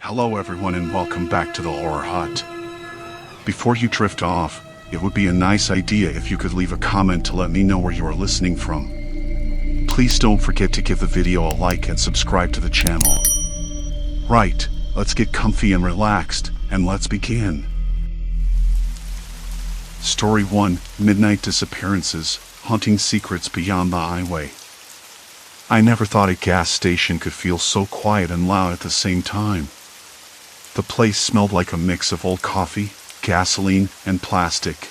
Hello everyone and welcome back to the Horror Hut. Before you drift off, it would be a nice idea if you could leave a comment to let me know where you are listening from. Please don't forget to give the video a like and subscribe to the channel. Right, let's get comfy and relaxed, and let's begin. Story 1, Midnight Disappearances, Hunting Secrets Beyond the Highway. I never thought a gas station could feel so quiet and loud at the same time. The place smelled like a mix of old coffee, gasoline, and plastic.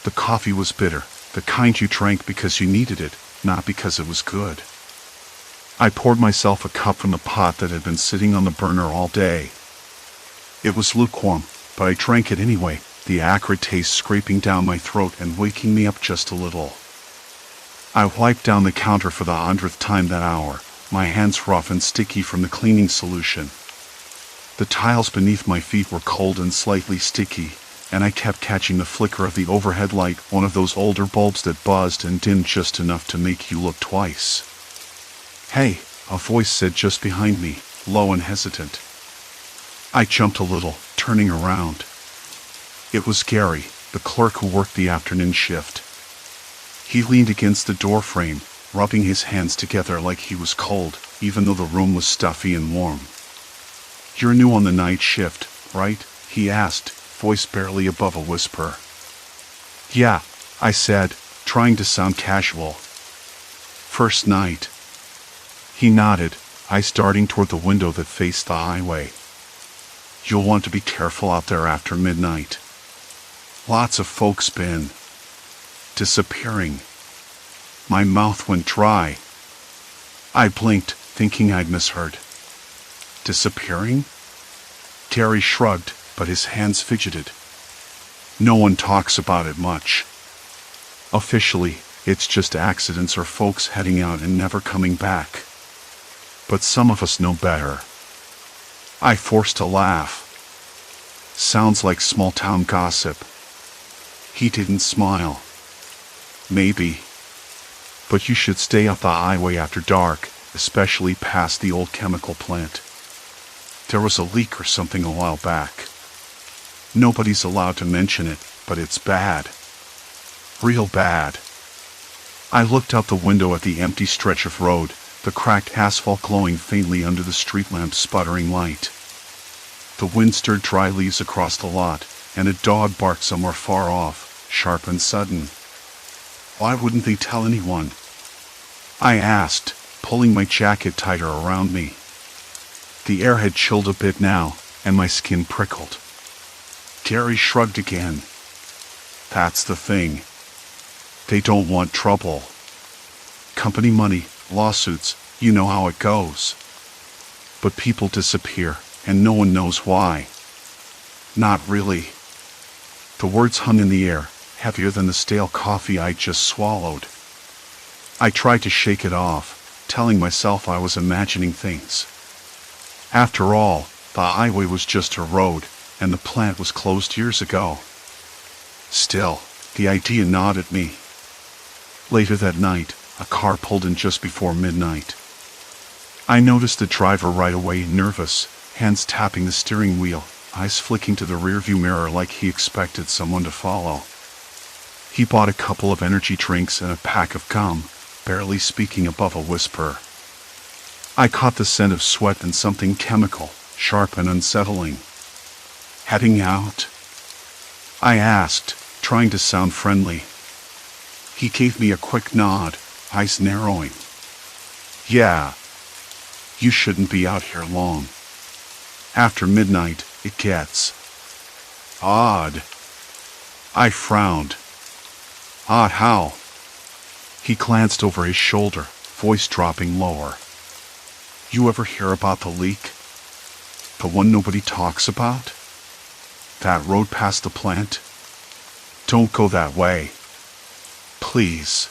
The coffee was bitter, the kind you drank because you needed it, not because it was good. I poured myself a cup from the pot that had been sitting on the burner all day. It was lukewarm, but I drank it anyway, the acrid taste scraping down my throat and waking me up just a little. I wiped down the counter for the 100th time that hour, my hands rough and sticky from the cleaning solution. The tiles beneath my feet were cold and slightly sticky, and I kept catching the flicker of the overhead light, one of those older bulbs that buzzed and dimmed just enough to make you look twice. "Hey," a voice said just behind me, low and hesitant. I jumped a little, turning around. It was Gary, the clerk who worked the afternoon shift. He leaned against the doorframe, rubbing his hands together like he was cold, even though the room was stuffy and warm. "You're new on the night shift, right?" he asked, voice barely above a whisper. "Yeah," I said, trying to sound casual. "First night." He nodded, eyes darting toward the window that faced the highway. "You'll want to be careful out there after midnight. Lots of folks been disappearing." My mouth went dry. I blinked, thinking I'd misheard. Disappearing? Gary shrugged, but his hands fidgeted. "No one talks about it much. Officially, it's just accidents or folks heading out and never coming back. But some of us know better." I forced a laugh. "Sounds like small-town gossip." He didn't smile. "Maybe. But you should stay off the highway after dark, especially past the old chemical plant. There was a leak or something a while back. Nobody's allowed to mention it, but it's bad. Real bad." I looked out the window at the empty stretch of road, the cracked asphalt glowing faintly under the street lamp's sputtering light. The wind stirred dry leaves across the lot, and a dog barked somewhere far off, sharp and sudden. "Why wouldn't they tell anyone?" I asked, pulling my jacket tighter around me. The air had chilled a bit now, and my skin prickled. Gary shrugged again. "That's the thing. They don't want trouble. Company money, lawsuits, you know how it goes. But people disappear, and no one knows why." "Not really." The words hung in the air, heavier than the stale coffee I'd just swallowed. I tried to shake it off, telling myself I was imagining things. After all, the highway was just a road, and the plant was closed years ago. Still, the idea gnawed at me. Later that night, a car pulled in just before midnight. I noticed the driver right away, nervous, hands tapping the steering wheel, eyes flicking to the rearview mirror like he expected someone to follow. He bought a couple of energy drinks and a pack of gum, barely speaking above a whisper. I caught the scent of sweat and something chemical, sharp and unsettling. "Heading out?" I asked, trying to sound friendly. He gave me a quick nod, eyes narrowing. "Yeah. You shouldn't be out here long. After midnight, it gets odd." I frowned. "Odd how?" He glanced over his shoulder, voice dropping lower. "You ever hear about the leak? The one nobody talks about? That road past the plant? Don't go that way. Please."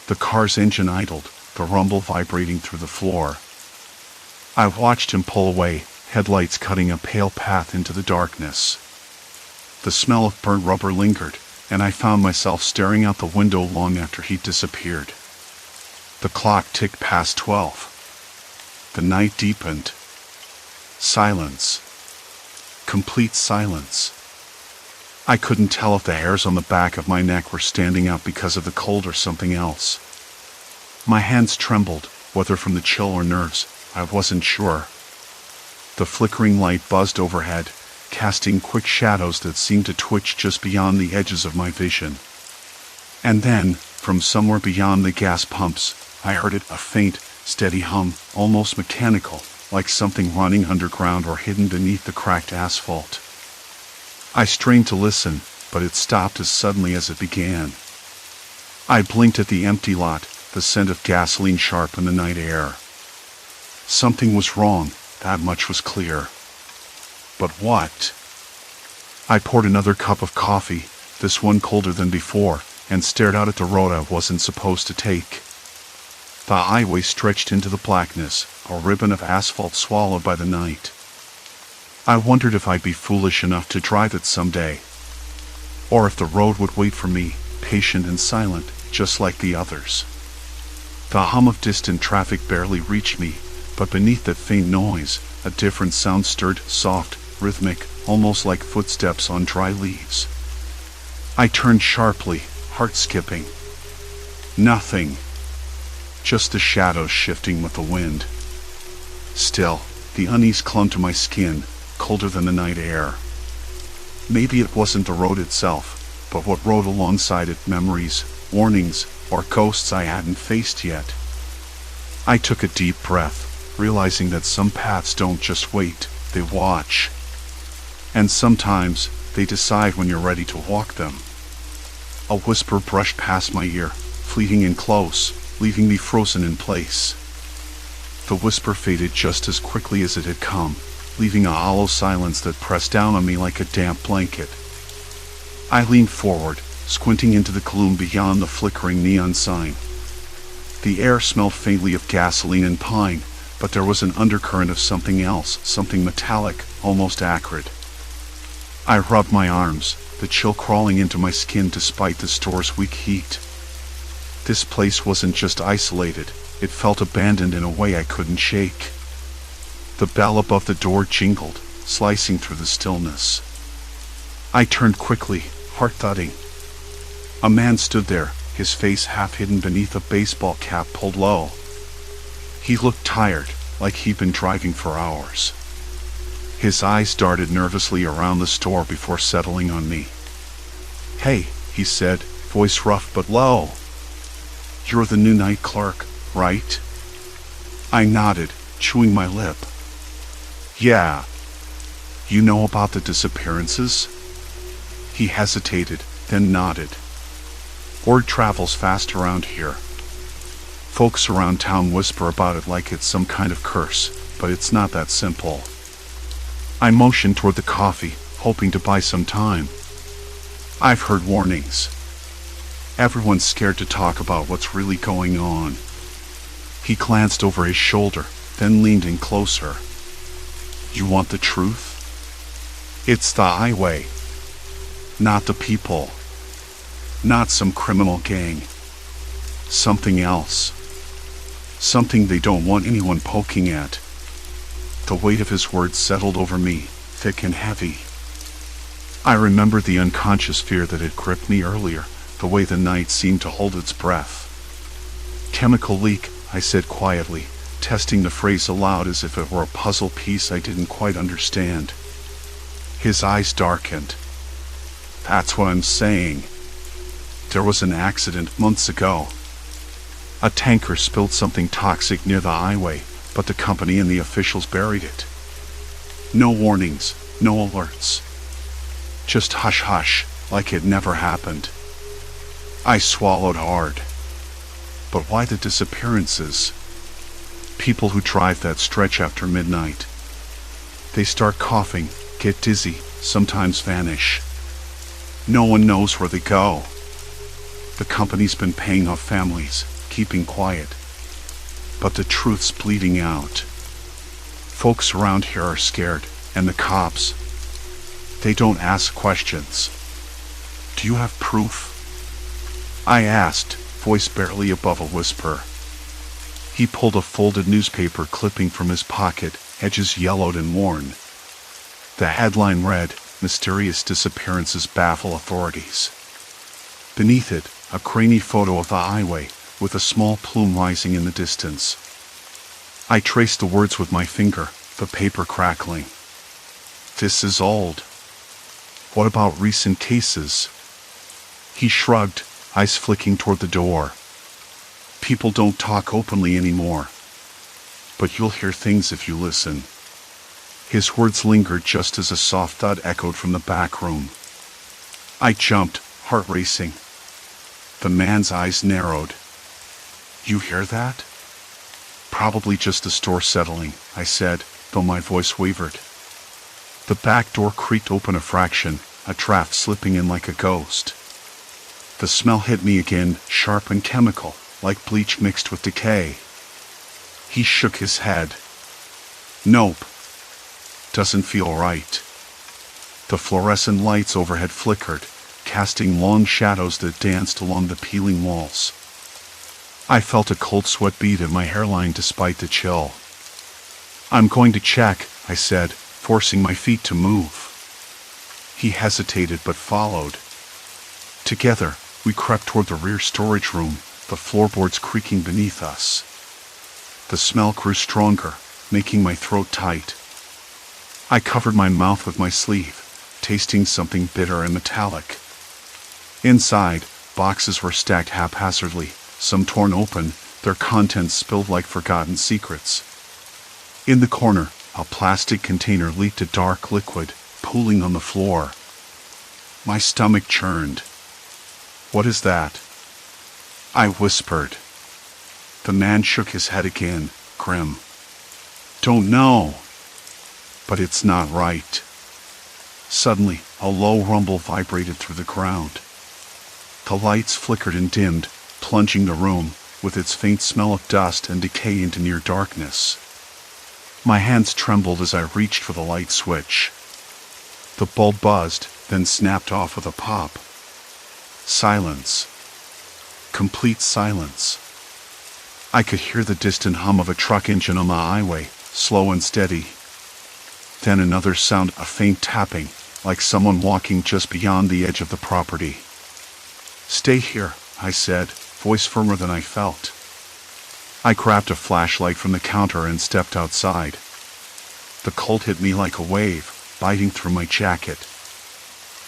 The car's engine idled, the rumble vibrating through the floor. I watched him pull away, headlights cutting a pale path into the darkness. The smell of burnt rubber lingered, and I found myself staring out the window long after he disappeared. The clock ticked past 12. The night deepened. Silence. Complete silence. I couldn't tell if the hairs on the back of my neck were standing out because of the cold or something else. My hands trembled, whether from the chill or nerves, I wasn't sure. The flickering light buzzed overhead, casting quick shadows that seemed to twitch just beyond the edges of my vision. And then, from somewhere beyond the gas pumps, I heard it, a faint, steady hum, almost mechanical, like something running underground or hidden beneath the cracked asphalt. I strained to listen, but it stopped as suddenly as it began. I blinked at the empty lot, the scent of gasoline sharp in the night air. Something was wrong, that much was clear. But what? I poured another cup of coffee, this one colder than before, and stared out at the road I wasn't supposed to take. The highway stretched into the blackness, a ribbon of asphalt swallowed by the night. I wondered if I'd be foolish enough to drive it someday, or if the road would wait for me, patient and silent, just like the others. The hum of distant traffic barely reached me, but beneath that faint noise, a different sound stirred, soft, rhythmic, almost like footsteps on dry leaves. I turned sharply, heart skipping. Nothing. Just the shadows shifting with the wind. Still, the unease clung to my skin, colder than the night air. Maybe it wasn't the road itself, but what rode alongside it, memories, warnings, or ghosts I hadn't faced yet. I took a deep breath, realizing that some paths don't just wait, they watch. And sometimes, they decide when you're ready to walk them. A whisper brushed past my ear, fleeting in close, leaving me frozen in place. The whisper faded just as quickly as it had come, leaving a hollow silence that pressed down on me like a damp blanket. I leaned forward, squinting into the gloom beyond the flickering neon sign. The air smelled faintly of gasoline and pine, but there was an undercurrent of something else, something metallic, almost acrid. I rubbed my arms, the chill crawling into my skin despite the store's weak heat. This place wasn't just isolated, it felt abandoned in a way I couldn't shake. The bell above the door jingled, slicing through the stillness. I turned quickly, heart thudding. A man stood there, his face half hidden beneath a baseball cap pulled low. He looked tired, like he'd been driving for hours. His eyes darted nervously around the store before settling on me. "Hey," he said, voice rough but low. "You're the new night clerk, right?" I nodded, chewing my lip. "Yeah. You know about the disappearances?" He hesitated, then nodded. "Word travels fast around here. Folks around town whisper about it like it's some kind of curse, but it's not that simple." I motioned toward the coffee, hoping to buy some time. "I've heard warnings. Everyone's scared to talk about what's really going on." He glanced over his shoulder, then leaned in closer. "You want the truth? It's the highway. Not the people. Not some criminal gang. Something else. Something they don't want anyone poking at." The weight of his words settled over me, thick and heavy. I remembered the unconscious fear that had gripped me earlier, the way the night seemed to hold its breath. "Chemical leak," I said quietly, testing the phrase aloud as if it were a puzzle piece I didn't quite understand. His eyes darkened. "That's what I'm saying. There was an accident months ago. A tanker spilled something toxic near the highway, but the company and the officials buried it. No warnings, no alerts. Just hush-hush, like it never happened." I swallowed hard. But why the disappearances? People who drive that stretch after midnight. They start coughing, get dizzy, sometimes vanish. No one knows where they go. The company's been paying off families, keeping quiet. But the truth's bleeding out. Folks around here are scared, and the cops, they don't ask questions. "Do you have proof?" I asked, voice barely above a whisper. He pulled a folded newspaper clipping from his pocket, edges yellowed and worn. The headline read, "Mysterious Disappearances Baffle Authorities." Beneath it, a grainy photo of the highway, with a small plume rising in the distance. I traced the words with my finger, the paper crackling. "This is old. What about recent cases?" He shrugged, eyes flicking toward the door. "People don't talk openly anymore. But you'll hear things if you listen." His words lingered just as a soft thud echoed from the back room. I jumped, heart racing. The man's eyes narrowed. "You hear that?" "Probably just the store settling," I said, though my voice wavered. The back door creaked open a fraction, a draft slipping in like a ghost. The smell hit me again, sharp and chemical, like bleach mixed with decay. He shook his head. "Nope. Doesn't feel right." The fluorescent lights overhead flickered, casting long shadows that danced along the peeling walls. I felt a cold sweat bead at my hairline despite the chill. "I'm going to check," I said, forcing my feet to move. He hesitated but followed. Together, we crept toward the rear storage room, the floorboards creaking beneath us. The smell grew stronger, making my throat tight. I covered my mouth with my sleeve, tasting something bitter and metallic. Inside, boxes were stacked haphazardly, some torn open, their contents spilled like forgotten secrets. In the corner, a plastic container leaked a dark liquid, pooling on the floor. My stomach churned. "What is that?" I whispered. The man shook his head again, grim. "Don't know. But it's not right." Suddenly, a low rumble vibrated through the ground. The lights flickered and dimmed, plunging the room, with its faint smell of dust and decay, into near darkness. My hands trembled as I reached for the light switch. The bulb buzzed, then snapped off with a pop. Silence. Complete silence. I could hear the distant hum of a truck engine on the highway, slow and steady. Then another sound, a faint tapping, like someone walking just beyond the edge of the property. "Stay here," I said, voice firmer than I felt. I grabbed a flashlight from the counter and stepped outside. The cold hit me like a wave, biting through my jacket.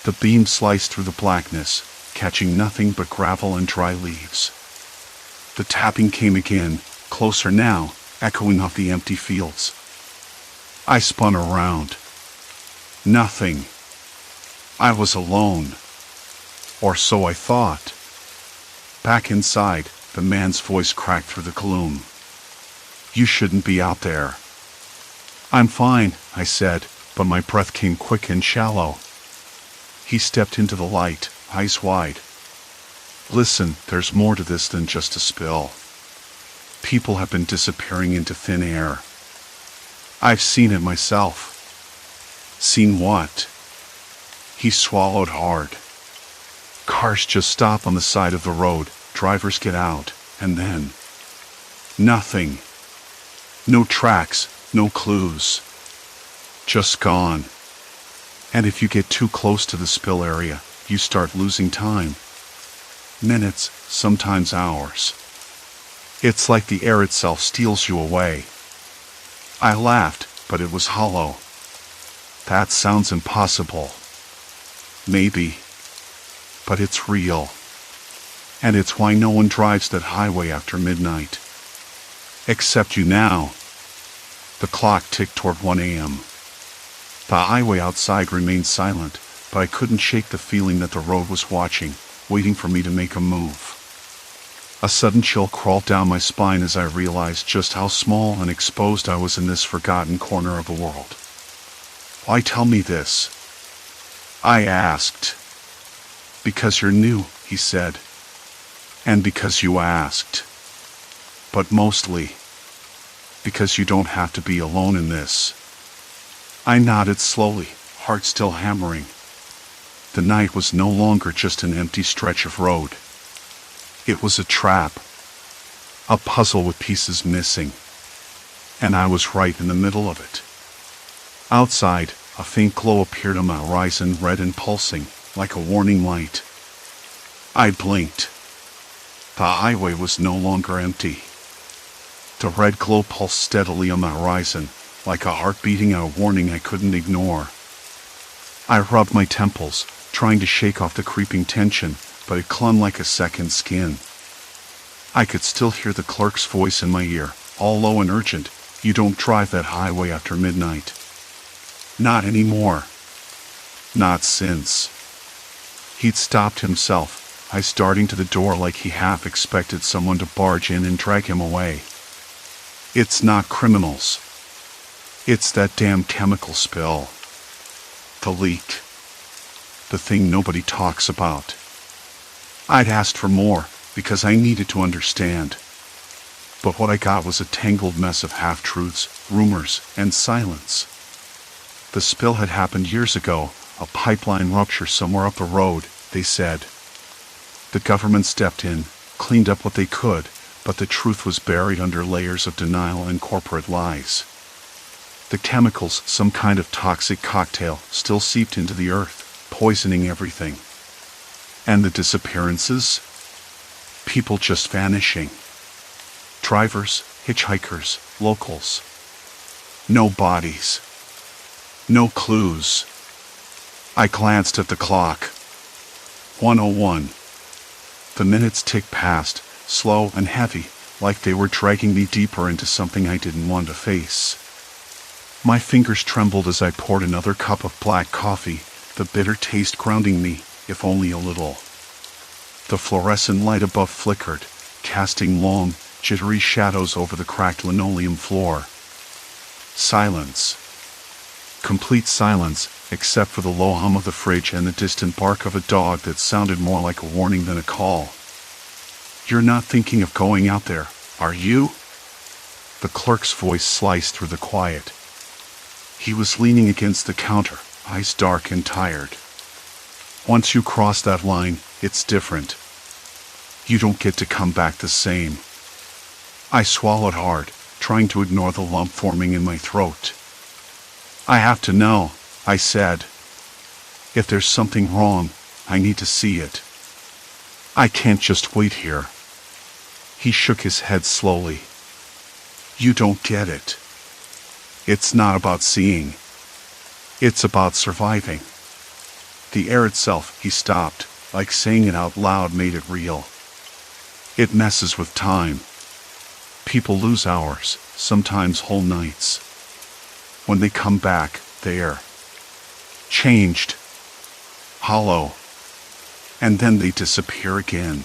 The beam sliced through the blackness, catching nothing but gravel and dry leaves. The tapping came again, closer now, echoing off the empty fields. I spun around. Nothing. I was alone. Or so I thought. Back inside, the man's voice cracked through the gloom. "You shouldn't be out there." "I'm fine," I said, but my breath came quick and shallow. He stepped into the light, eyes wide. "Listen, there's more to this than just a spill. People have been disappearing into thin air. I've seen it myself." "Seen what?" He swallowed hard. "Cars just stop on the side of the road, drivers get out, and then nothing. No tracks, no clues. Just gone. And if you get too close to the spill area, you start losing time. Minutes, sometimes hours. It's like the air itself steals you away." I laughed, but it was hollow. "That sounds impossible." "Maybe. But it's real. And it's why no one drives that highway after midnight. Except you now." The clock ticked toward 1 a.m. The highway outside remained silent, but I couldn't shake the feeling that the road was watching, waiting for me to make a move. A sudden chill crawled down my spine as I realized just how small and exposed I was in this forgotten corner of the world. "Why tell me this?" I asked. "Because you're new," he said. "And because you asked. But mostly because you don't have to be alone in this." I nodded slowly, heart still hammering. The night was no longer just an empty stretch of road. It was a trap. A puzzle with pieces missing. And I was right in the middle of it. Outside, a faint glow appeared on the horizon, red and pulsing, like a warning light. I blinked. The highway was no longer empty. The red glow pulsed steadily on the horizon, like a heart beating out a warning I couldn't ignore. I rubbed my temples, trying to shake off the creeping tension, but it clung like a second skin. I could still hear the clerk's voice in my ear, all low and urgent. "You don't drive that highway after midnight. Not anymore. Not since." He'd stopped himself, eyes darting to the door like he half expected someone to barge in and drag him away. "It's not criminals. It's that damn chemical spill. The leak. The thing nobody talks about." I'd asked for more, because I needed to understand. But what I got was a tangled mess of half-truths, rumors, and silence. The spill had happened years ago, a pipeline rupture somewhere up the road, they said. The government stepped in, cleaned up what they could, but the truth was buried under layers of denial and corporate lies. The chemicals, some kind of toxic cocktail, still seeped into the earth, poisoning everything. And the disappearances? People just vanishing. Drivers, hitchhikers, locals. No bodies. No clues. I glanced at the clock. 1:01. The minutes ticked past, slow and heavy, like they were dragging me deeper into something I didn't want to face. My fingers trembled as I poured another cup of black coffee, the bitter taste grounding me, if only a little. The fluorescent light above flickered, casting long, jittery shadows over the cracked linoleum floor. Silence. Complete silence, except for the low hum of the fridge and the distant bark of a dog that sounded more like a warning than a call. "You're not thinking of going out there, are you?" The clerk's voice sliced through the quiet. He was leaning against the counter, eyes dark and tired. "Once you cross that line, it's different. You don't get to come back the same." I swallowed hard, trying to ignore the lump forming in my throat. "I have to know," I said. "If there's something wrong, I need to see it. I can't just wait here." He shook his head slowly. "You don't get it. It's not about seeing. It's about surviving. The air itself," he stopped, like saying it out loud made it real. "It messes with time. People lose hours, sometimes whole nights. When they come back, they're changed, hollow, and then they disappear again."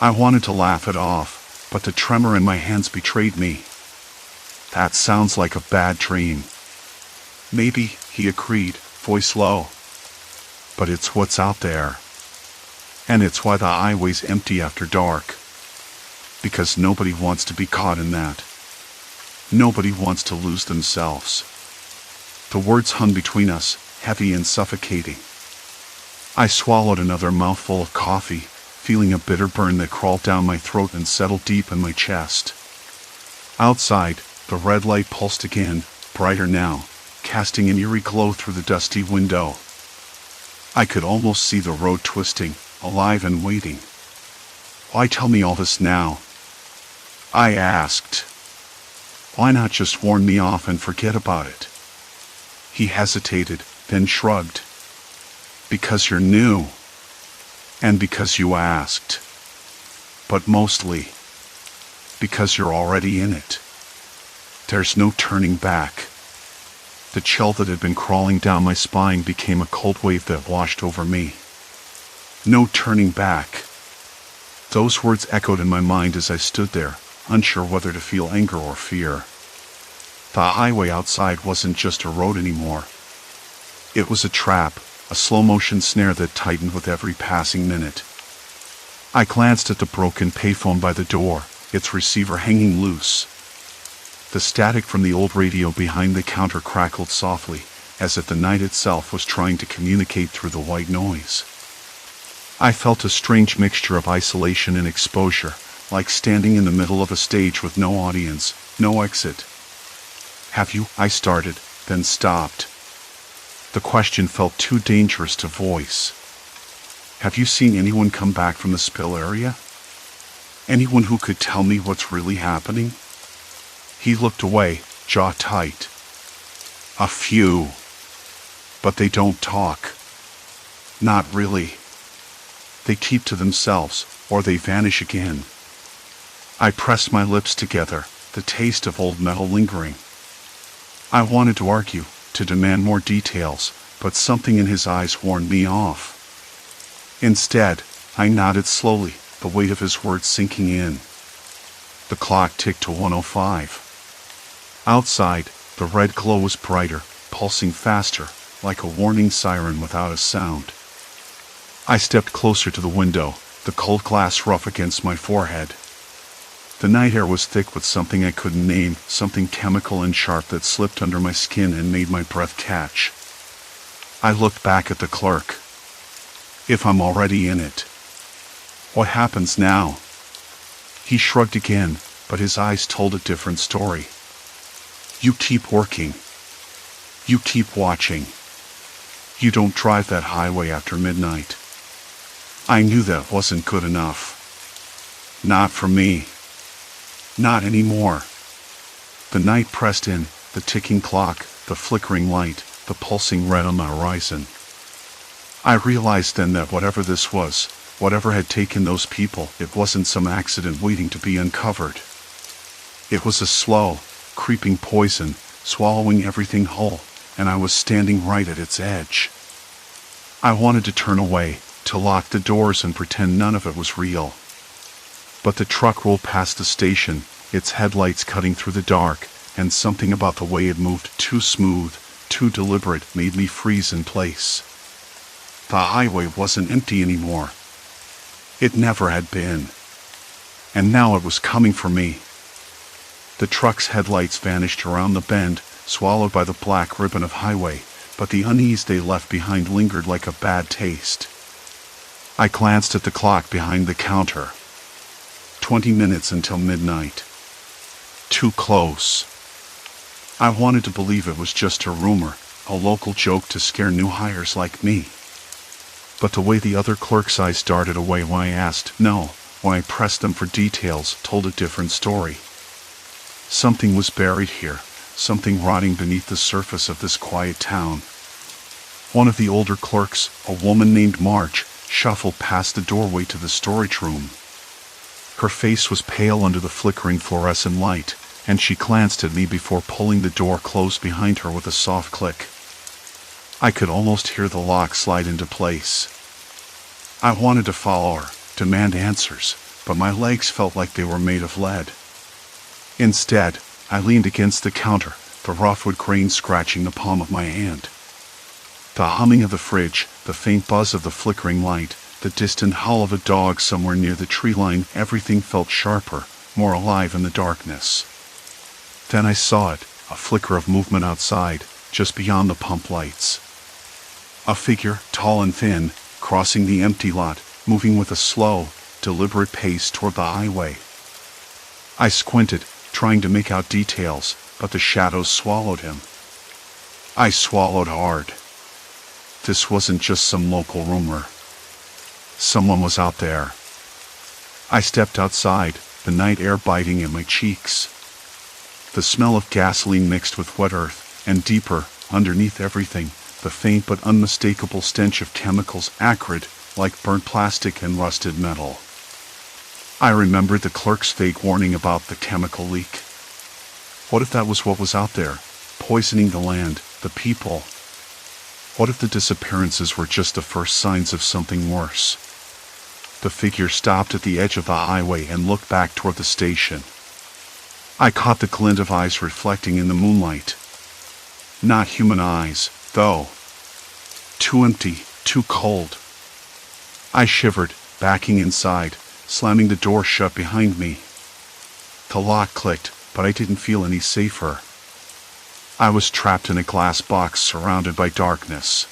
I wanted to laugh it off, but the tremor in my hands betrayed me. "That sounds like a bad dream." "Maybe," he agreed, voice low. "But it's what's out there. And it's why the highway's empty after dark. Because nobody wants to be caught in that. Nobody wants to lose themselves." The words hung between us, heavy and suffocating. I swallowed another mouthful of coffee, feeling a bitter burn that crawled down my throat and settled deep in my chest. Outside, the red light pulsed again, brighter now, casting an eerie glow through the dusty window. I could almost see the road twisting, alive and waiting. "Why tell me all this now?" I asked. "Why not just warn me off and forget about it?" He hesitated, then shrugged. "Because you're new. And because you asked. But mostly, because you're already in it. There's no turning back." The chill that had been crawling down my spine became a cold wave that washed over me. No turning back. Those words echoed in my mind as I stood there, unsure whether to feel anger or fear. The highway outside wasn't just a road anymore. It was a trap, a slow-motion snare that tightened with every passing minute. I glanced at the broken payphone by the door, its receiver hanging loose. The static from the old radio behind the counter crackled softly, as if the night itself was trying to communicate through the white noise. I felt a strange mixture of isolation and exposure, like standing in the middle of a stage with no audience, No exit. Have you? I started, then stopped. The question felt too dangerous to voice. Have you seen anyone come back from the spill area? Anyone who could tell me what's really happening? He looked away, jaw tight. A few. But they don't talk. Not really. They keep to themselves, or they vanish again. I pressed my lips together, the taste of old metal lingering. I wanted to argue, to demand more details, but something in his eyes warned me off. Instead, I nodded slowly, the weight of his words sinking in. The clock ticked to 1:05. Outside, the red glow was brighter, pulsing faster, like a warning siren without a sound. I stepped closer to the window, the cold glass rough against my forehead. The night air was thick with something I couldn't name, something chemical and sharp that slipped under my skin and made my breath catch. I looked back at the clerk. If I'm already in it, what happens now? He shrugged again, but his eyes told a different story. You keep working. You keep watching. You don't drive that highway after midnight. I knew that wasn't good enough. Not for me. Not anymore. The night pressed in, the ticking clock, the flickering light, the pulsing red on the horizon. I realized then that whatever this was, whatever had taken those people, it wasn't some accident waiting to be uncovered. It was a slow, creeping poison, swallowing everything whole, and I was standing right at its edge. I wanted to turn away, to lock the doors and pretend none of it was real. But the truck rolled past the station, its headlights cutting through the dark, and something about the way it moved, too smooth, too deliberate, made me freeze in place. The highway wasn't empty anymore. It never had been. And now it was coming for me. The truck's headlights vanished around the bend, swallowed by the black ribbon of highway, but the unease they left behind lingered like a bad taste. I glanced at the clock behind the counter. 20 minutes until midnight. Too close. I wanted to believe it was just a rumor, a local joke to scare new hires like me. But the way the other clerk's eyes darted away when I asked no, when I pressed them for details, told a different story. Something was buried here, something rotting beneath the surface of this quiet town. One of the older clerks, a woman named Marge, shuffled past the doorway to the storage room. Her face was pale under the flickering fluorescent light, and she glanced at me before pulling the door closed behind her with a soft click. I could almost hear the lock slide into place. I wanted to follow her, demand answers, but my legs felt like they were made of lead. Instead, I leaned against the counter, the rough wood grain scratching the palm of my hand. The humming of the fridge, the faint buzz of the flickering light, the distant howl of a dog somewhere near the tree line, everything felt sharper, more alive in the darkness. Then I saw it, a flicker of movement outside, just beyond the pump lights. A figure, tall and thin, crossing the empty lot, moving with a slow, deliberate pace toward the highway. I squinted, trying to make out details, but the shadows swallowed him. I swallowed hard. This wasn't just some local rumor. Someone was out there. I stepped outside, the night air biting at my cheeks. The smell of gasoline mixed with wet earth, and deeper, underneath everything, the faint but unmistakable stench of chemicals, acrid, like burnt plastic and rusted metal. I remembered the clerk's vague warning about the chemical leak. What if that was what was out there, poisoning the land, the people? What if the disappearances were just the first signs of something worse? The figure stopped at the edge of the highway and looked back toward the station. I caught the glint of eyes reflecting in the moonlight. Not human eyes, though. Too empty, too cold. I shivered, backing inside, slamming the door shut behind me. The lock clicked, but I didn't feel any safer. I was trapped in a glass box surrounded by darkness.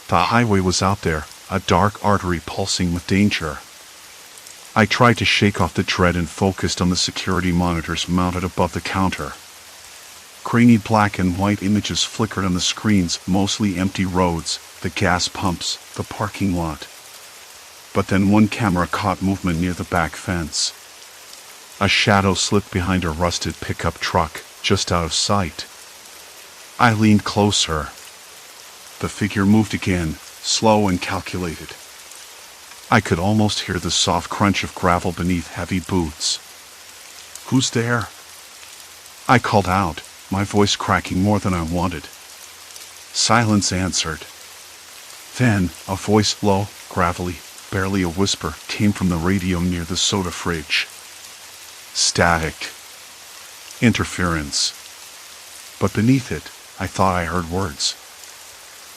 The highway was out there, a dark artery pulsing with danger. I tried to shake off the dread and focused on the security monitors mounted above the counter. Grainy black and white images flickered on the screens, mostly empty roads, the gas pumps, the parking lot. But then one camera caught movement near the back fence. A shadow slipped behind a rusted pickup truck, just out of sight. I leaned closer. The figure moved again, slow and calculated. I could almost hear the soft crunch of gravel beneath heavy boots. "Who's there?" I called out, my voice cracking more than I wanted. Silence answered. Then, a voice, low, gravelly, barely a whisper, came from the radio near the soda fridge. Static. Interference. But beneath it, I thought I heard words.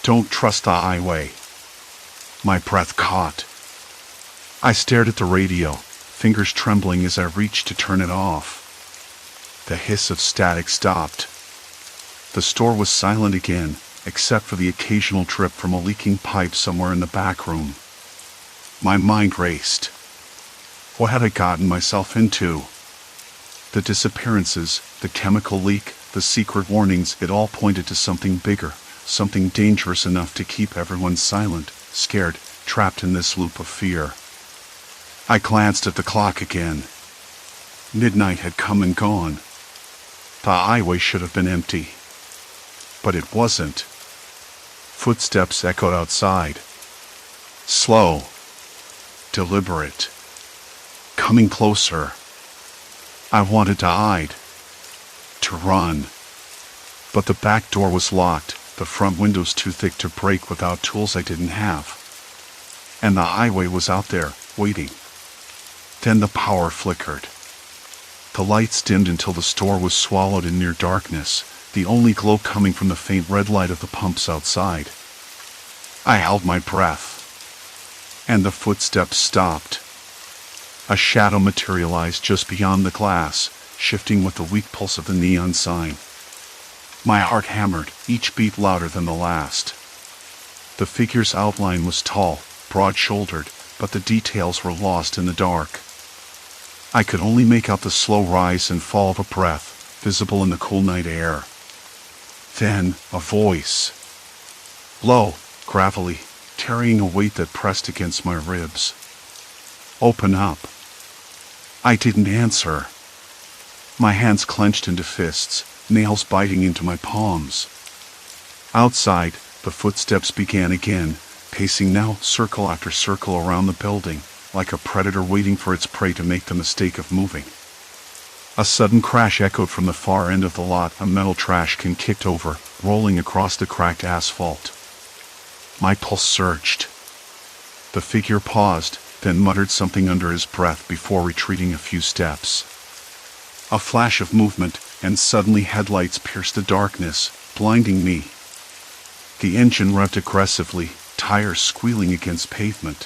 "Don't trust the highway." My breath caught. I stared at the radio, fingers trembling as I reached to turn it off. The hiss of static stopped. The store was silent again, except for the occasional drip from a leaking pipe somewhere in the back room. My mind raced. What had I gotten myself into? The disappearances, the chemical leak, the secret warnings, it all pointed to something bigger, something dangerous enough to keep everyone silent, scared, trapped in this loop of fear. I glanced at the clock again. Midnight had come and gone. The highway should have been empty. But it wasn't. Footsteps echoed outside. Slow. Deliberate. Coming closer. I wanted to hide. To run. But the back door was locked, the front windows too thick to break without tools I didn't have. And the highway was out there, waiting. Then the power flickered. The lights dimmed until the store was swallowed in near darkness, the only glow coming from the faint red light of the pumps outside. I held my breath. And the footsteps stopped. A shadow materialized just beyond the glass, shifting with the weak pulse of the neon sign. My heart hammered, each beat louder than the last. The figure's outline was tall, broad-shouldered, but the details were lost in the dark. I could only make out the slow rise and fall of a breath, visible in the cool night air. Then, a voice. Low, gravelly, carrying a weight that pressed against my ribs. "Open up." I didn't answer. My hands clenched into fists, nails biting into my palms. Outside, the footsteps began again, pacing now circle after circle around the building, like a predator waiting for its prey to make the mistake of moving. A sudden crash echoed from the far end of the lot, a metal trash can kicked over, rolling across the cracked asphalt. My pulse surged. The figure paused, then muttered something under his breath before retreating a few steps. A flash of movement, and suddenly headlights pierced the darkness, blinding me. The engine revved aggressively, tires squealing against pavement.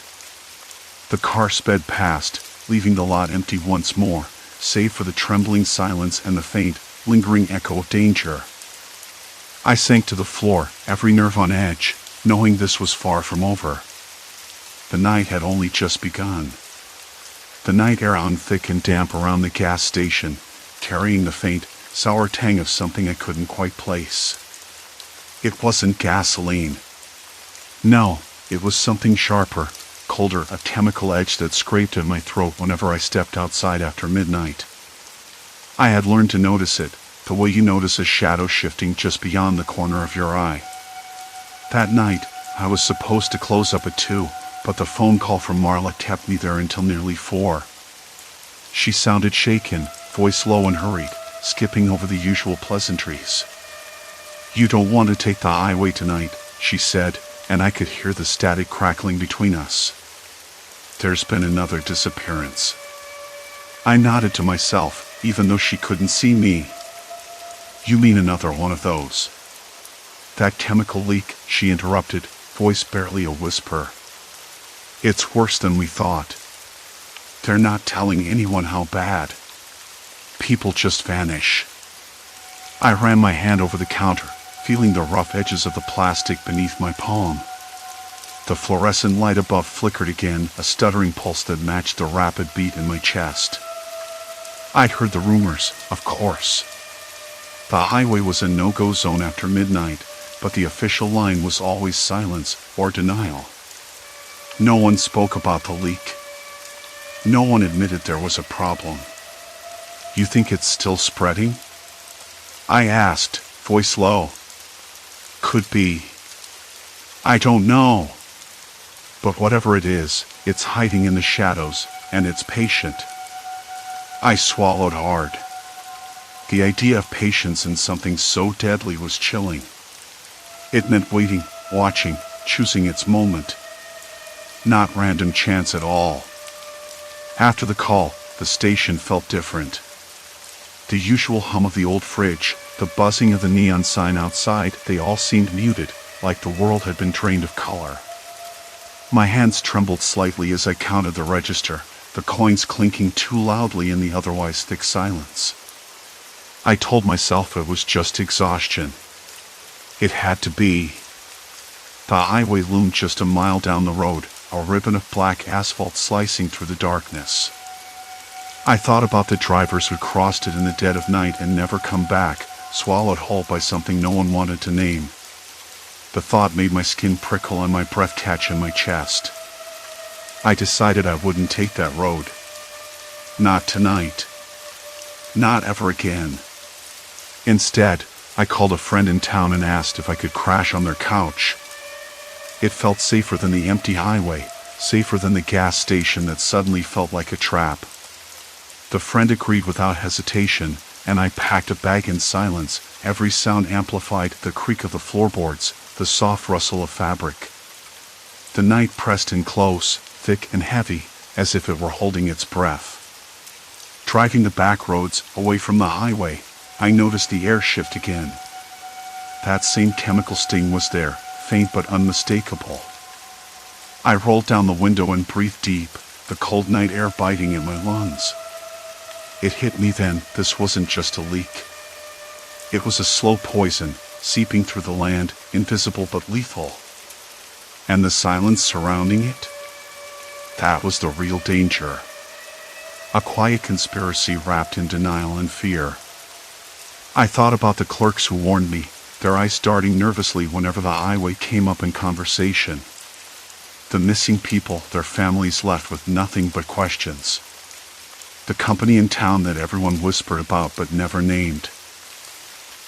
The car sped past, leaving the lot empty once more, save for the trembling silence and the faint, lingering echo of danger. I sank to the floor, every nerve on edge, knowing this was far from over. The night had only just begun. The night air hung thick and damp around the gas station, carrying the faint, sour tang of something I couldn't quite place. It wasn't gasoline. No, it was something sharper, colder, a chemical edge that scraped at my throat whenever I stepped outside after midnight. I had learned to notice it, the way you notice a shadow shifting just beyond the corner of your eye. That night, I was supposed to close up at 2, but the phone call from Marla kept me there until nearly 4. She sounded shaken, voice low and hurried, skipping over the usual pleasantries. "You don't want to take the highway tonight," she said, and I could hear the static crackling between us. "There's been another disappearance." I nodded to myself, even though she couldn't see me. "You mean another one of those?" "That chemical leak," she interrupted, voice barely a whisper. "It's worse than we thought. They're not telling anyone how bad. People just vanish." I ran my hand over the counter, feeling the rough edges of the plastic beneath my palm. The fluorescent light above flickered again, a stuttering pulse that matched the rapid beat in my chest. I'd heard the rumors, of course. The highway was a no-go zone after midnight, but the official line was always silence or denial. No one spoke about the leak. No one admitted there was a problem. You think it's still spreading? I asked, voice low. Could be. I don't know. But whatever it is, it's hiding in the shadows, and it's patient. I swallowed hard. The idea of patience in something so deadly was chilling. It meant waiting, watching, choosing its moment. Not random chance at all. After the call, the station felt different. The usual hum of the old fridge, the buzzing of the neon sign outside, they all seemed muted, like the world had been drained of color. My hands trembled slightly as I counted the register, the coins clinking too loudly in the otherwise thick silence. I told myself it was just exhaustion. It had to be. The highway loomed just a mile down the road, a ribbon of black asphalt slicing through the darkness. I thought about the drivers who crossed it in the dead of night and never come back, swallowed whole by something no one wanted to name. The thought made my skin prickle and my breath catch in my chest. I decided I wouldn't take that road. Not tonight. Not ever again. Instead, I called a friend in town and asked if I could crash on their couch. It felt safer than the empty highway, safer than the gas station that suddenly felt like a trap. The friend agreed without hesitation, and I packed a bag in silence, every sound amplified, the creak of the floorboards, the soft rustle of fabric. The night pressed in close, thick and heavy, as if it were holding its breath. Driving the back roads, away from the highway, I noticed the air shift again. That same chemical sting was there, faint but unmistakable. I rolled down the window and breathed deep, the cold night air biting at my lungs. It hit me then, this wasn't just a leak. It was a slow poison, seeping through the land, invisible but lethal. And the silence surrounding it? That was the real danger. A quiet conspiracy wrapped in denial and fear. I thought about the clerks who warned me, their eyes darting nervously whenever the highway came up in conversation. The missing people, their families left with nothing but questions. The company in town that everyone whispered about but never named.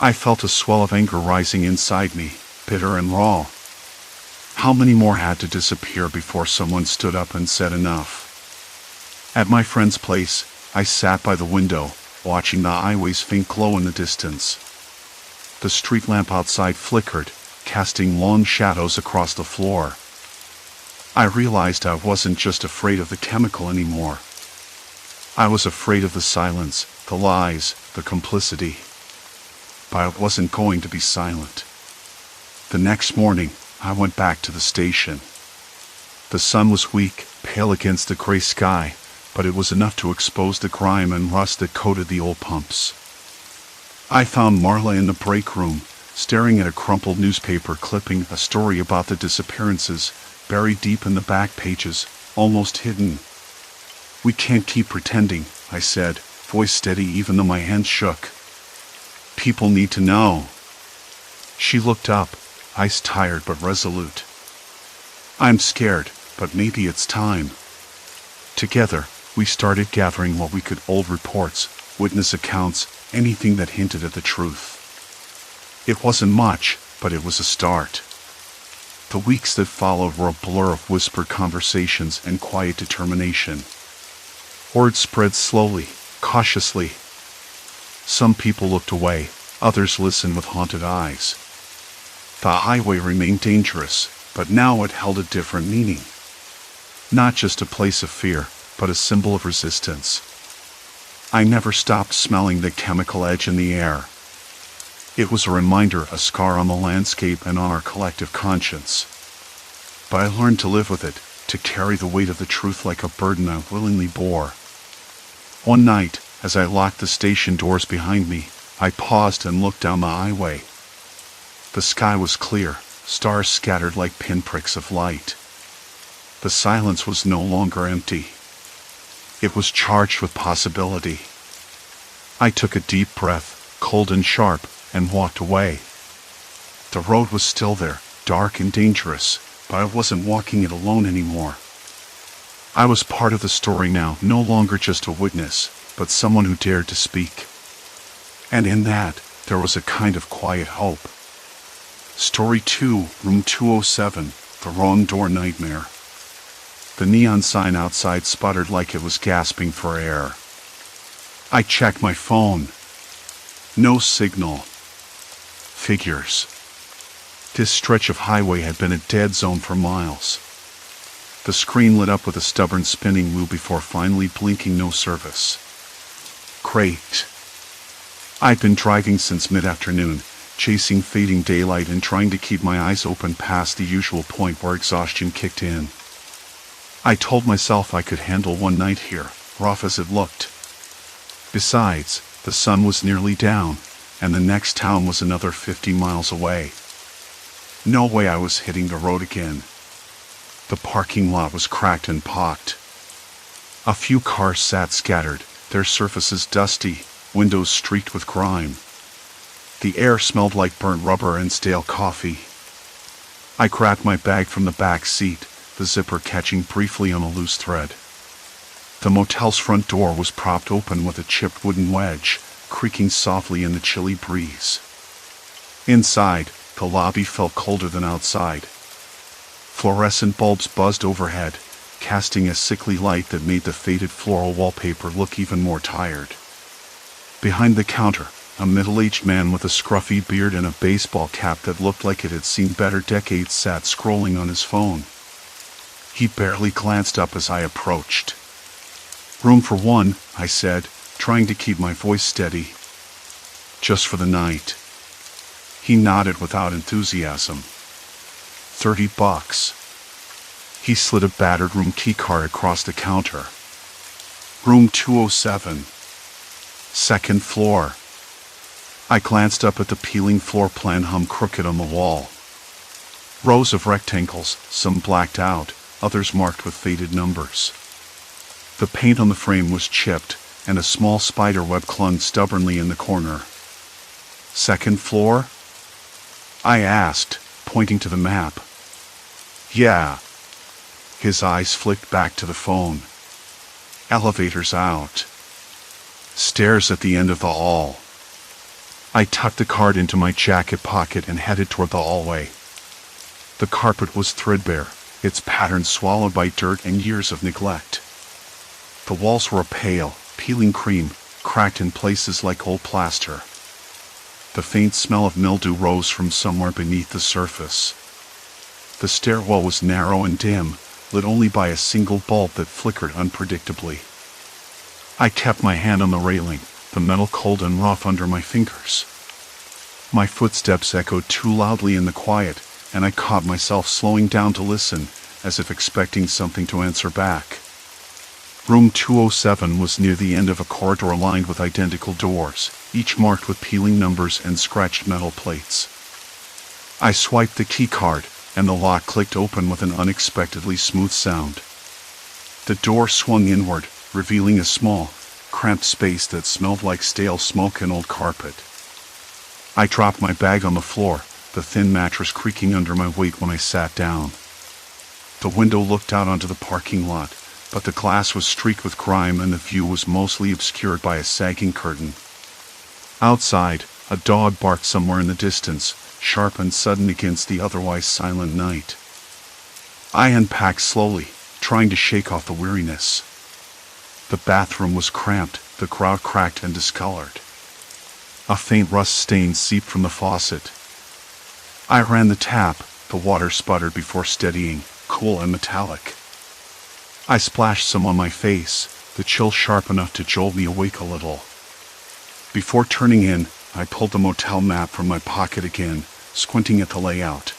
I felt a swell of anger rising inside me, bitter and raw. How many more had to disappear before someone stood up and said enough? At my friend's place, I sat by the window, watching the highway's faint glow in the distance. The street lamp outside flickered, casting long shadows across the floor. I realized I wasn't just afraid of the chemical anymore. I was afraid of the silence, the lies, the complicity. But I wasn't going to be silent. The next morning, I went back to the station. The sun was weak, pale against the gray sky, but it was enough to expose the grime and rust that coated the old pumps. I found Marla in the break room, staring at a crumpled newspaper clipping, a story about the disappearances, buried deep in the back pages, almost hidden. "We can't keep pretending," I said, voice steady even though my hands shook. "People need to know." She looked up, eyes tired but resolute. "I'm scared, but maybe it's time." Together, we started gathering what we could, old reports, witness accounts, anything that hinted at the truth. It wasn't much, but it was a start. The weeks that followed were a blur of whispered conversations and quiet determination. Word spread slowly, cautiously. Some people looked away, others listened with haunted eyes. The highway remained dangerous, but now it held a different meaning. Not just a place of fear, but a symbol of resistance. I never stopped smelling the chemical edge in the air. It was a reminder, a scar on the landscape and on our collective conscience. But I learned to live with it, to carry the weight of the truth like a burden I willingly bore. One night, as I locked the station doors behind me, I paused and looked down the highway. The sky was clear, stars scattered like pinpricks of light. The silence was no longer empty. It was charged with possibility. I took a deep breath, cold and sharp, and walked away. The road was still there, dark and dangerous, but I wasn't walking it alone anymore. I was part of the story now, no longer just a witness, but someone who dared to speak. And in that, there was a kind of quiet hope. Story 2, Room 207, The Wrong Door Nightmare. The neon sign outside sputtered like it was gasping for air. I checked my phone. No signal. Figures. This stretch of highway had been a dead zone for miles. The screen lit up with a stubborn spinning wheel before finally blinking no service. Great. I'd been driving since mid-afternoon, chasing fading daylight and trying to keep my eyes open past the usual point where exhaustion kicked in. I told myself I could handle one night here, rough as it looked. Besides, the sun was nearly down, and the next town was another 50 miles away. No way I was hitting the road again. The parking lot was cracked and pocked. A few cars sat scattered, their surfaces dusty, windows streaked with grime. The air smelled like burnt rubber and stale coffee. I grabbed my bag from the back seat, the zipper catching briefly on a loose thread. The motel's front door was propped open with a chipped wooden wedge, creaking softly in the chilly breeze. Inside, the lobby felt colder than outside. Fluorescent bulbs buzzed overhead, casting a sickly light that made the faded floral wallpaper look even more tired. Behind the counter, a middle-aged man with a scruffy beard and a baseball cap that looked like it had seen better decades sat scrolling on his phone. He barely glanced up as I approached. "Room for one," I said, trying to keep my voice steady. "Just for the night." He nodded without enthusiasm. $30. He slid a battered room keycard across the counter. "Room 207. Second floor." I glanced up at the peeling floor plan hung crooked on the wall. Rows of rectangles, some blacked out, others marked with faded numbers. The paint on the frame was chipped, and a small spider web clung stubbornly in the corner. "Second floor?" I asked, pointing to the map. "Yeah." His eyes flicked back to the phone. "Elevators out. Stairs at the end of the hall." I tucked the card into my jacket pocket and headed toward the hallway. The carpet was threadbare, its pattern swallowed by dirt and years of neglect. The walls were a pale, peeling cream, cracked in places like old plaster. The faint smell of mildew rose from somewhere beneath the surface. The stairwell was narrow and dim, lit only by a single bulb that flickered unpredictably. I kept my hand on the railing, the metal cold and rough under my fingers. My footsteps echoed too loudly in the quiet, and I caught myself slowing down to listen, as if expecting something to answer back. Room 207 was near the end of a corridor lined with identical doors, each marked with peeling numbers and scratched metal plates. I swiped the keycard, and the lock clicked open with an unexpectedly smooth sound. The door swung inward, revealing a small, cramped space that smelled like stale smoke and old carpet. I dropped my bag on the floor, the thin mattress creaking under my weight when I sat down. The window looked out onto the parking lot, but the glass was streaked with grime and the view was mostly obscured by a sagging curtain. Outside, a dog barked somewhere in the distance, sharp and sudden against the otherwise silent night. I unpacked slowly, trying to shake off the weariness. The bathroom was cramped, the grout cracked and discolored. A faint rust stain seeped from the faucet. I ran the tap, the water sputtered before steadying, cool and metallic. I splashed some on my face, the chill sharp enough to jolt me awake a little. Before turning in, I pulled the motel map from my pocket again, squinting at the layout.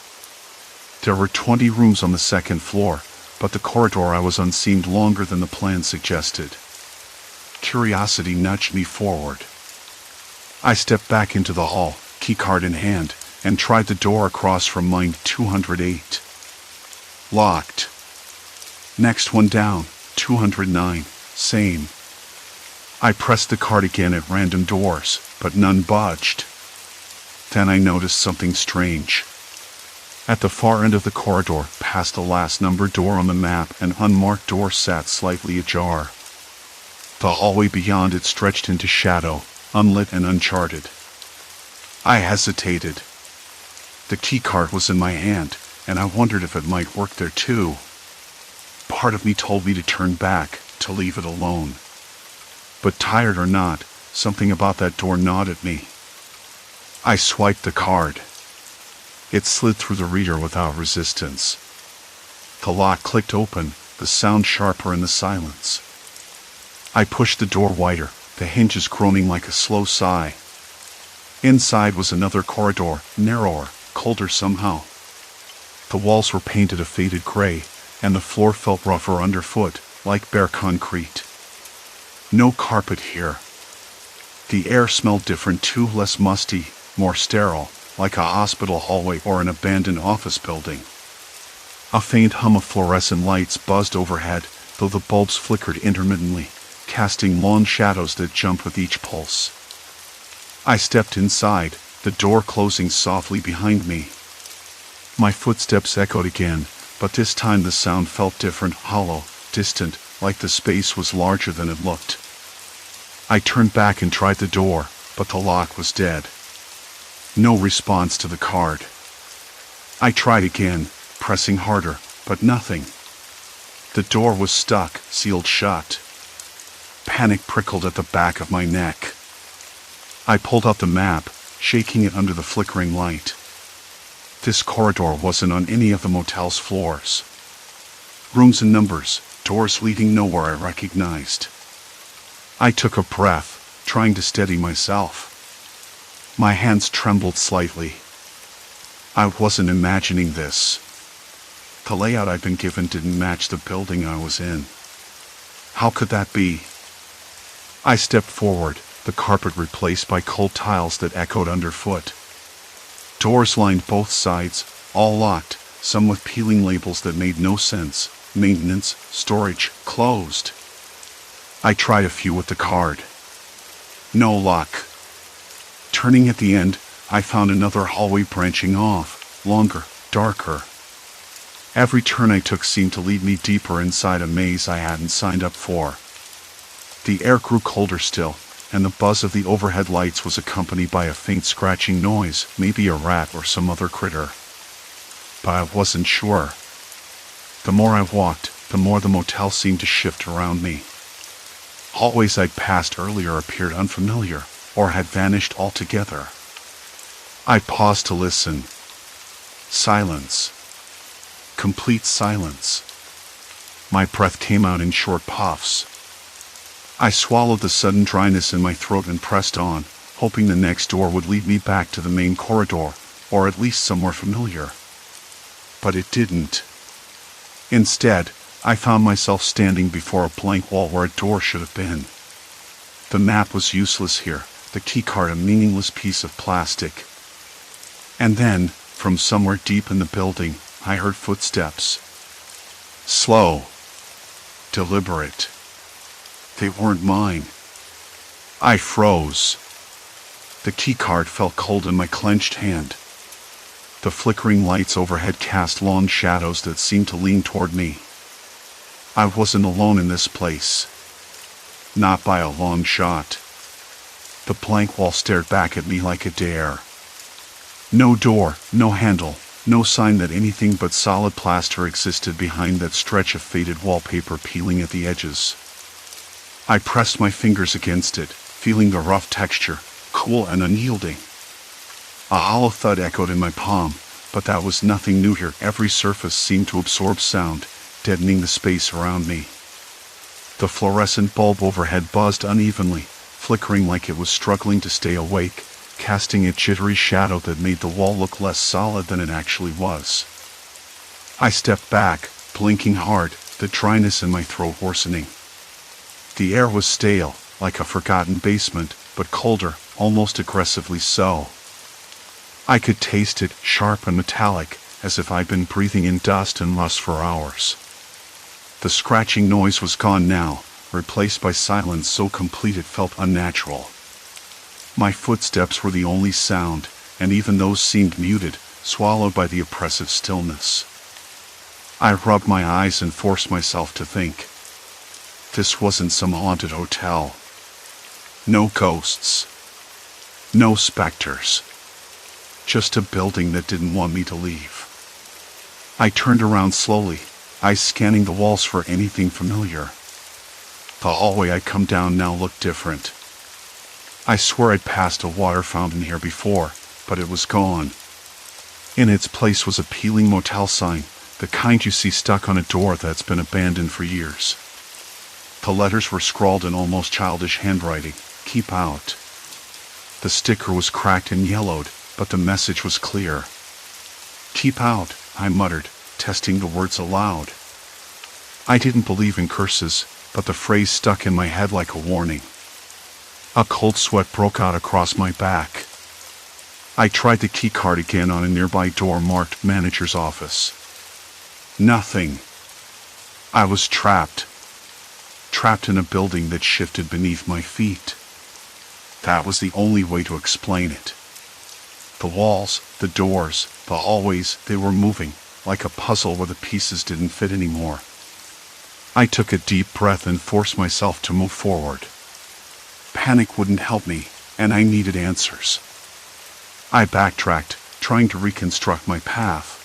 There were 20 rooms on the second floor, but the corridor I was on seemed longer than the plan suggested. Curiosity nudged me forward. I stepped back into the hall, keycard in hand, and tried the door across from mine 208. Locked. Next one down, 209, same. I pressed the card again at random doors, but none budged. Then I noticed something strange. At the far end of the corridor, past the last numbered door on the map, an unmarked door sat slightly ajar. The hallway beyond it stretched into shadow, unlit and uncharted. I hesitated. The keycard was in my hand, and I wondered if it might work there too. Part of me told me to turn back, to leave it alone. But tired or not, something about that door gnawed at me. I swiped the card. It slid through the reader without resistance. The lock clicked open, the sound sharper in the silence. I pushed the door wider, the hinges groaning like a slow sigh. Inside was another corridor, narrower, colder somehow. The walls were painted a faded gray, and the floor felt rougher underfoot, like bare concrete. No carpet here. The air smelled different too, less musty, more sterile, like a hospital hallway or an abandoned office building. A faint hum of fluorescent lights buzzed overhead, though the bulbs flickered intermittently, casting long shadows that jumped with each pulse. I stepped inside, the door closing softly behind me. My footsteps echoed again, but this time the sound felt different, hollow, distant, like the space was larger than it looked. I turned back and tried the door, but the lock was dead. No response to the card. I tried again, pressing harder, but nothing. The door was stuck, sealed shut. Panic prickled at the back of my neck. I pulled out the map, shaking it under the flickering light. This corridor wasn't on any of the motel's floors. Rooms and numbers, doors leading nowhere I recognized. I took a breath, trying to steady myself. My hands trembled slightly. I wasn't imagining this. The layout I'd been given didn't match the building I was in. How could that be? I stepped forward, the carpet replaced by cold tiles that echoed underfoot. Doors lined both sides, all locked, some with peeling labels that made no sense. Maintenance, storage, closed. I tried a few with the card. No luck. Turning at the end, I found another hallway branching off, longer, darker. Every turn I took seemed to lead me deeper inside a maze I hadn't signed up for. The air grew colder still, and the buzz of the overhead lights was accompanied by a faint scratching noise, maybe a rat or some other critter. But I wasn't sure. The more I walked, the more the motel seemed to shift around me. Hallways I'd passed earlier appeared unfamiliar, or had vanished altogether. I paused to listen. Silence. Complete silence. My breath came out in short puffs. I swallowed the sudden dryness in my throat and pressed on, hoping the next door would lead me back to the main corridor, or at least somewhere familiar. But it didn't. Instead, I found myself standing before a blank wall where a door should have been. The map was useless here, the keycard a meaningless piece of plastic. And then, from somewhere deep in the building, I heard footsteps. Slow. Deliberate. They weren't mine. I froze. The keycard felt cold in my clenched hand. The flickering lights overhead cast long shadows that seemed to lean toward me. I wasn't alone in this place. Not by a long shot. The blank wall stared back at me like a dare. No door, no handle, no sign that anything but solid plaster existed behind that stretch of faded wallpaper peeling at the edges. I pressed my fingers against it, feeling the rough texture, cool and unyielding. A hollow thud echoed in my palm, but that was nothing new here. Every surface seemed to absorb sound, deadening the space around me. The fluorescent bulb overhead buzzed unevenly, flickering like it was struggling to stay awake, casting a jittery shadow that made the wall look less solid than it actually was. I stepped back, blinking hard, the dryness in my throat worsening. The air was stale, like a forgotten basement, but colder, almost aggressively so. I could taste it, sharp and metallic, as if I'd been breathing in dust and rust for hours. The scratching noise was gone now, replaced by silence so complete it felt unnatural. My footsteps were the only sound, and even those seemed muted, swallowed by the oppressive stillness. I rubbed my eyes and forced myself to think. This wasn't some haunted hotel. No ghosts. No specters. Just a building that didn't want me to leave. I turned around slowly, eyes scanning the walls for anything familiar. The hallway I'd come down now looked different. I swear I'd passed a water fountain here before, but it was gone. In its place was a peeling motel sign, the kind you see stuck on a door that's been abandoned for years. The letters were scrawled in almost childish handwriting, "Keep out." The sticker was cracked and yellowed, but the message was clear. "Keep out," I muttered, testing the words aloud. I didn't believe in curses, but the phrase stuck in my head like a warning. A cold sweat broke out across my back. I tried the keycard again on a nearby door marked "Manager's Office." Nothing. I was trapped. Trapped in a building that shifted beneath my feet. That was the only way to explain it. The walls, the doors, the hallways, they were moving, like a puzzle where the pieces didn't fit anymore. I took a deep breath and forced myself to move forward. Panic wouldn't help me, and I needed answers. I backtracked, trying to reconstruct my path.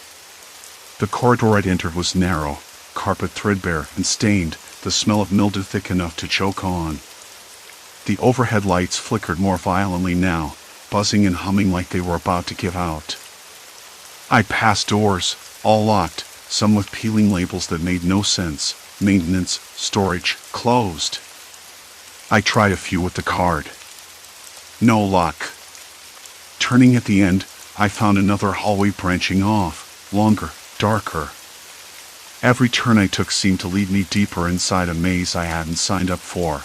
The corridor I'd entered was narrow, carpet threadbare and stained, the smell of mildew thick enough to choke on. The overhead lights flickered more violently now, buzzing and humming like they were about to give out. I passed doors, all locked, some with peeling labels that made no sense. Maintenance, storage, closed. I tried a few with the card. No luck. Turning at the end, I found another hallway branching off, longer, darker. Every turn I took seemed to lead me deeper inside a maze I hadn't signed up for.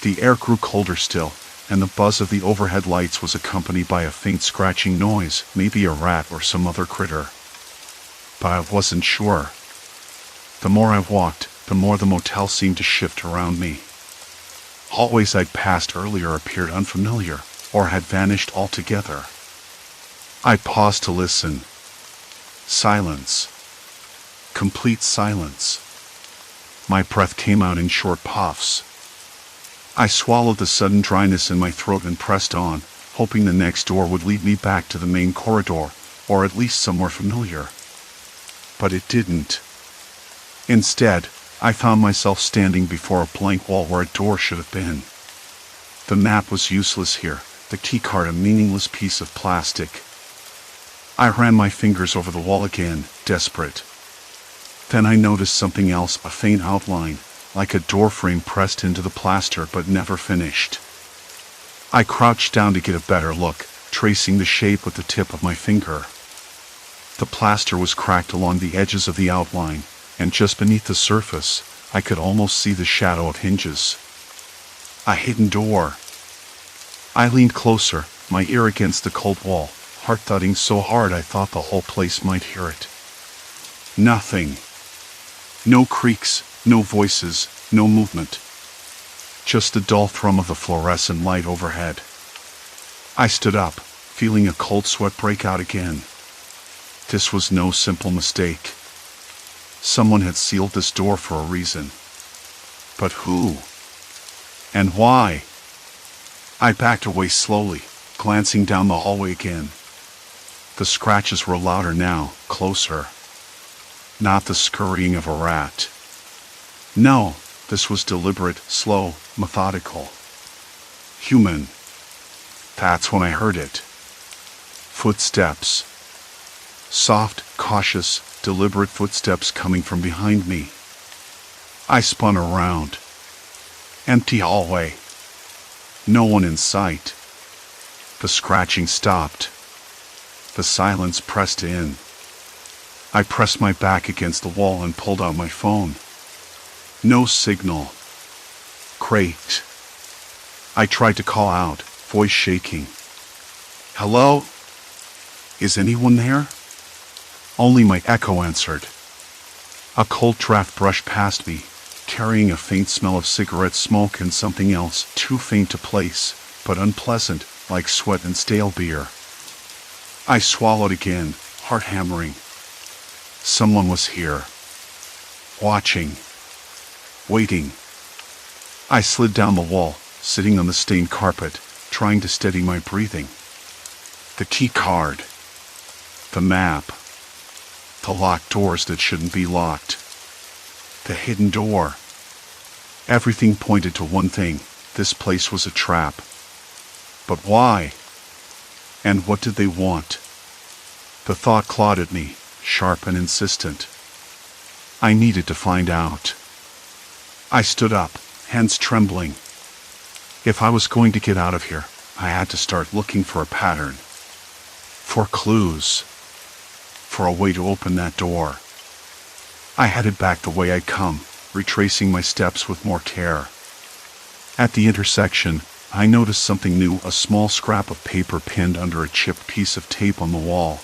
The air grew colder still, and the buzz of the overhead lights was accompanied by a faint scratching noise, maybe a rat or some other critter. But I wasn't sure. The more I walked, the more the motel seemed to shift around me. Hallways I'd passed earlier appeared unfamiliar, or had vanished altogether. I paused to listen. Silence. Complete silence. My breath came out in short puffs. I swallowed the sudden dryness in my throat and pressed on, hoping the next door would lead me back to the main corridor, or at least somewhere familiar. But it didn't. Instead, I found myself standing before a blank wall where a door should have been. The map was useless here, the keycard a meaningless piece of plastic. I ran my fingers over the wall again, desperate. Then I noticed something else, a faint outline, like a door frame pressed into the plaster but never finished. I crouched down to get a better look, tracing the shape with the tip of my finger. The plaster was cracked along the edges of the outline, and just beneath the surface, I could almost see the shadow of hinges. A hidden door. I leaned closer, my ear against the cold wall, heart thudding so hard I thought the whole place might hear it. Nothing. No creaks, no voices, no movement. Just the dull thrum of the fluorescent light overhead. I stood up, feeling a cold sweat break out again. This was no simple mistake. Someone had sealed this door for a reason. But who? And why? I backed away slowly, glancing down the hallway again. The scratches were louder now, closer. Not the scurrying of a rat. No, this was deliberate, slow, methodical. Human. That's when I heard it. Footsteps. Soft, cautious, deliberate footsteps coming from behind me. I spun around. Empty hallway. No one in sight. The scratching stopped. The silence pressed in. I pressed my back against the wall and pulled out my phone. No signal. Great. I tried to call out, voice shaking. Hello? Is anyone there? Only my echo answered. A cold draft brushed past me, carrying a faint smell of cigarette smoke and something else too faint to place, but unpleasant, like sweat and stale beer. I swallowed again, heart hammering. Someone was here. Watching. Waiting. I slid down the wall, sitting on the stained carpet, trying to steady my breathing. The key card. The map. The locked doors that shouldn't be locked. The hidden door. Everything pointed to one thing: this place was a trap. But why? And what did they want? The thought clawed at me, sharp and insistent. I needed to find out. I stood up, hands trembling. If I was going to get out of here, I had to start looking for a pattern. For clues. For a way to open that door. I headed back the way I'd come, retracing my steps with more care. At the intersection, I noticed something new, a small scrap of paper pinned under a chipped piece of tape on the wall.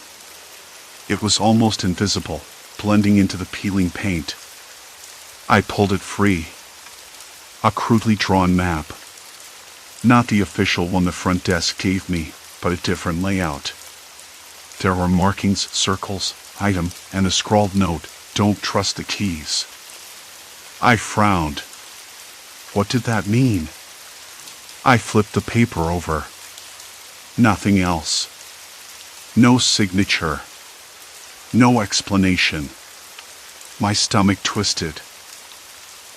It was almost invisible, blending into the peeling paint. I pulled it free. A crudely drawn map. Not the official one the front desk gave me, but a different layout. There were markings, circles, item, and a scrawled note: "Don't trust the keys." I frowned. What did that mean? I flipped the paper over. Nothing else. No signature. No explanation. My stomach twisted.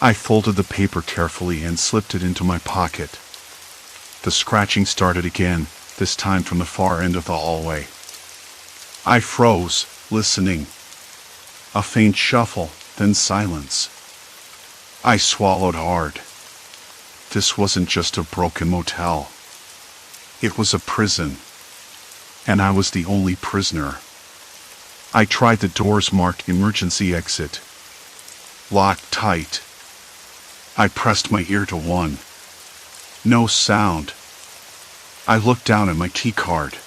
I folded the paper carefully and slipped it into my pocket. The scratching started again, this time from the far end of the hallway. I froze, listening. A faint shuffle, then silence. I swallowed hard. This wasn't just a broken motel. It was a prison. And I was the only prisoner. I tried the doors marked "Emergency Exit." Locked tight. I pressed my ear to one. No sound. I looked down at my key card.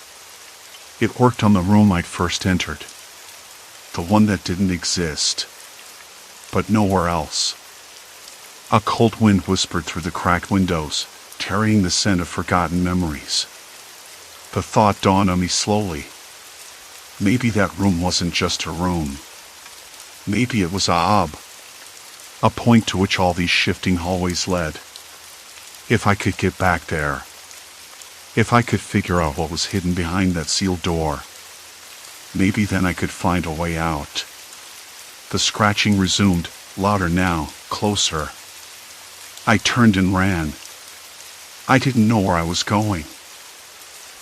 It worked on the room I'd first entered. The one that didn't exist. But nowhere else. A cold wind whispered through the cracked windows, carrying the scent of forgotten memories. The thought dawned on me slowly. Maybe that room wasn't just a room. Maybe it was a hub. A point to which all these shifting hallways led. If I could get back there. If I could figure out what was hidden behind that sealed door. Maybe then I could find a way out. The scratching resumed, louder now, closer. I turned and ran. I didn't know where I was going.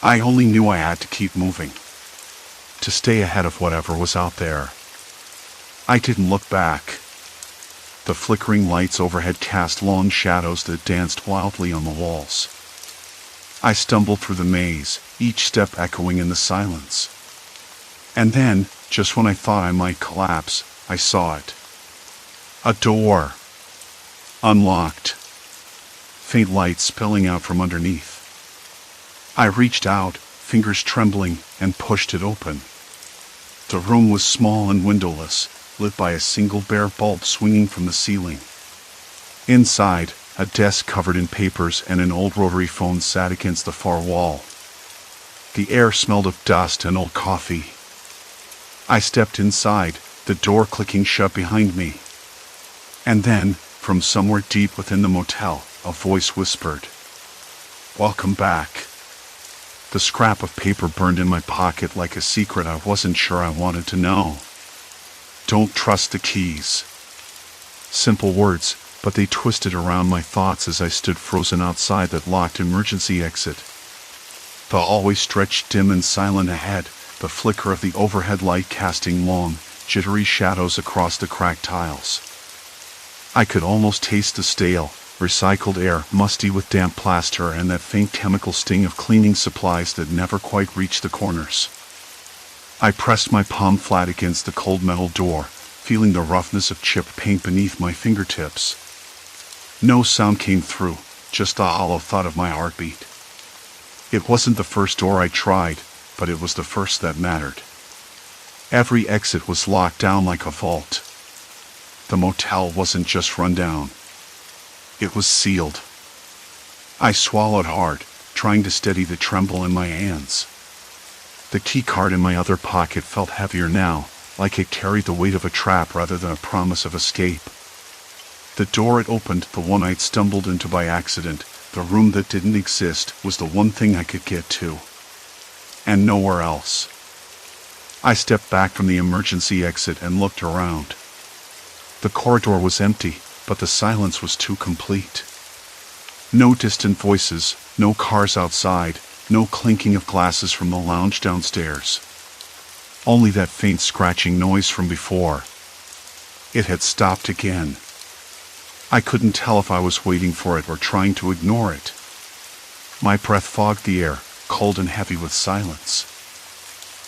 I only knew I had to keep moving. To stay ahead of whatever was out there. I didn't look back. The flickering lights overhead cast long shadows that danced wildly on the walls. I stumbled through the maze, each step echoing in the silence. And then, just when I thought I might collapse, I saw it. A door. Unlocked. Faint light spilling out from underneath. I reached out, fingers trembling, and pushed it open. The room was small and windowless, lit by a single bare bulb swinging from the ceiling. Inside, a desk covered in papers and an old rotary phone sat against the far wall. The air smelled of dust and old coffee. I stepped inside, the door clicking shut behind me. And then, from somewhere deep within the motel, a voice whispered, "Welcome back." The scrap of paper burned in my pocket like a secret I wasn't sure I wanted to know. Don't trust the keys. Simple words, but they twisted around my thoughts as I stood frozen outside that locked emergency exit. The hallway stretched dim and silent ahead, the flicker of the overhead light casting long, jittery shadows across the cracked tiles. I could almost taste the stale, recycled air, musty with damp plaster, and that faint chemical sting of cleaning supplies that never quite reached the corners. I pressed my palm flat against the cold metal door, feeling the roughness of chipped paint beneath my fingertips. No sound came through, just the hollow thud of my heartbeat. It wasn't the first door I tried, but it was the first that mattered. Every exit was locked down like a vault. The motel wasn't just run down. It was sealed. I swallowed hard, trying to steady the tremble in my hands. The key card in my other pocket felt heavier now, like it carried the weight of a trap rather than a promise of escape. The door it opened, the one I'd stumbled into by accident, the room that didn't exist, was the one thing I could get to. And nowhere else. I stepped back from the emergency exit and looked around. The corridor was empty, but the silence was too complete. No distant voices, no cars outside, no clinking of glasses from the lounge downstairs. Only that faint scratching noise from before. It had stopped again. I couldn't tell if I was waiting for it or trying to ignore it. My breath fogged the air, cold and heavy with silence.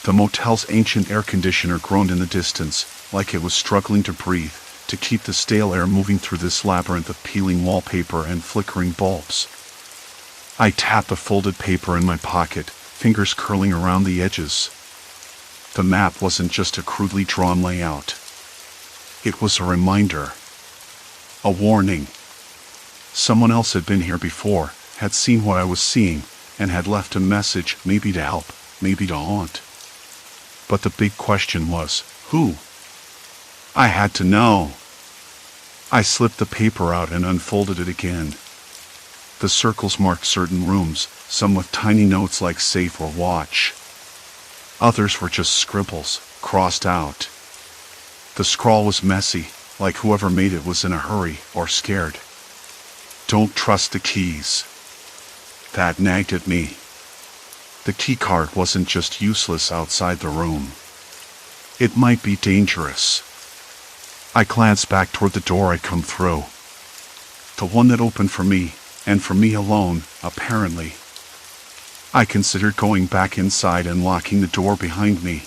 The motel's ancient air conditioner groaned in the distance, like it was struggling to breathe, to keep the stale air moving through this labyrinth of peeling wallpaper and flickering bulbs. I tapped the folded paper in my pocket, fingers curling around the edges. The map wasn't just a crudely drawn layout. It was a reminder. A warning. Someone else had been here before, had seen what I was seeing, and had left a message, maybe to help, maybe to haunt. But the big question was, who? I had to know. I slipped the paper out and unfolded it again. The circles marked certain rooms, some with tiny notes like safe or watch. Others were just scribbles, crossed out. The scrawl was messy, like whoever made it was in a hurry or scared. Don't trust the keys. That nagged at me. The key card wasn't just useless outside the room. It might be dangerous. I glanced back toward the door I'd come through. The one that opened for me, and for me alone, apparently. I considered going back inside and locking the door behind me.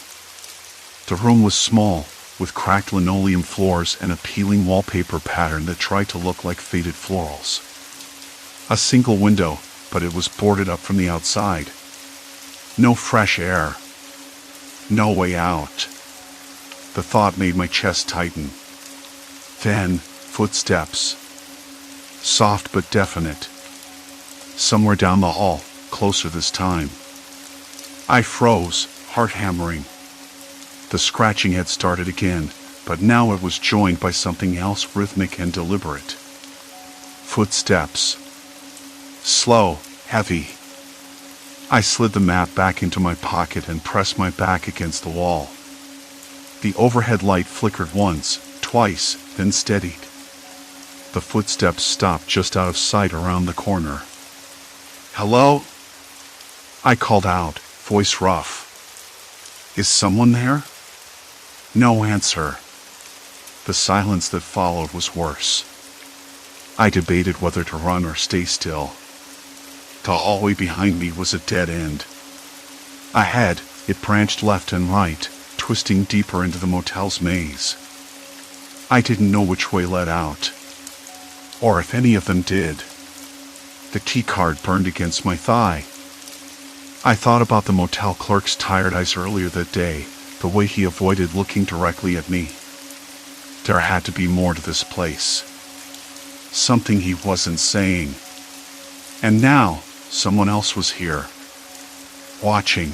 The room was small, with cracked linoleum floors and a peeling wallpaper pattern that tried to look like faded florals. A single window, but it was boarded up from the outside. No fresh air. No way out. The thought made my chest tighten. Then, footsteps. Soft but definite. Somewhere down the hall, closer this time. I froze, heart hammering. The scratching had started again, but now it was joined by something else rhythmic and deliberate. Footsteps. Slow, heavy. I slid the map back into my pocket and pressed my back against the wall. The overhead light flickered once, twice, then steadied. The footsteps stopped just out of sight around the corner. "Hello?" I called out, voice rough. "Is someone there?" No answer. The silence that followed was worse. I debated whether to run or stay still. The hallway behind me was a dead end. Ahead, it branched left and right, twisting deeper into the motel's maze. I didn't know which way led out, or if any of them did. The key card burned against my thigh. I thought about the motel clerk's tired eyes earlier that day, the way he avoided looking directly at me. There had to be more to this place. Something he wasn't saying. And now, someone else was here. Watching.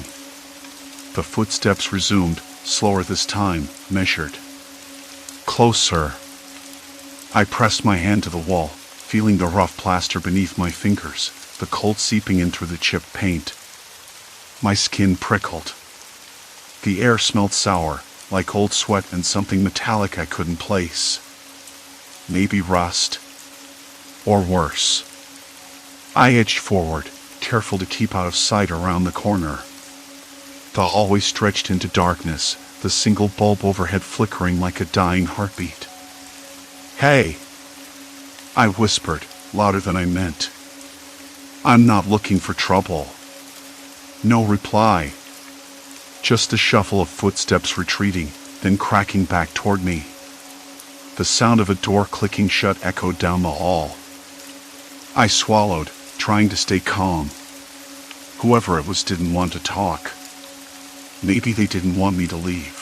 The footsteps resumed, slower this time, measured. Closer. I pressed my hand to the wall, feeling the rough plaster beneath my fingers, the cold seeping in through the chipped paint. My skin prickled. The air smelled sour, like old sweat and something metallic I couldn't place. Maybe rust. Or worse. I edged forward, careful to keep out of sight around the corner. The hallway stretched into darkness, the single bulb overhead flickering like a dying heartbeat. "Hey!" I whispered, louder than I meant. "I'm not looking for trouble." No reply. Just the shuffle of footsteps retreating, then cracking back toward me. The sound of a door clicking shut echoed down the hall. I swallowed, trying to stay calm. Whoever it was didn't want to talk. Maybe they didn't want me to leave.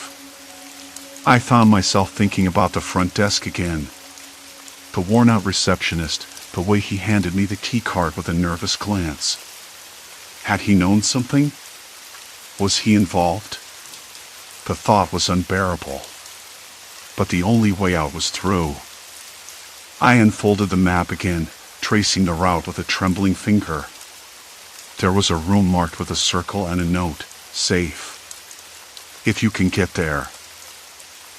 I found myself thinking about the front desk again. The worn-out receptionist, the way he handed me the key card with a nervous glance. Had he known something? Was he involved? The thought was unbearable. But the only way out was through. I unfolded the map again, tracing the route with a trembling finger. There was a room marked with a circle and a note, safe. If you can get there.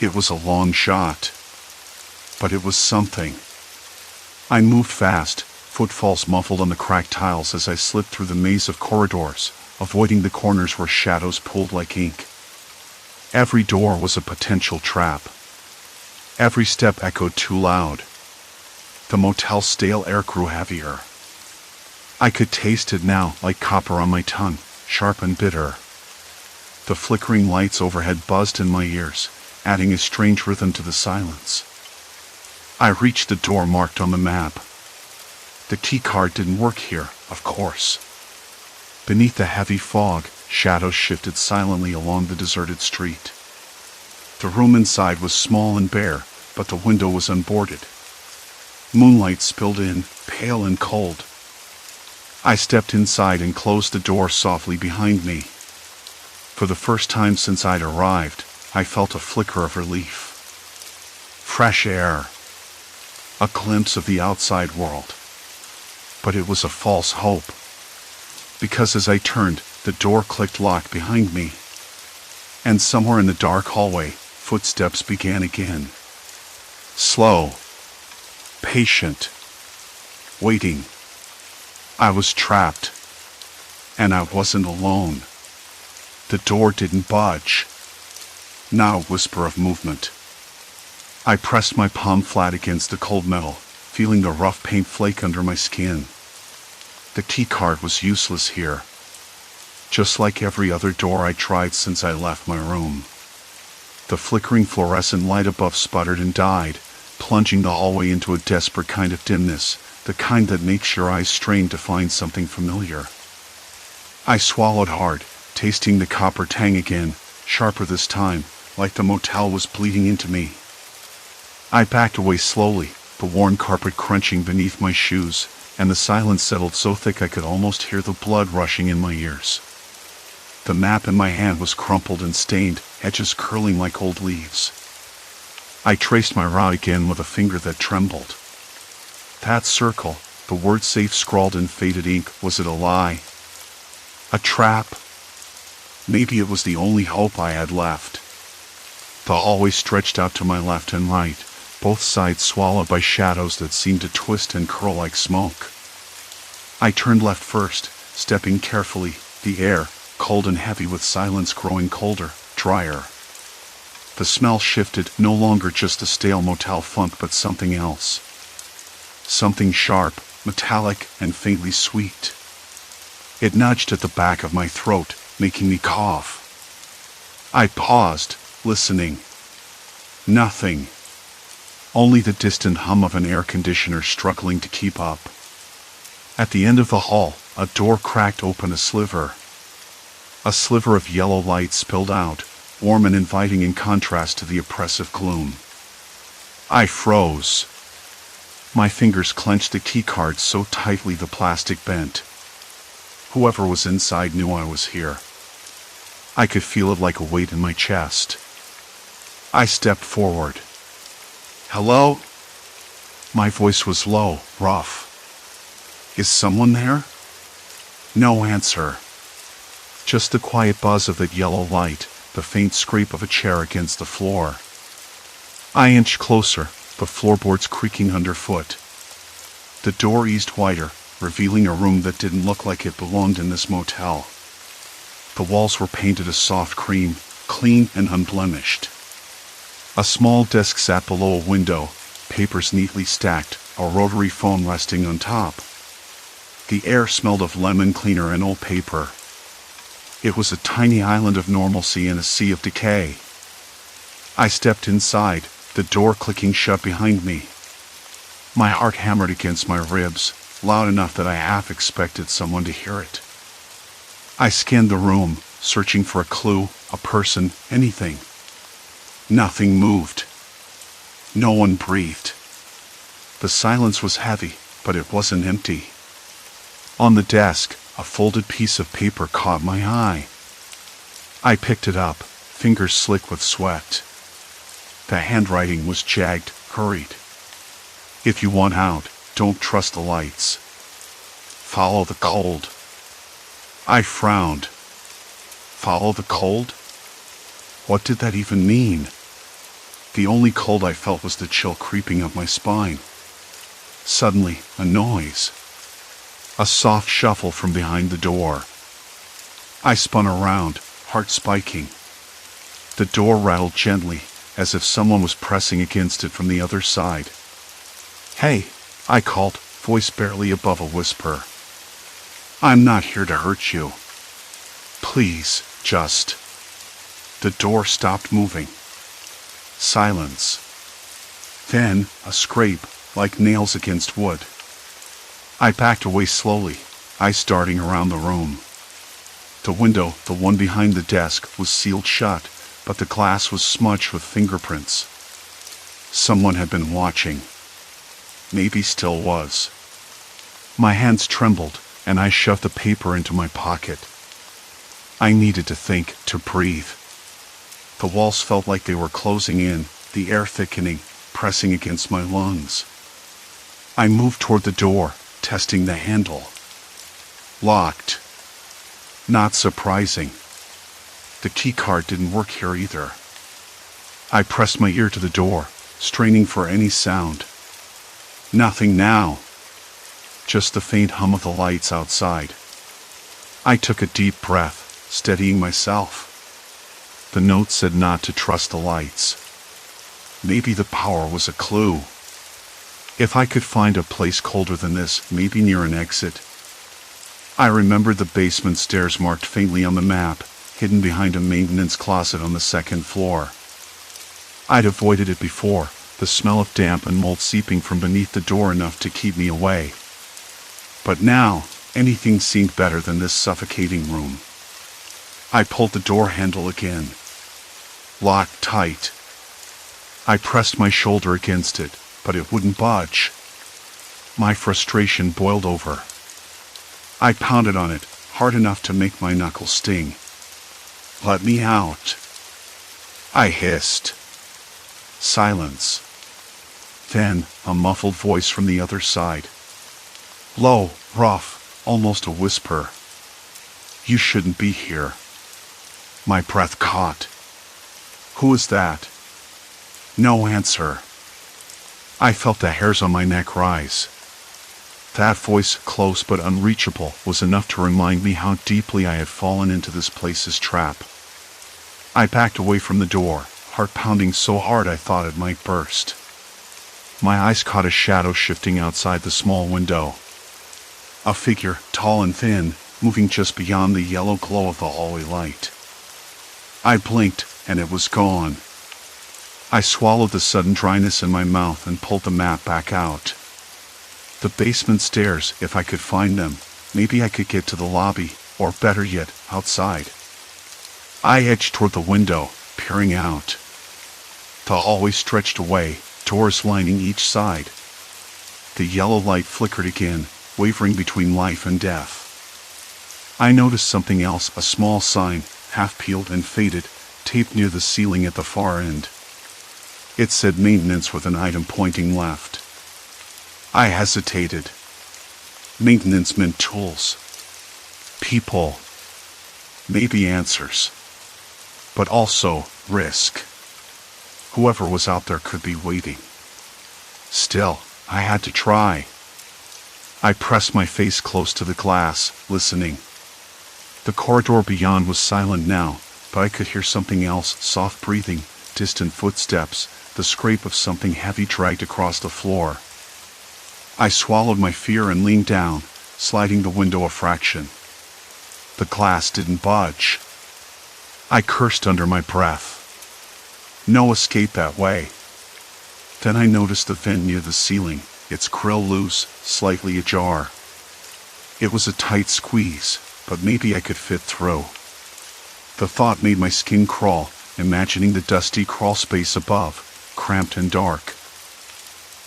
It was a long shot. But it was something. I moved fast, footfalls muffled on the cracked tiles as I slipped through the maze of corridors, avoiding the corners where shadows pulled like ink. Every door was a potential trap. Every step echoed too loud. The motel's stale air grew heavier. I could taste it now, like copper on my tongue, sharp and bitter. The flickering lights overhead buzzed in my ears, adding a strange rhythm to the silence. I reached the door marked on the map. The key card didn't work here, of course. Beneath the heavy fog, shadows shifted silently along the deserted street. The room inside was small and bare, but the window was unboarded. Moonlight spilled in, pale and cold. I stepped inside and closed the door softly behind me. For the first time since I'd arrived, I felt a flicker of relief. Fresh air. A glimpse of the outside world. But it was a false hope. Because as I turned, the door clicked locked behind me. And somewhere in the dark hallway, footsteps began again. Slow. Patient. Waiting. I was trapped. And I wasn't alone. The door didn't budge. Not a whisper of movement. I pressed my palm flat against the cold metal, feeling the rough paint flake under my skin. The key card was useless here. Just like every other door I tried since I left my room. The flickering fluorescent light above sputtered and died, plunging the hallway into a desperate kind of dimness, the kind that makes your eyes strain to find something familiar. I swallowed hard, tasting the copper tang again, sharper this time, like the motel was bleeding into me. I backed away slowly, the worn carpet crunching beneath my shoes, and the silence settled so thick I could almost hear the blood rushing in my ears. The map in my hand was crumpled and stained, edges curling like old leaves. I traced my route again with a finger that trembled. That circle, the word safe scrawled in faded ink, was it a lie? A trap? Maybe it was the only hope I had left. The hallway stretched out to my left and right, both sides swallowed by shadows that seemed to twist and curl like smoke. I turned left first, stepping carefully, the air, cold and heavy with silence growing colder, drier. The smell shifted, no longer just a stale motel funk but something else. Something sharp, metallic, and faintly sweet. It nudged at the back of my throat, making me cough. I paused, listening. Nothing. Only the distant hum of an air conditioner struggling to keep up. At the end of the hall, a door cracked open a sliver. A sliver of yellow light spilled out, warm and inviting in contrast to the oppressive gloom. I froze. My fingers clenched the keycard so tightly the plastic bent. Whoever was inside knew I was here. I could feel it like a weight in my chest. I stepped forward. Hello? My voice was low, rough. Is someone there? No answer. Just the quiet buzz of that yellow light, the faint scrape of a chair against the floor. I inched closer, the floorboards creaking underfoot. The door eased wider, revealing a room that didn't look like it belonged in this motel. The walls were painted a soft cream, clean and unblemished. A small desk sat below a window, papers neatly stacked, a rotary phone resting on top. The air smelled of lemon cleaner and old paper. It was a tiny island of normalcy in a sea of decay. I stepped inside, the door clicking shut behind me. My heart hammered against my ribs, loud enough that I half expected someone to hear it. I scanned the room, searching for a clue, a person, anything. Nothing moved. No one breathed. The silence was heavy, but it wasn't empty. On the desk, a folded piece of paper caught my eye. I picked it up, fingers slick with sweat. The handwriting was jagged, hurried. If you want out, don't trust the lights. Follow the cold. I frowned. Follow the cold? What did that even mean? The only cold I felt was the chill creeping up my spine. Suddenly, a noise. A soft shuffle from behind the door. I spun around, heart spiking. The door rattled gently, as if someone was pressing against it from the other side. "Hey," I called, voice barely above a whisper. "I'm not here to hurt you. Please, just..." The door stopped moving. Silence. Then, a scrape, like nails against wood. I backed away slowly, eyes darting around the room. The window, the one behind the desk, was sealed shut, but the glass was smudged with fingerprints. Someone had been watching. Maybe still was. My hands trembled, and I shoved the paper into my pocket. I needed to think, to breathe. The walls felt like they were closing in, the air thickening, pressing against my lungs. I moved toward the door, testing the handle. Locked. Not surprising. The keycard didn't work here either. I pressed my ear to the door, straining for any sound. Nothing now. Just the faint hum of the lights outside. I took a deep breath, steadying myself. The note said not to trust the lights. Maybe the power was a clue. If I could find a place colder than this, maybe near an exit. I remembered the basement stairs marked faintly on the map, hidden behind a maintenance closet on the second floor. I'd avoided it before, the smell of damp and mold seeping from beneath the door enough to keep me away. But now, anything seemed better than this suffocating room. I pulled the door handle again. Locked tight. I pressed my shoulder against it, but it wouldn't budge. My frustration boiled over. I pounded on it, hard enough to make my knuckles sting. "Let me out," I hissed. Silence. Then, a muffled voice from the other side. Low, rough, almost a whisper. "You shouldn't be here." My breath caught. "Who is that?" No answer. I felt the hairs on my neck rise. That voice, close but unreachable, was enough to remind me how deeply I had fallen into this place's trap. I backed away from the door, heart pounding so hard I thought it might burst. My eyes caught a shadow shifting outside the small window. A figure, tall and thin, moving just beyond the yellow glow of the hallway light. I blinked, and it was gone. I swallowed the sudden dryness in my mouth and pulled the map back out. The basement stairs, if I could find them, maybe I could get to the lobby, or better yet, outside. I edged toward the window, peering out. The hallway stretched away, doors lining each side. The yellow light flickered again, wavering between life and death. I noticed something else, a small sign, half peeled and faded, taped near the ceiling at the far end. It said maintenance with an item pointing left. I hesitated. Maintenance meant tools. People. Maybe answers. But also risk. Whoever was out there could be waiting. Still, I had to try. I pressed my face close to the glass, listening. The corridor beyond was silent now, but I could hear something else, soft breathing, distant footsteps, the scrape of something heavy dragged across the floor. I swallowed my fear and leaned down, sliding the window a fraction. The glass didn't budge. I cursed under my breath. No escape that way. Then I noticed the vent near the ceiling, its grill loose, slightly ajar. It was a tight squeeze, but maybe I could fit through. The thought made my skin crawl, imagining the dusty crawl space above, cramped and dark.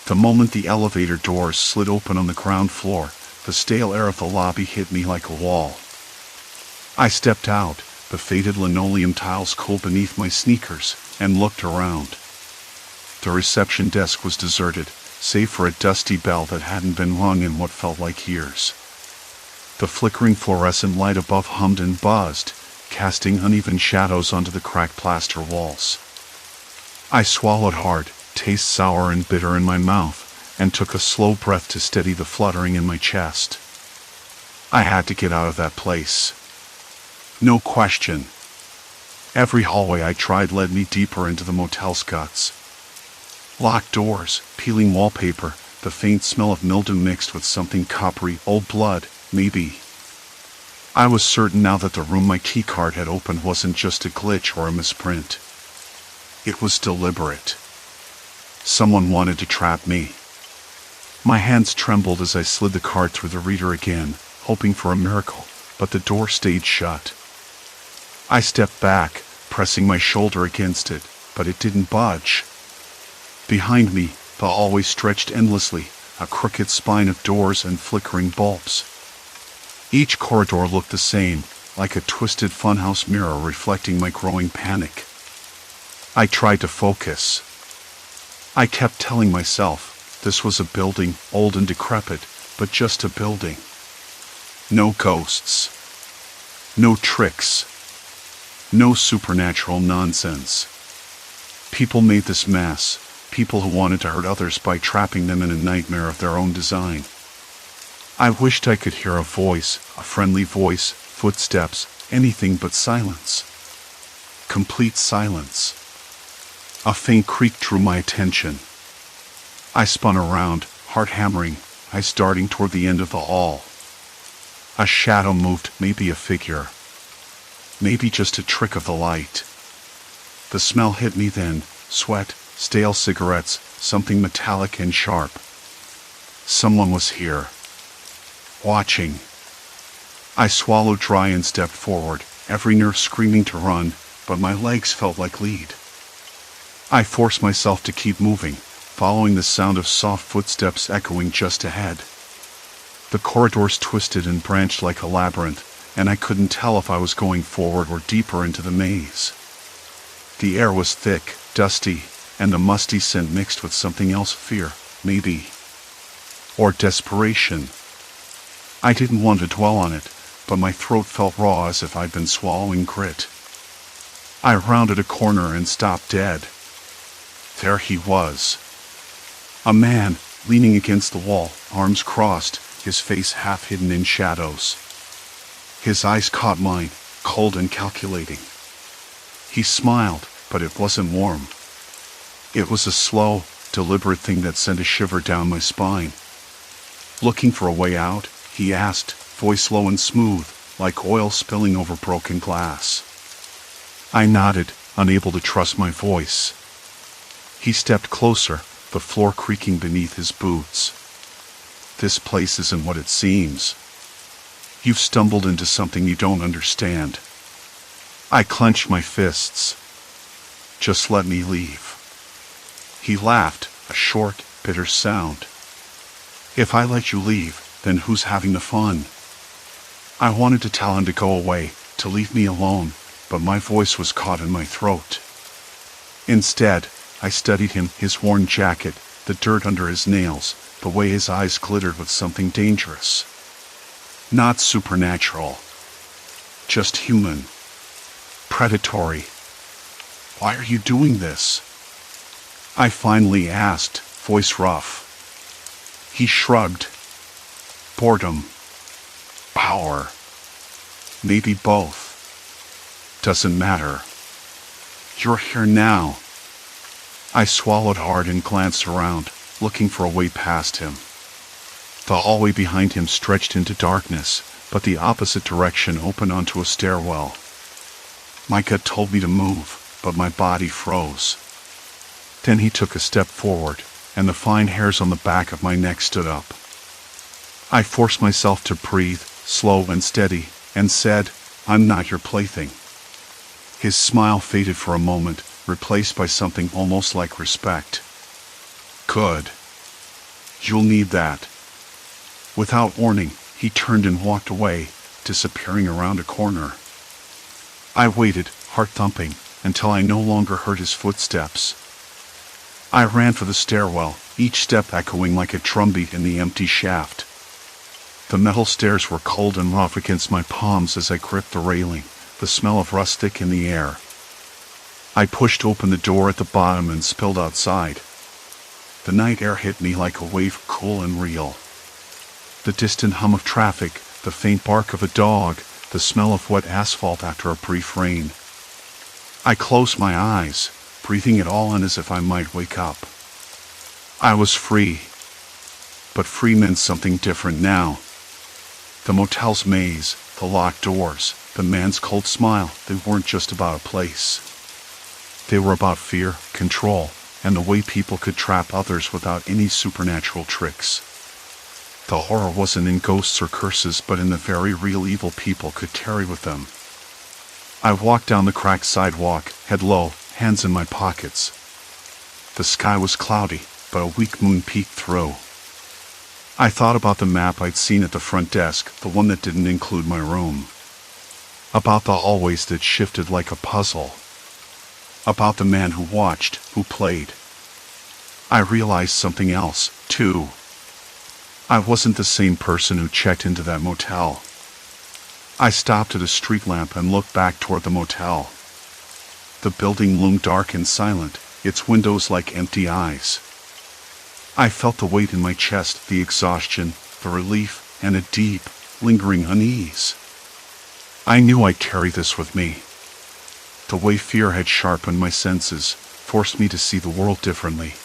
The moment the elevator doors slid open on the ground floor, the stale air of the lobby hit me like a wall. I stepped out, the faded linoleum tiles cool beneath my sneakers, and looked around. The reception desk was deserted, save for a dusty bell that hadn't been rung in what felt like years. The flickering fluorescent light above hummed and buzzed, casting uneven shadows onto the cracked plaster walls. I swallowed hard, taste sour and bitter in my mouth, and took a slow breath to steady the fluttering in my chest. I had to get out of that place. No question. Every hallway I tried led me deeper into the motel's guts. Locked doors, peeling wallpaper, the faint smell of mildew mixed with something coppery, old blood, maybe. I was certain now that the room my keycard had opened wasn't just a glitch or a misprint. It was deliberate. Someone wanted to trap me. My hands trembled as I slid the card through the reader again, hoping for a miracle, but the door stayed shut. I stepped back, pressing my shoulder against it, but it didn't budge. Behind me, the hallway stretched endlessly, a crooked spine of doors and flickering bulbs. Each corridor looked the same, like a twisted funhouse mirror reflecting my growing panic. I tried to focus. I kept telling myself, this was a building, old and decrepit, but just a building. No ghosts. No tricks. No supernatural nonsense. People made this mess, people who wanted to hurt others by trapping them in a nightmare of their own design. I wished I could hear a voice, a friendly voice, footsteps, anything but silence. Complete silence. A faint creak drew my attention. I spun around, heart hammering, eyes darting toward the end of the hall. A shadow moved, maybe a figure. Maybe just a trick of the light. The smell hit me then, sweat, stale cigarettes, something metallic and sharp. Someone was here. Watching. I swallowed dry and stepped forward, every nerve screaming to run, but my legs felt like lead. I forced myself to keep moving, following the sound of soft footsteps echoing just ahead. The corridors twisted and branched like a labyrinth, and I couldn't tell if I was going forward or deeper into the maze. The air was thick, dusty, and the musty scent mixed with something else, fear, maybe. Or desperation. I didn't want to dwell on it, but my throat felt raw as if I'd been swallowing grit. I rounded a corner and stopped dead. There he was. A man, leaning against the wall, arms crossed, his face half hidden in shadows. His eyes caught mine, cold and calculating. He smiled, but it wasn't warm. It was a slow, deliberate thing that sent a shiver down my spine. Looking for a way out, he asked, voice low and smooth, like oil spilling over broken glass. I nodded, unable to trust my voice. He stepped closer, the floor creaking beneath his boots. This place isn't what it seems. You've stumbled into something you don't understand. I clenched my fists. Just let me leave. He laughed, a short, bitter sound. If I let you leave, then who's having the fun? I wanted to tell him to go away, to leave me alone, but my voice was caught in my throat. Instead, I studied him, his worn jacket, the dirt under his nails, the way his eyes glittered with something dangerous. Not supernatural. Just human. Predatory. Why are you doing this? I finally asked, voice rough. He shrugged. Boredom. Power. Maybe both. Doesn't matter. You're here now. I swallowed hard and glanced around, looking for a way past him. The hallway behind him stretched into darkness, but the opposite direction opened onto a stairwell. My gut told me to move, but my body froze. Then he took a step forward, and the fine hairs on the back of my neck stood up. I forced myself to breathe, slow and steady, and said, "I'm not your plaything." His smile faded for a moment, replaced by something almost like respect. Good. You'll need that. Without warning, he turned and walked away, disappearing around a corner. I waited, heart thumping, until I no longer heard his footsteps. I ran for the stairwell, each step echoing like a drumbeat in the empty shaft. The metal stairs were cold and rough against my palms as I gripped the railing, the smell of rust thick in the air. I pushed open the door at the bottom and spilled outside. The night air hit me like a wave, cool and real. The distant hum of traffic, the faint bark of a dog, the smell of wet asphalt after a brief rain. I closed my eyes, breathing it all in as if I might wake up. I was free. But free meant something different now. The motel's maze, the locked doors, the man's cold smile, they weren't just about a place. They were about fear, control, and the way people could trap others without any supernatural tricks. The horror wasn't in ghosts or curses, but in the very real evil people could carry with them. I walked down the cracked sidewalk, head low, hands in my pockets. The sky was cloudy, but a weak moon peeked through. I thought about the map I'd seen at the front desk, the one that didn't include my room. About the hallways that shifted like a puzzle. About the man who watched, who played. I realized something else, too. I wasn't the same person who checked into that motel. I stopped at a street lamp and looked back toward the motel. The building loomed dark and silent, its windows like empty eyes. I felt the weight in my chest, the exhaustion, the relief, and a deep, lingering unease. I knew I'd carry this with me. The way fear had sharpened my senses, forced me to see the world differently.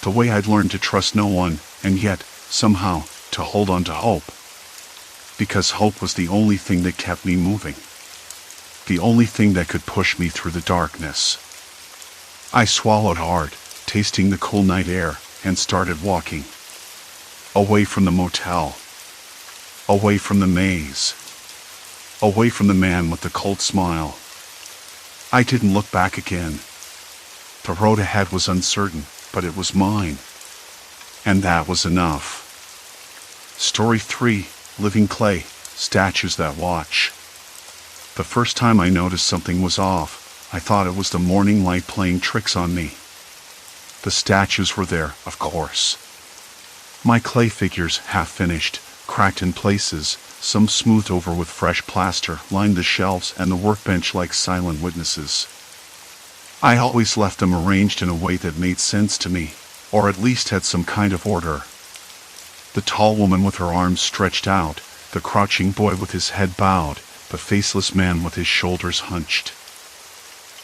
The way I'd learned to trust no one, and yet, somehow, to hold on to hope. Because hope was the only thing that kept me moving. The only thing that could push me through the darkness. I swallowed hard, tasting the cool night air, and started walking. Away from the motel. Away from the maze. Away from the man with the cold smile. I didn't look back again. The road ahead was uncertain, but it was mine. And that was enough. Story 3, Living Clay, Statues That Watch. The first time I noticed something was off, I thought it was the morning light playing tricks on me. The statues were there, of course. My clay figures, half finished, cracked in places, some smoothed over with fresh plaster, lined the shelves and the workbench like silent witnesses. I always left them arranged in a way that made sense to me, or at least had some kind of order. The tall woman with her arms stretched out, the crouching boy with his head bowed, the faceless man with his shoulders hunched.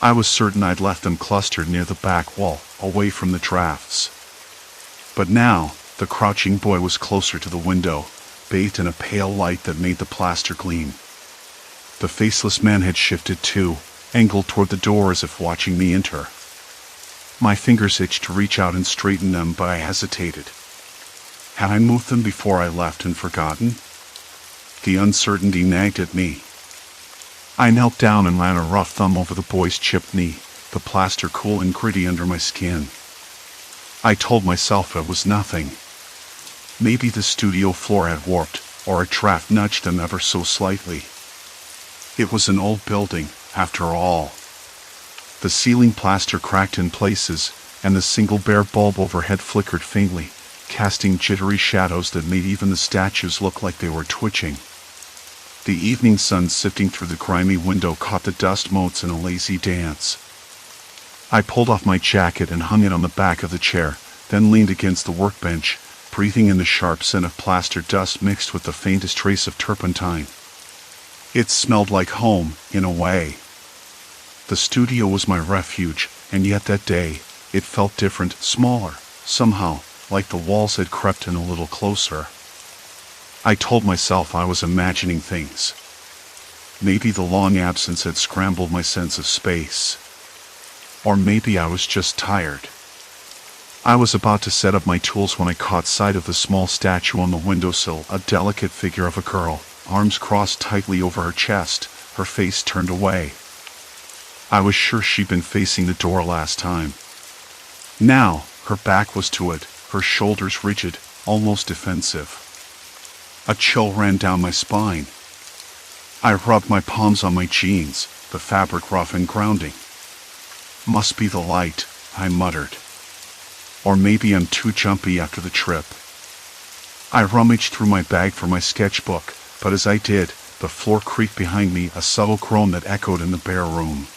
I was certain I'd left them clustered near the back wall, away from the drafts. But now, the crouching boy was closer to the window, bathed in a pale light that made the plaster gleam. The faceless man had shifted too, angled toward the door as if watching me enter. My fingers itched to reach out and straighten them, but I hesitated. Had I moved them before I left and forgotten? The uncertainty nagged at me. I knelt down and ran a rough thumb over the boy's chipped knee, the plaster cool and gritty under my skin. I told myself it was nothing. Maybe the studio floor had warped, or a draft nudged them ever so slightly. It was an old building, after all. The ceiling plaster cracked in places, and the single bare bulb overhead flickered faintly, casting jittery shadows that made even the statues look like they were twitching. The evening sun sifting through the grimy window caught the dust motes in a lazy dance. I pulled off my jacket and hung it on the back of the chair, then leaned against the workbench, breathing in the sharp scent of plaster dust mixed with the faintest trace of turpentine. It smelled like home, in a way. The studio was my refuge, and yet that day, it felt different, smaller, somehow, like the walls had crept in a little closer. I told myself I was imagining things. Maybe the long absence had scrambled my sense of space. Or maybe I was just tired. I was about to set up my tools when I caught sight of the small statue on the windowsill, a delicate figure of a girl, arms crossed tightly over her chest, her face turned away. I was sure she'd been facing the door last time. Now, her back was to it, her shoulders rigid, almost defensive. A chill ran down my spine. I rubbed my palms on my jeans, the fabric rough and grounding. Must be the light, I muttered. Or maybe I'm too jumpy after the trip. I rummaged through my bag for my sketchbook, but as I did, the floor creaked behind me, a subtle groan that echoed in the bare room.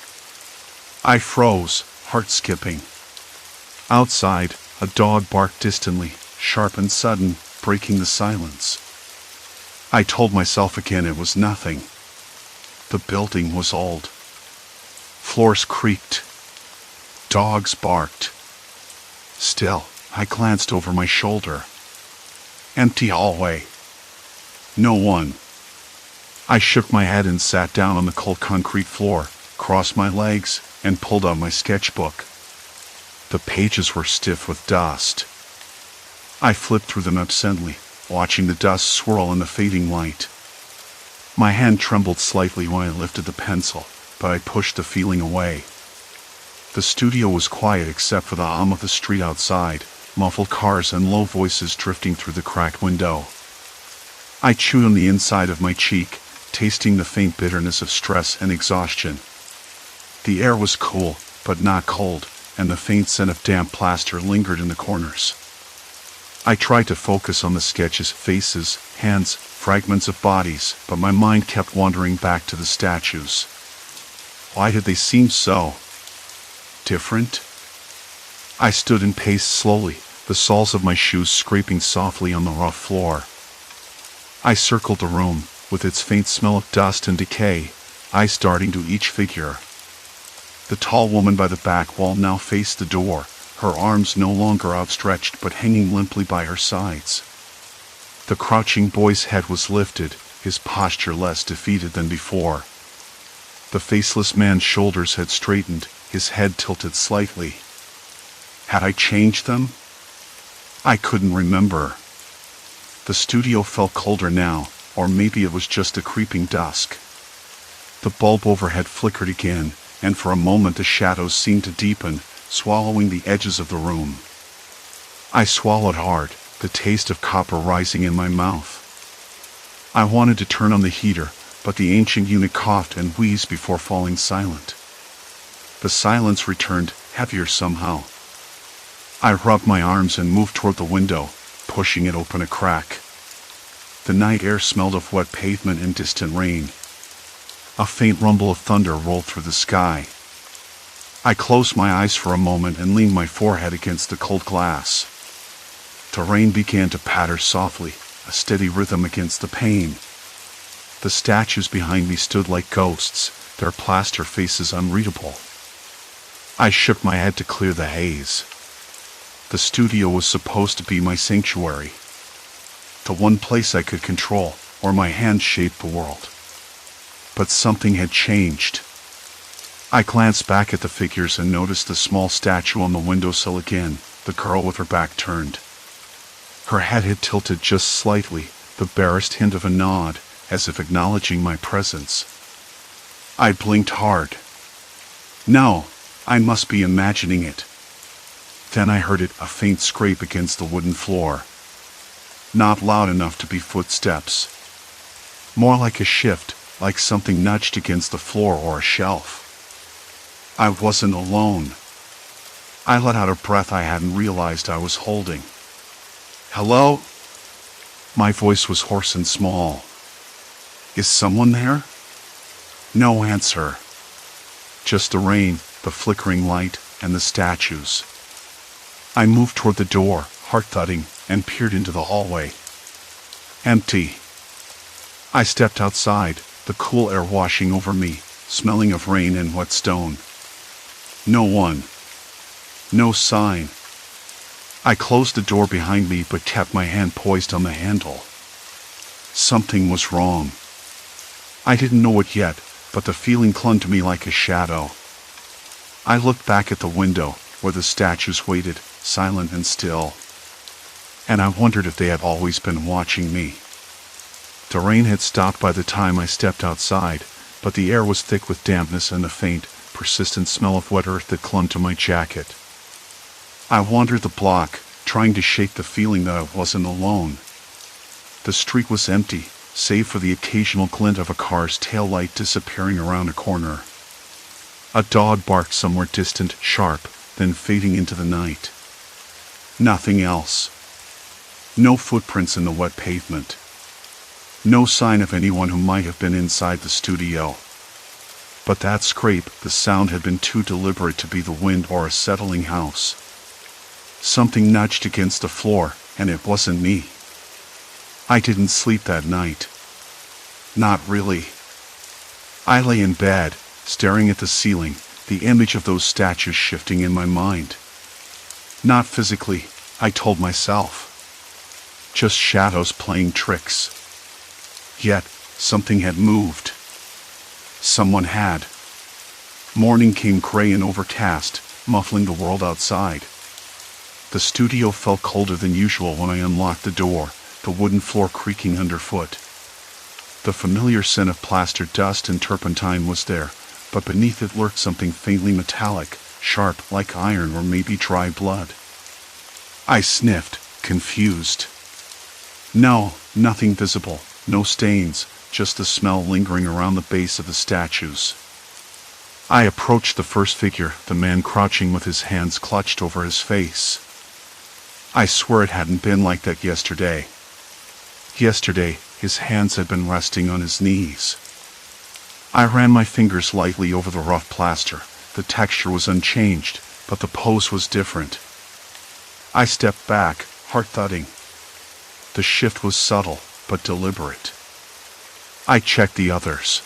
I froze, heart skipping. Outside, a dog barked distantly, sharp and sudden, breaking the silence. I told myself again it was nothing. The building was old. Floors creaked. Dogs barked. Still, I glanced over my shoulder. Empty hallway. No one. I shook my head and sat down on the cold concrete floor, crossed my legs, and pulled out my sketchbook. The pages were stiff with dust. I flipped through them absently, watching the dust swirl in the fading light. My hand trembled slightly when I lifted the pencil, but I pushed the feeling away. The studio was quiet except for the hum of the street outside, muffled cars and low voices drifting through the cracked window. I chewed on the inside of my cheek, tasting the faint bitterness of stress and exhaustion. The air was cool, but not cold, and the faint scent of damp plaster lingered in the corners. I tried to focus on the sketches, faces, hands, fragments of bodies, but my mind kept wandering back to the statues. Why did they seem so different? I stood and paced slowly, the soles of my shoes scraping softly on the rough floor. I circled the room, with its faint smell of dust and decay, eyes darting to each figure. The tall woman by the back wall now faced the door, her arms no longer outstretched but hanging limply by her sides. The crouching boy's head was lifted, his posture less defeated than before. The faceless man's shoulders had straightened, his head tilted slightly. Had I changed them? I couldn't remember. The studio felt colder now, or maybe it was just a creeping dusk. The bulb overhead flickered again, and for a moment the shadows seemed to deepen, swallowing the edges of the room. I swallowed hard, the taste of copper rising in my mouth. I wanted to turn on the heater, but the ancient eunuch coughed and wheezed before falling silent. The silence returned, heavier somehow. I rubbed my arms and moved toward the window, pushing it open a crack. The night air smelled of wet pavement and distant rain. A faint rumble of thunder rolled through the sky. I closed my eyes for a moment and leaned my forehead against the cold glass. The rain began to patter softly, a steady rhythm against the pane. The statues behind me stood like ghosts, their plaster faces unreadable. I shook my head to clear the haze. The studio was supposed to be my sanctuary, the one place I could control, or my hands shaped the world. But something had changed. I glanced back at the figures and noticed the small statue on the windowsill again, the girl with her back turned. Her head had tilted just slightly, the barest hint of a nod, as if acknowledging my presence. I blinked hard. No, I must be imagining it. Then I heard it, a faint scrape against the wooden floor. Not loud enough to be footsteps. More like a shift, like something nudged against the floor or a shelf. I wasn't alone. I let out a breath I hadn't realized I was holding. Hello? My voice was hoarse and small. Is someone there? No answer. Just the rain, the flickering light, and the statues. I moved toward the door, heart thudding, and peered into the hallway. Empty. I stepped outside, the cool air washing over me, smelling of rain and wet stone. No one. No sign. I closed the door behind me but kept my hand poised on the handle. Something was wrong. I didn't know it yet, but the feeling clung to me like a shadow. I looked back at the window, where the statues waited, silent and still. And I wondered if they had always been watching me. The rain had stopped by the time I stepped outside, but the air was thick with dampness and the faint, persistent smell of wet earth that clung to my jacket. I wandered the block, trying to shake the feeling that I wasn't alone. The street was empty, save for the occasional glint of a car's taillight disappearing around a corner. A dog barked somewhere distant, sharp, then fading into the night. Nothing else. No footprints in the wet pavement. No sign of anyone who might have been inside the studio. But that scrape, the sound had been too deliberate to be the wind or a settling house. Something nudged against the floor, and it wasn't me. I didn't sleep that night. Not really. I lay in bed, staring at the ceiling, the image of those statues shifting in my mind. Not physically, I told myself. Just shadows playing tricks. Yet, something had moved. Someone had. Morning came gray and overcast, muffling the world outside. The studio felt colder than usual when I unlocked the door, the wooden floor creaking underfoot. The familiar scent of plaster dust and turpentine was there, but beneath it lurked something faintly metallic, sharp like iron or maybe dry blood. I sniffed, confused. No, nothing visible, no stains, just the smell lingering around the base of the statues. I approached the first figure, the man crouching with his hands clutched over his face. I swear it hadn't been like that yesterday. Yesterday, his hands had been resting on his knees. I ran my fingers lightly over the rough plaster. The texture was unchanged, but the pose was different. I stepped back, heart thudding. The shift was subtle, but deliberate. I checked the others.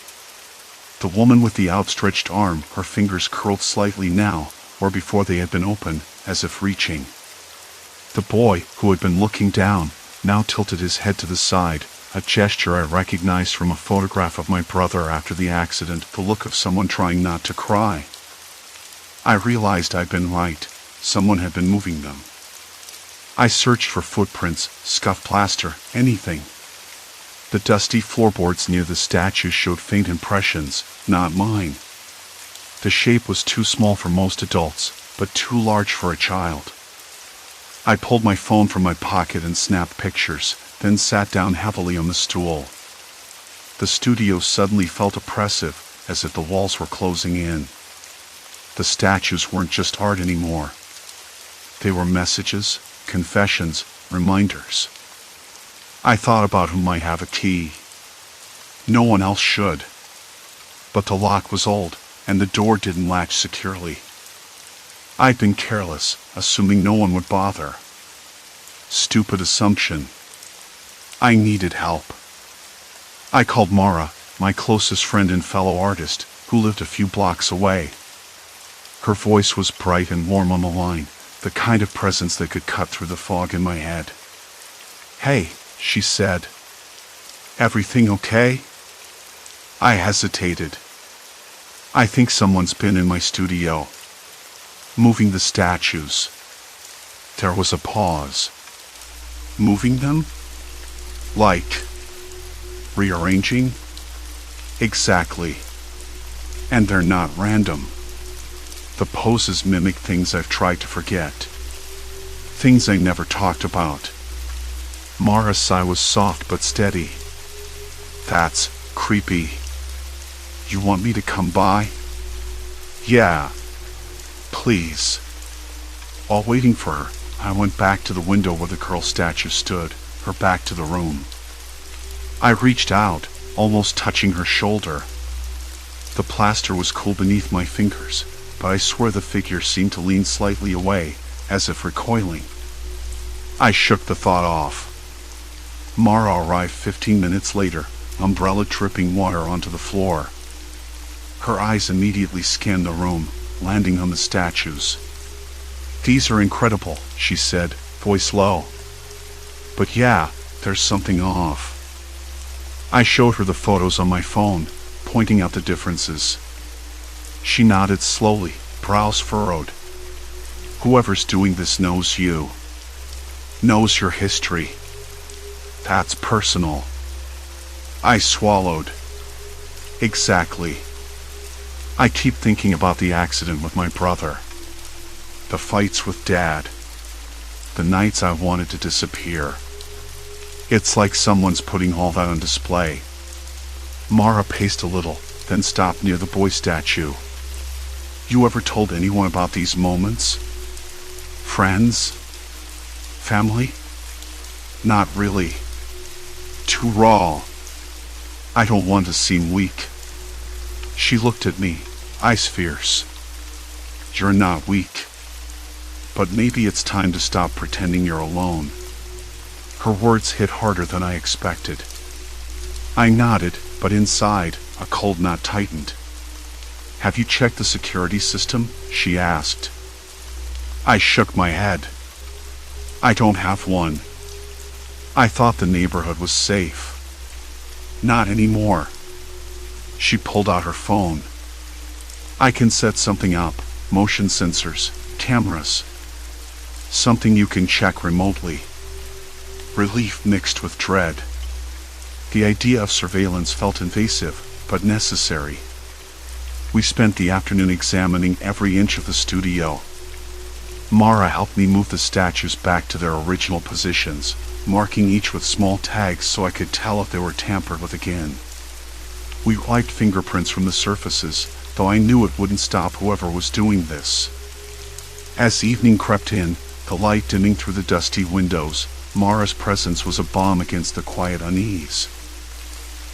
The woman with the outstretched arm, her fingers curled slightly now, or before they had been open, as if reaching. The boy, who had been looking down, now tilted his head to the side, a gesture I recognized from a photograph of my brother after the accident, the look of someone trying not to cry. I realized I'd been right. Someone had been moving them. I searched for footprints, scuffed plaster, anything. The dusty floorboards near the statue showed faint impressions, not mine. The shape was too small for most adults, but too large for a child. I pulled my phone from my pocket and snapped pictures, then sat down heavily on the stool. The studio suddenly felt oppressive, as if the walls were closing in. The statues weren't just art anymore. They were messages, confessions, reminders. I thought about who might have a key. No one else should. But the lock was old, and the door didn't latch securely. I'd been careless, assuming no one would bother. Stupid assumption. I needed help. I called Mara, my closest friend and fellow artist, who lived a few blocks away. Her voice was bright and warm on the line, the kind of presence that could cut through the fog in my head. "Hey," she said. "Everything okay?" I hesitated. "I think someone's been in my studio, moving the statues." There was a pause. Moving them? Like rearranging? Exactly. And they're not random. The poses mimic things I've tried to forget. Things I never talked about. Mara's sigh was soft but steady. "That's creepy. You want me to come by?" "Yeah. Please." While waiting for her, I went back to the window where the girl statue stood, her back to the room. I reached out, almost touching her shoulder. The plaster was cool beneath my fingers, but I swear the figure seemed to lean slightly away, as if recoiling. I shook the thought off. Mara arrived 15 minutes later, umbrella dripping water onto the floor. Her eyes immediately scanned the room, landing on the statues. "These are incredible," she said, voice low. "But yeah, there's something off." I showed her the photos on my phone, pointing out the differences. She nodded slowly, brows furrowed. "Whoever's doing this knows you. Knows your history. That's personal." I swallowed. "Exactly. I keep thinking about the accident with my brother, the fights with Dad, the nights I wanted to disappear. It's like someone's putting all that on display. Mara paced a little, then stopped near the boy statue. You ever told anyone about these moments? Friends? Family? Not really. Too raw. I don't want to seem weak. She looked at me, eyes fierce. You're not weak. But maybe it's time to stop pretending you're alone. Her words hit harder than I expected. I nodded, but inside, a cold knot tightened. Have you checked the security system? She asked. I shook my head. I don't have one. I thought the neighborhood was safe. Not anymore. She pulled out her phone. I can set something up, motion sensors, cameras. Something you can check remotely. Relief mixed with dread. The idea of surveillance felt invasive, but necessary. We spent the afternoon examining every inch of the studio. Mara helped me move the statues back to their original positions, marking each with small tags so I could tell if they were tampered with again. We wiped fingerprints from the surfaces, though I knew it wouldn't stop whoever was doing this. As evening crept in, the light dimming through the dusty windows, Mara's presence was a balm against the quiet unease.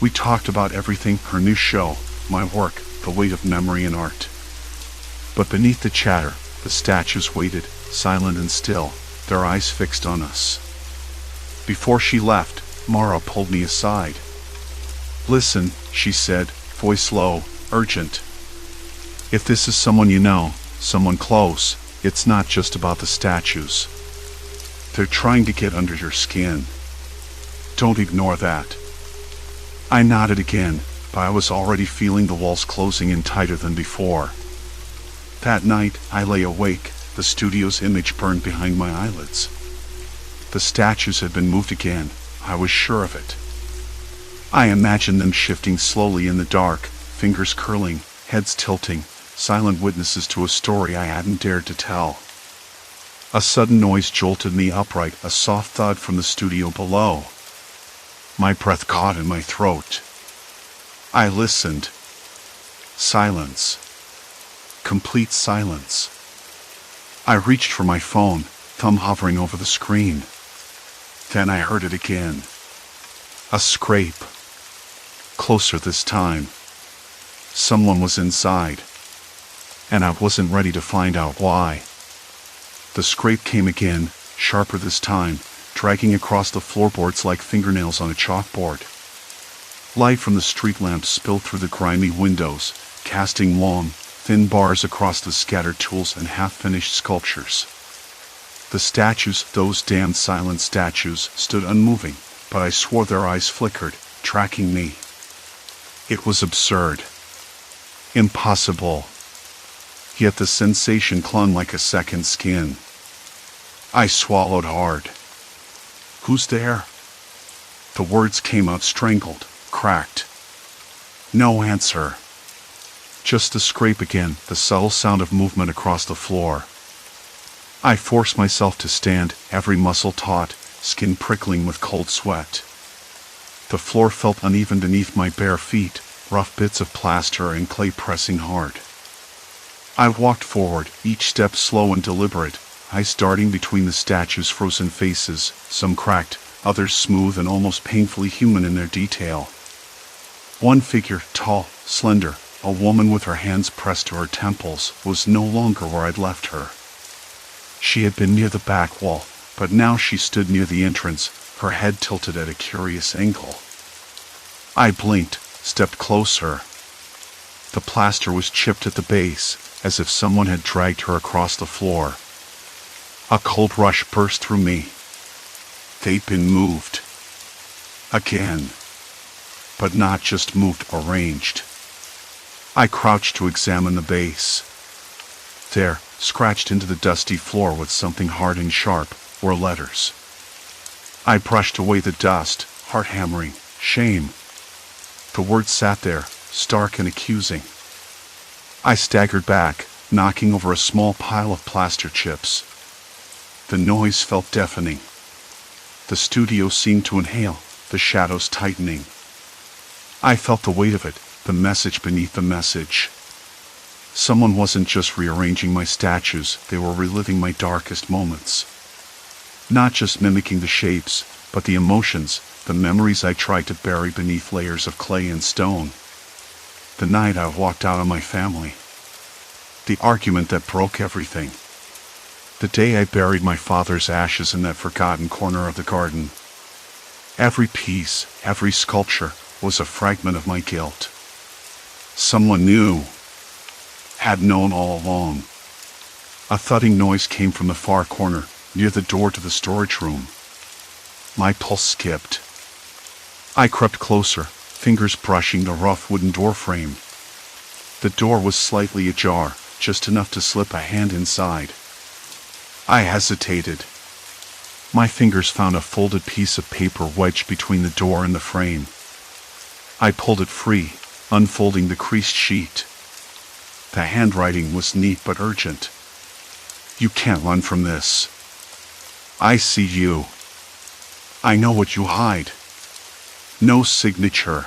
We talked about everything, her new show, my work, the weight of memory and art. But beneath the chatter, the statues waited, silent and still, their eyes fixed on us. Before she left, Mara pulled me aside. Listen, she said, voice low, urgent. If this is someone you know, someone close, it's not just about the statues. They're trying to get under your skin. Don't ignore that. I nodded again, but I was already feeling the walls closing in tighter than before. That night, I lay awake, the studio's image burned behind my eyelids. The statues had been moved again, I was sure of it. I imagined them shifting slowly in the dark, fingers curling, heads tilting, silent witnesses to a story I hadn't dared to tell. A sudden noise jolted me upright, a soft thud from the studio below. My breath caught in my throat. I listened. Silence. Complete silence. I reached for my phone, thumb hovering over the screen. Then I heard it again. A scrape. Closer this time. Someone was inside. And I wasn't ready to find out why. The scrape came again, sharper this time, dragging across the floorboards like fingernails on a chalkboard. Light from the street lamps spilled through the grimy windows, casting long, thin bars across the scattered tools and half-finished sculptures. The statues, those damned silent statues, stood unmoving, but I swore their eyes flickered, tracking me. It was absurd. Impossible. Yet the sensation clung like a second skin. I swallowed hard. Who's there? The words came out strangled, cracked. No answer. Just the scrape again, the subtle sound of movement across the floor. I forced myself to stand, every muscle taut, skin prickling with cold sweat. The floor felt uneven beneath my bare feet, rough bits of plaster and clay pressing hard. I walked forward, each step slow and deliberate, eyes darting between the statues' frozen faces, some cracked, others smooth and almost painfully human in their detail. One figure, tall, slender, a woman with her hands pressed to her temples, was no longer where I'd left her. She had been near the back wall, but now she stood near the entrance, her head tilted at a curious angle. I blinked, stepped closer. The plaster was chipped at the base, as if someone had dragged her across the floor. A cold rush burst through me. They'd been moved. Again. But not just moved, arranged. I crouched to examine the base. There, scratched into the dusty floor with something hard and sharp, were letters. I brushed away the dust, heart hammering, shame. The words sat there, stark and accusing. I staggered back, knocking over a small pile of plaster chips. The noise felt deafening. The studio seemed to inhale, the shadows tightening. I felt the weight of it, the message beneath the message. Someone wasn't just rearranging my statues, they were reliving my darkest moments. Not just mimicking the shapes, but the emotions, the memories I tried to bury beneath layers of clay and stone. The night I walked out on my family. The argument that broke everything. The day I buried my father's ashes in that forgotten corner of the garden. Every piece, every sculpture, was a fragment of my guilt. Someone knew. Had known all along. A thudding noise came from the far corner, near the door to the storage room. My pulse skipped. I crept closer, fingers brushing the rough wooden door frame. The door was slightly ajar, just enough to slip a hand inside. I hesitated. My fingers found a folded piece of paper wedged between the door and the frame. I pulled it free, unfolding the creased sheet. The handwriting was neat but urgent. You can't run from this. I see you. I know what you hide. No signature.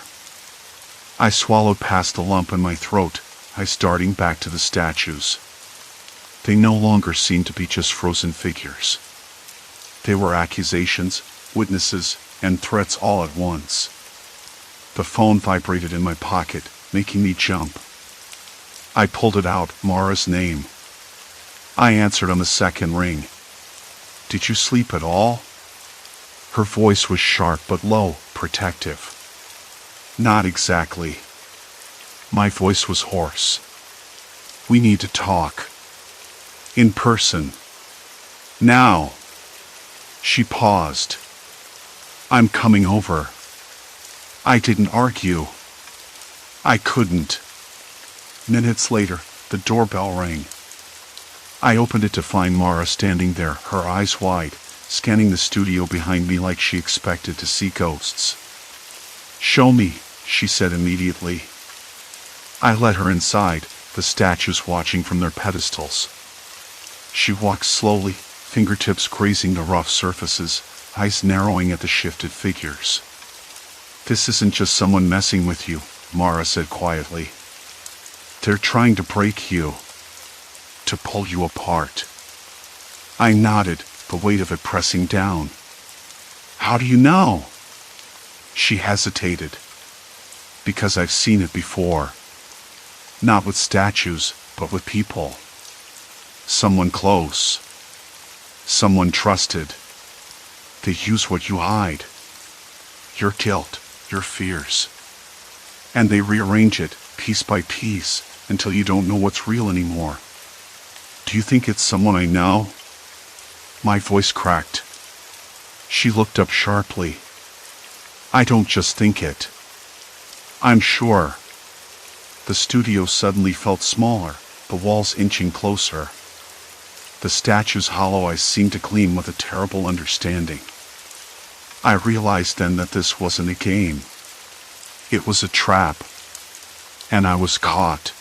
I swallowed past the lump in my throat, eyes darting back to the statues. They no longer seemed to be just frozen figures. They were accusations, witnesses, and threats all at once. The phone vibrated in my pocket, making me jump. I pulled it out, Mara's name. I answered on the second ring. Did you sleep at all? Her voice was sharp but low, protective. Not exactly. My voice was hoarse. We need to talk. In person. Now. She paused. I'm coming over. I didn't argue. I couldn't. Minutes later, the doorbell rang. I opened it to find Mara standing there, her eyes wide, scanning the studio behind me like she expected to see ghosts. Show me, she said immediately. I led her inside, the statues watching from their pedestals. She walked slowly, fingertips grazing the rough surfaces, eyes narrowing at the shifted figures. This isn't just someone messing with you, Mara said quietly. They're trying to break you. To pull you apart. I nodded, the weight of it pressing down. How do you know? She hesitated. Because I've seen it before. Not with statues, but with people. Someone close. Someone trusted. They use what you hide. Your guilt, your fears. And they rearrange it, piece by piece, until you don't know what's real anymore. Do you think it's someone I know? My voice cracked. She looked up sharply. I don't just think it. I'm sure. The studio suddenly felt smaller, the walls inching closer. The statue's hollow eyes seemed to gleam with a terrible understanding. I realized then that this wasn't a game. It was a trap. And I was caught.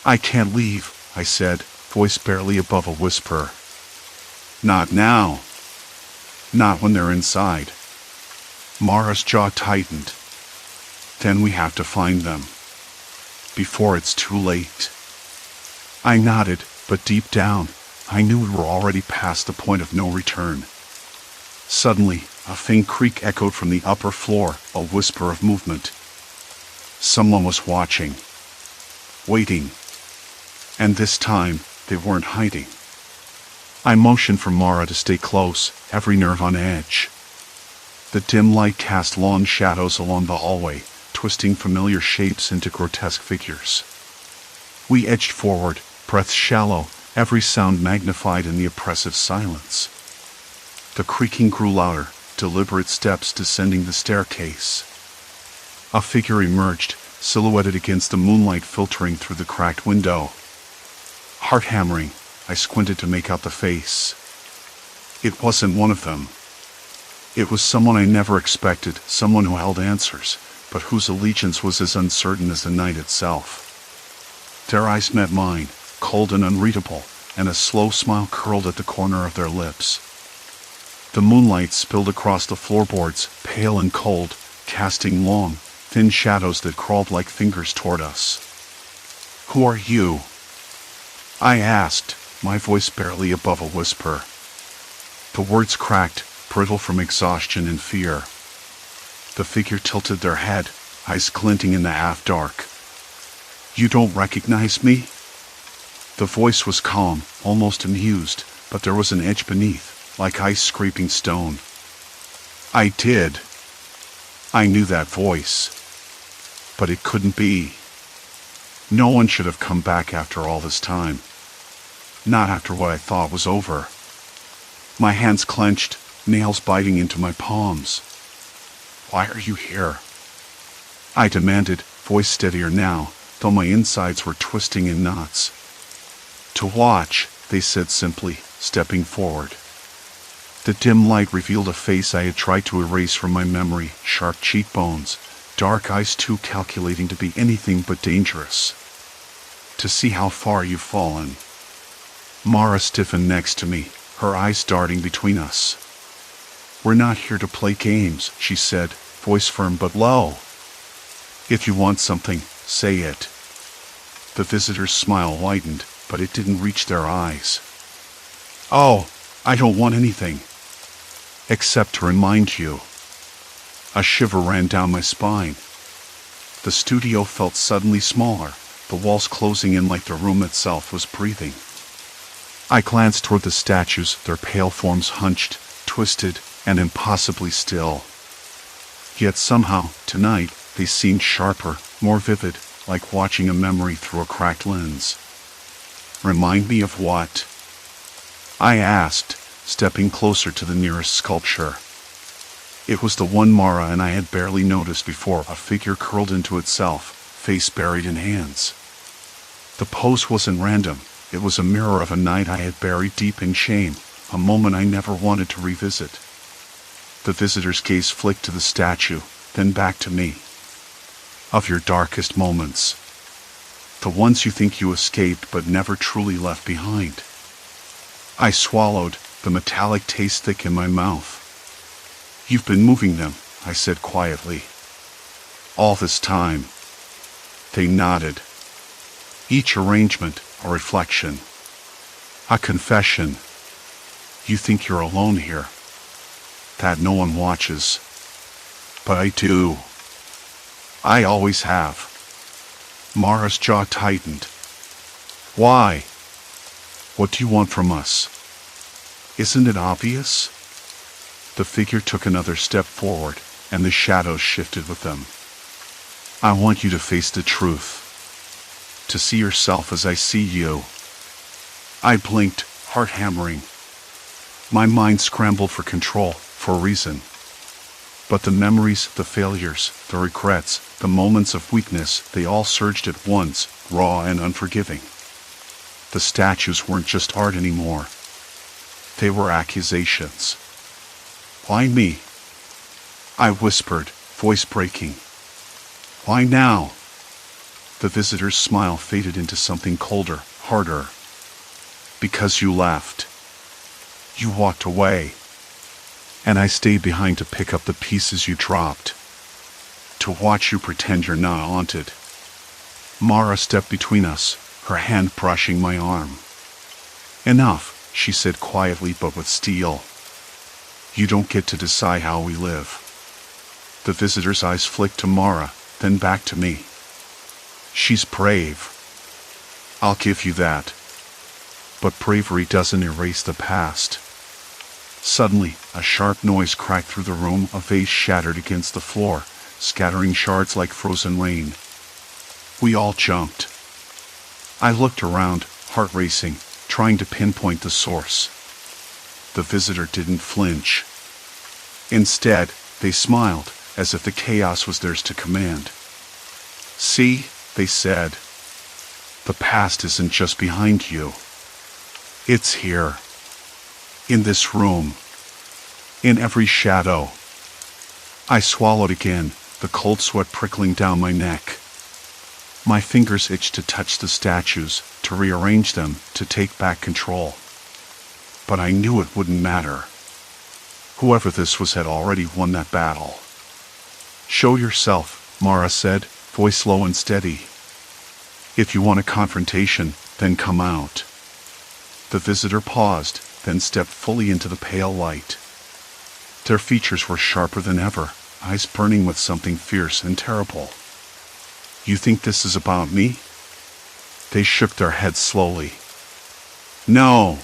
I can't leave, I said, voice barely above a whisper. Not now. Not when they're inside. Mara's jaw tightened. Then we have to find them. Before it's too late. I nodded, but deep down, I knew we were already past the point of no return. Suddenly, a faint creak echoed from the upper floor, a whisper of movement. Someone was watching. Waiting. And this time, they weren't hiding. I motioned for Mara to stay close, every nerve on edge. The dim light cast long shadows along the hallway, twisting familiar shapes into grotesque figures. We edged forward, breaths shallow, every sound magnified in the oppressive silence. The creaking grew louder, deliberate steps descending the staircase. A figure emerged, silhouetted against the moonlight filtering through the cracked window. Heart hammering, I squinted to make out the face. It wasn't one of them. It was someone I never expected, someone who held answers, but whose allegiance was as uncertain as the night itself. Their eyes met mine, cold and unreadable, and a slow smile curled at the corner of their lips. The moonlight spilled across the floorboards, pale and cold, casting long, thin shadows that crawled like fingers toward us. "Who are you?" I asked, my voice barely above a whisper. The words cracked, brittle from exhaustion and fear. The figure tilted their head, eyes glinting in the half-dark. "You don't recognize me?" The voice was calm, almost amused, but there was an edge beneath, like ice scraping stone. I did. I knew that voice. But it couldn't be. No one should have come back after all this time. Not after what I thought was over. My hands clenched, nails biting into my palms. "Why are you here?" I demanded, voice steadier now, though my insides were twisting in knots. "To watch," they said simply, stepping forward. The dim light revealed a face I had tried to erase from my memory, sharp cheekbones, dark eyes too calculating to be anything but dangerous. "To see how far you've fallen." Mara stiffened next to me, her eyes darting between us. "We're not here to play games," she said, voice firm but low. "If you want something, say it." The visitor's smile widened, but it didn't reach their eyes. "Oh, I don't want anything. Except to remind you." A shiver ran down my spine. The studio felt suddenly smaller, the walls closing in like the room itself was breathing. I glanced toward the statues, their pale forms hunched, twisted, and impossibly still. Yet somehow, tonight, they seemed sharper, more vivid, like watching a memory through a cracked lens. "Remind me of what?" I asked, stepping closer to the nearest sculpture. It was the one Mara and I had barely noticed before, a figure curled into itself, face buried in hands. The pose wasn't random. It was a mirror of a night I had buried deep in shame, a moment I never wanted to revisit. The visitor's gaze flicked to the statue, then back to me. "Of your darkest moments. The ones you think you escaped but never truly left behind." I swallowed, the metallic taste thick in my mouth. "You've been moving them," I said quietly. "All this time." They nodded. Each arrangement, a reflection. A confession. "You think you're alone here. That no one watches. But I do. I always have." Mara's jaw tightened. "Why? What do you want from us? Isn't it obvious?" The figure took another step forward, and the shadows shifted with them. "I want you to face the truth. To see yourself as I see you." I blinked, heart hammering. My mind scrambled for control, for reason. But the memories, the failures, the regrets, the moments of weakness, they all surged at once, raw and unforgiving. The statues weren't just art anymore. They were accusations. "Why me?" I whispered, voice breaking. "Why now?" The visitor's smile faded into something colder, harder. "Because you left. You walked away. And I stayed behind to pick up the pieces you dropped. To watch you pretend you're not haunted." Mara stepped between us, her hand brushing my arm. "Enough," she said quietly but with steel. "You don't get to decide how we live." The visitor's eyes flicked to Mara, then back to me. "She's brave. I'll give you that. But bravery doesn't erase the past." Suddenly, a sharp noise cracked through the room, a vase shattered against the floor, scattering shards like frozen rain. We all jumped. I looked around, heart racing, trying to pinpoint the source. The visitor didn't flinch. Instead, they smiled, as if the chaos was theirs to command. "See," they said. "The past isn't just behind you. It's here. In this room. In every shadow." I swallowed again, the cold sweat prickling down my neck. My fingers itched to touch the statues, to rearrange them, to take back control. But I knew it wouldn't matter. Whoever this was had already won that battle. "Show yourself," Mara said, voice low and steady. "If you want a confrontation, then come out." The visitor paused, then stepped fully into the pale light. Their features were sharper than ever, eyes burning with something fierce and terrible. "You think this is about me?" They shook their heads slowly. "No.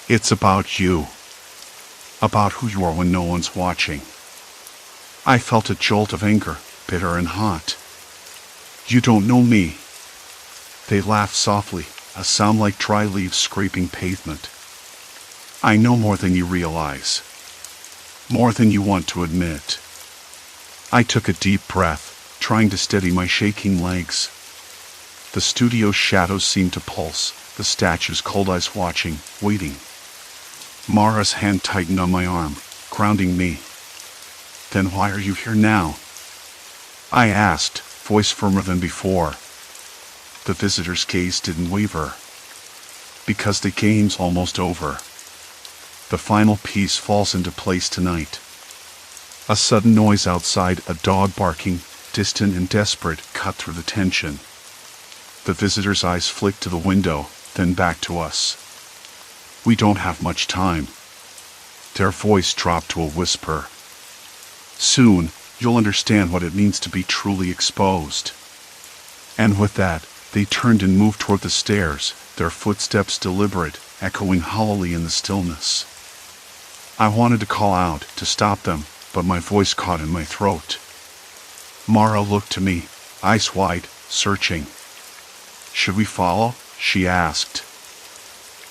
It's about you. About who you are when no one's watching." I felt a jolt of anger, bitter and hot. "You don't know me." They laughed softly, a sound like dry leaves scraping pavement. "I know more than you realize. More than you want to admit." I took a deep breath, trying to steady my shaking legs. The studio's shadows seemed to pulse, the statue's cold eyes watching, waiting. Mara's hand tightened on my arm, grounding me. "Then why are you here now?" I asked, voice firmer than before. The visitor's gaze didn't waver. "Because the game's almost over. The final piece falls into place tonight." A sudden noise outside, a dog barking, distant and desperate, cut through the tension. The visitor's eyes flicked to the window, then back to us. "We don't have much time." Their voice dropped to a whisper. "Soon, you'll understand what it means to be truly exposed." And with that, they turned and moved toward the stairs, their footsteps deliberate, echoing hollowly in the stillness. I wanted to call out, to stop them, but my voice caught in my throat. Mara looked to me, eyes wide, searching. "Should we follow?" she asked.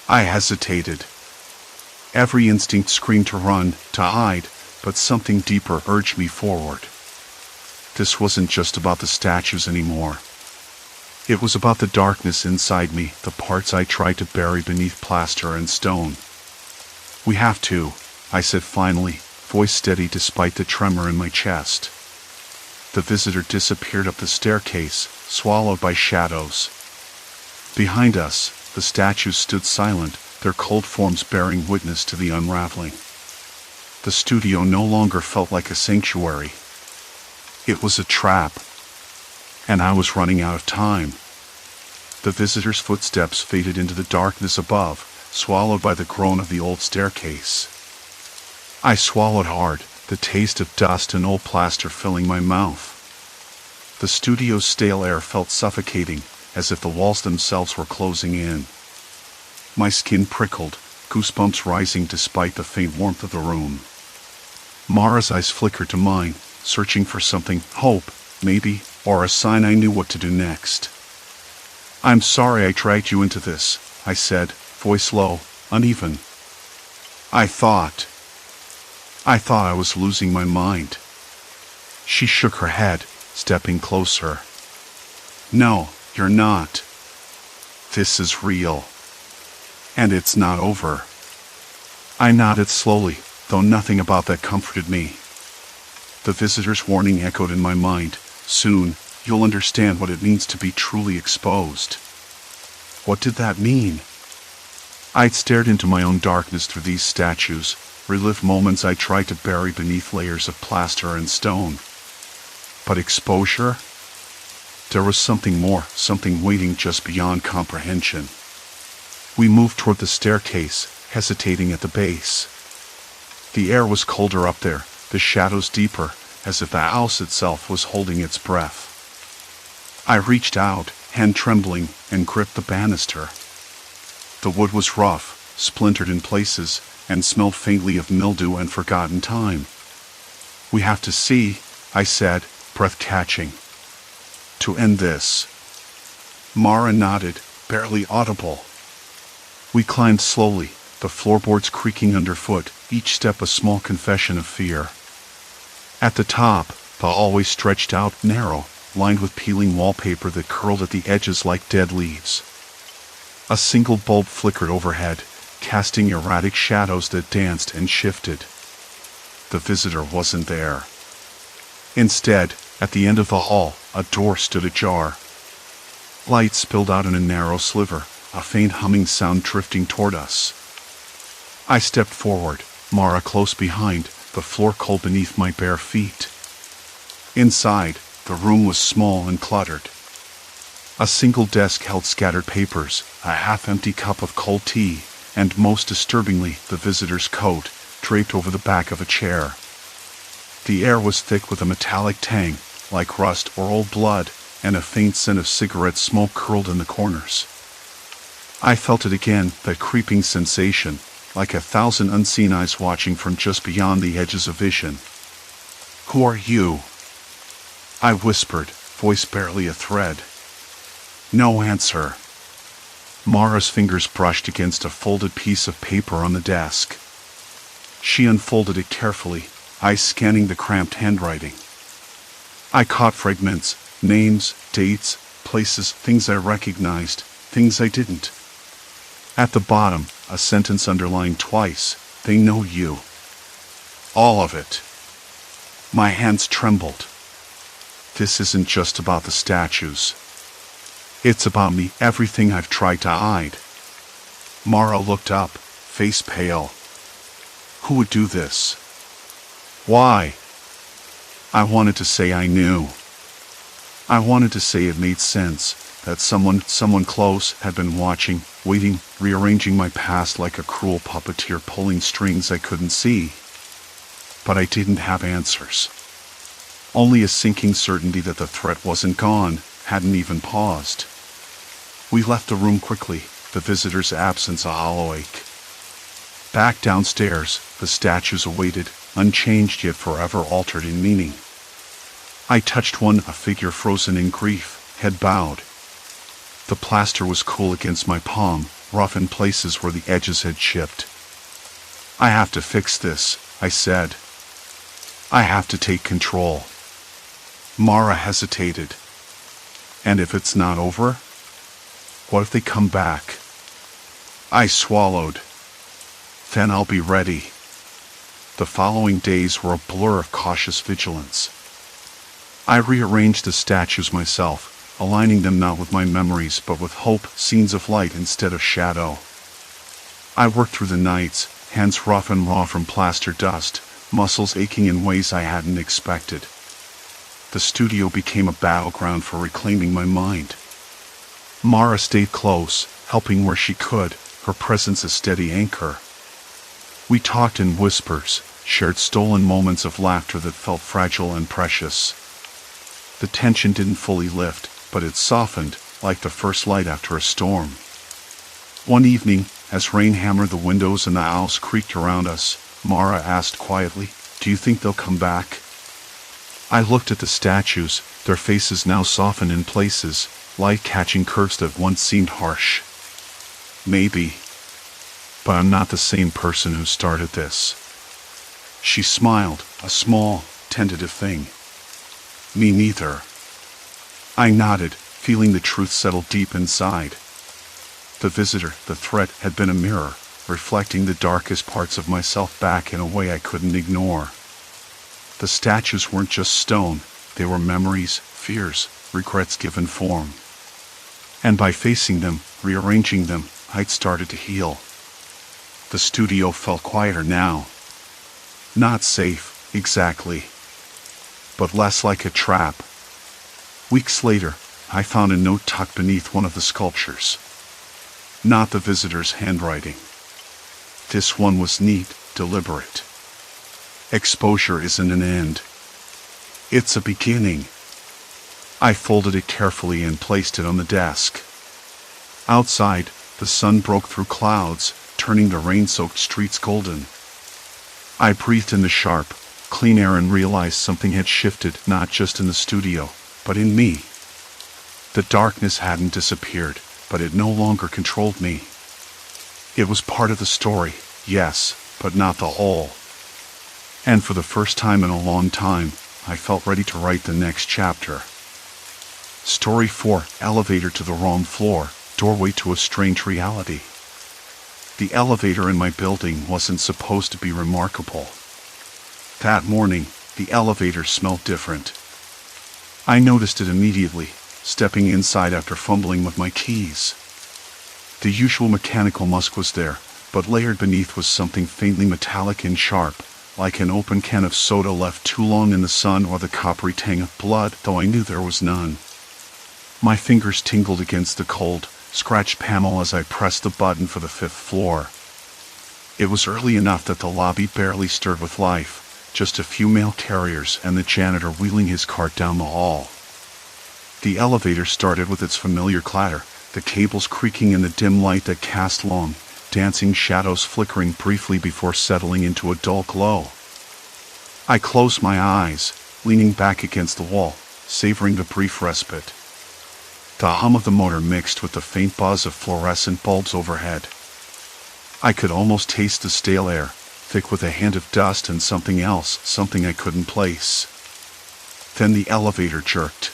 I hesitated. Every instinct screamed to run, to hide, but something deeper urged me forward. This wasn't just about the statues anymore. It was about the darkness inside me, the parts I tried to bury beneath plaster and stone. "We have to," I said finally, voice steady despite the tremor in my chest. The visitor disappeared up the staircase, swallowed by shadows. Behind us, the statues stood silent, their cold forms bearing witness to the unraveling. The studio no longer felt like a sanctuary. It was a trap. And I was running out of time. The visitor's footsteps faded into the darkness above, swallowed by the groan of the old staircase. I swallowed hard, the taste of dust and old plaster filling my mouth. The studio's stale air felt suffocating, as if the walls themselves were closing in. My skin prickled, goosebumps rising despite the faint warmth of the room. Mara's eyes flickered to mine, searching for something, hope, maybe, or a sign I knew what to do next. "I'm sorry I dragged you into this," I said, voice low, uneven. I thought I was losing my mind." She shook her head, stepping closer. "No, you're not. This is real. And it's not over." I nodded slowly, though nothing about that comforted me. The visitor's warning echoed in my mind. "Soon, you'll understand what it means to be truly exposed." What did that mean? I'd stared into my own darkness through these statues, relived moments I tried to bury beneath layers of plaster and stone. But exposure? There was something more, something waiting just beyond comprehension. We moved toward the staircase, hesitating at the base. The air was colder up there, the shadows deeper, as if the house itself was holding its breath. I reached out, hand trembling, and gripped the banister. The wood was rough, splintered in places, and smelled faintly of mildew and forgotten time. "We have to see," I said, breath catching. "To end this." Mara nodded, barely audible. We climbed slowly, the floorboards creaking underfoot, each step a small confession of fear. At the top, the hallway stretched out, narrow, lined with peeling wallpaper that curled at the edges like dead leaves. A single bulb flickered overhead, casting erratic shadows that danced and shifted. The visitor wasn't there. Instead, at the end of the hall, a door stood ajar, Light spilled out in a narrow sliver, a faint humming sound drifting toward us. I stepped forward, Mara close behind, the floor cold beneath my bare feet. Inside, the room was small and cluttered. A single desk held scattered papers, a half-empty cup of cold tea, and most disturbingly, the visitor's coat, draped over the back of a chair. The air was thick with a metallic tang, like rust or old blood, and a faint scent of cigarette smoke curled in the corners. I felt it again, that creeping sensation, like 1,000 unseen eyes watching from just beyond the edges of vision. "Who are you?" I whispered, voice barely a thread. No answer. Mara's fingers brushed against a folded piece of paper on the desk. She unfolded it carefully, eyes scanning the cramped handwriting. I caught fragments, names, dates, places, things I recognized, things I didn't. At the bottom, a sentence underlined twice, "They know you." All of it. My hands trembled. This isn't just about the statues. It's about me, everything I've tried to hide. Mara looked up, face pale. Who would do this? Why? I wanted to say I knew. I wanted to say it made sense, that someone close had been watching, waiting, rearranging my past like a cruel puppeteer pulling strings I couldn't see. But I didn't have answers. Only a sinking certainty that the threat wasn't gone, hadn't even paused. We left the room quickly, the visitor's absence a hollow ache. Back downstairs, the statues awaited, unchanged yet forever altered in meaning. I touched one, a figure frozen in grief, head bowed. The plaster was cool against my palm, rough in places where the edges had chipped. I have to fix this, I said. I have to take control. Mara hesitated. And if it's not over? What if they come back? I swallowed. Then I'll be ready. The following days were a blur of cautious vigilance. I rearranged the statues myself, aligning them not with my memories but with hope, scenes of light instead of shadow. I worked through the nights, hands rough and raw from plaster dust, muscles aching in ways I hadn't expected. The studio became a battleground for reclaiming my mind. Mara stayed close, helping where she could, her presence a steady anchor. We talked in whispers, shared stolen moments of laughter that felt fragile and precious. The tension didn't fully lift, but it softened, like the first light after a storm. One evening, as rain hammered the windows and the house creaked around us, Mara asked quietly, "Do you think they'll come back?" I looked at the statues, their faces now softened in places, light catching curves that once seemed harsh. Maybe. But I'm not the same person who started this. She smiled, a small, tentative thing. Me neither. I nodded, feeling the truth settle deep inside. The visitor, the threat, had been a mirror, reflecting the darkest parts of myself back in a way I couldn't ignore. The statues weren't just stone, they were memories, fears, regrets given form. And by facing them, rearranging them, I'd started to heal. The studio felt quieter now. Not safe, exactly. But less like a trap. Weeks later, I found a note tucked beneath one of the sculptures. Not the visitor's handwriting. This one was neat, deliberate. Exposure isn't an end. It's a beginning. I folded it carefully and placed it on the desk. Outside, the sun broke through clouds, turning the rain-soaked streets golden. I breathed in the sharp, clean air and realized something had shifted, not just in the studio, but in me. The darkness hadn't disappeared, but it no longer controlled me. It was part of the story, yes, but not the whole. And for the first time in a long time, I felt ready to write the next chapter. Story 4, Elevator to the wrong floor, doorway to a strange reality. The elevator in my building wasn't supposed to be remarkable. That morning, the elevator smelled different. I noticed it immediately, stepping inside after fumbling with my keys. The usual mechanical musk was there, but layered beneath was something faintly metallic and sharp, like an open can of soda left too long in the sun or the coppery tang of blood, though I knew there was none. My fingers tingled against the cold, scratched panel as I pressed the button for the 5th floor. It was early enough that the lobby barely stirred with life, just a few mail carriers and the janitor wheeling his cart down the hall. The elevator started with its familiar clatter, the cables creaking in the dim light that cast long, dancing shadows flickering briefly before settling into a dull glow. I closed my eyes, leaning back against the wall, savoring the brief respite. The hum of the motor mixed with the faint buzz of fluorescent bulbs overhead. I could almost taste the stale air, thick with a hint of dust and something else, something I couldn't place. Then the elevator jerked.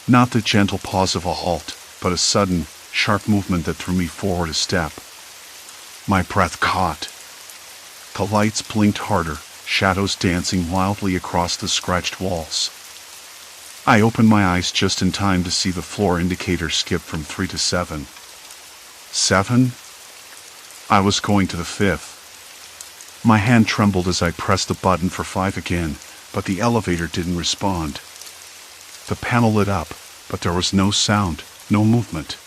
Not the gentle pause of a halt, but a sudden, sharp movement that threw me forward a step. My breath caught. The lights blinked harder, shadows dancing wildly across the scratched walls. I opened my eyes just in time to see the floor indicator skip from 3 to 7. 7? I was going to the 5th. My hand trembled as I pressed the button for 5 again, but the elevator didn't respond. The panel lit up, but there was no sound, no movement.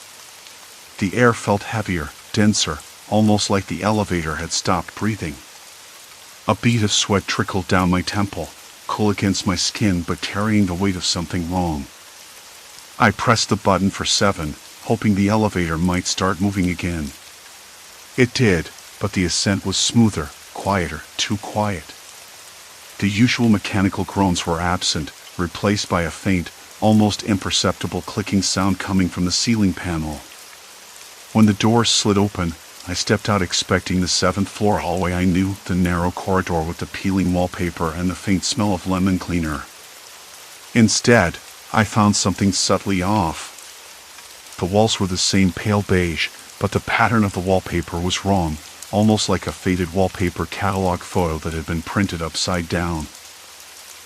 The air felt heavier, denser, almost like the elevator had stopped breathing. A bead of sweat trickled down my temple, cool against my skin but carrying the weight of something wrong. I pressed the button for 7, hoping the elevator might start moving again. It did, but the ascent was smoother, quieter, too quiet. The usual mechanical groans were absent, replaced by a faint, almost imperceptible clicking sound coming from the ceiling panel. When the doors slid open, I stepped out expecting the 7th floor hallway I knew, the narrow corridor with the peeling wallpaper and the faint smell of lemon cleaner. Instead, I found something subtly off. The walls were the same pale beige, but the pattern of the wallpaper was wrong, almost like a faded wallpaper catalog photo that had been printed upside down.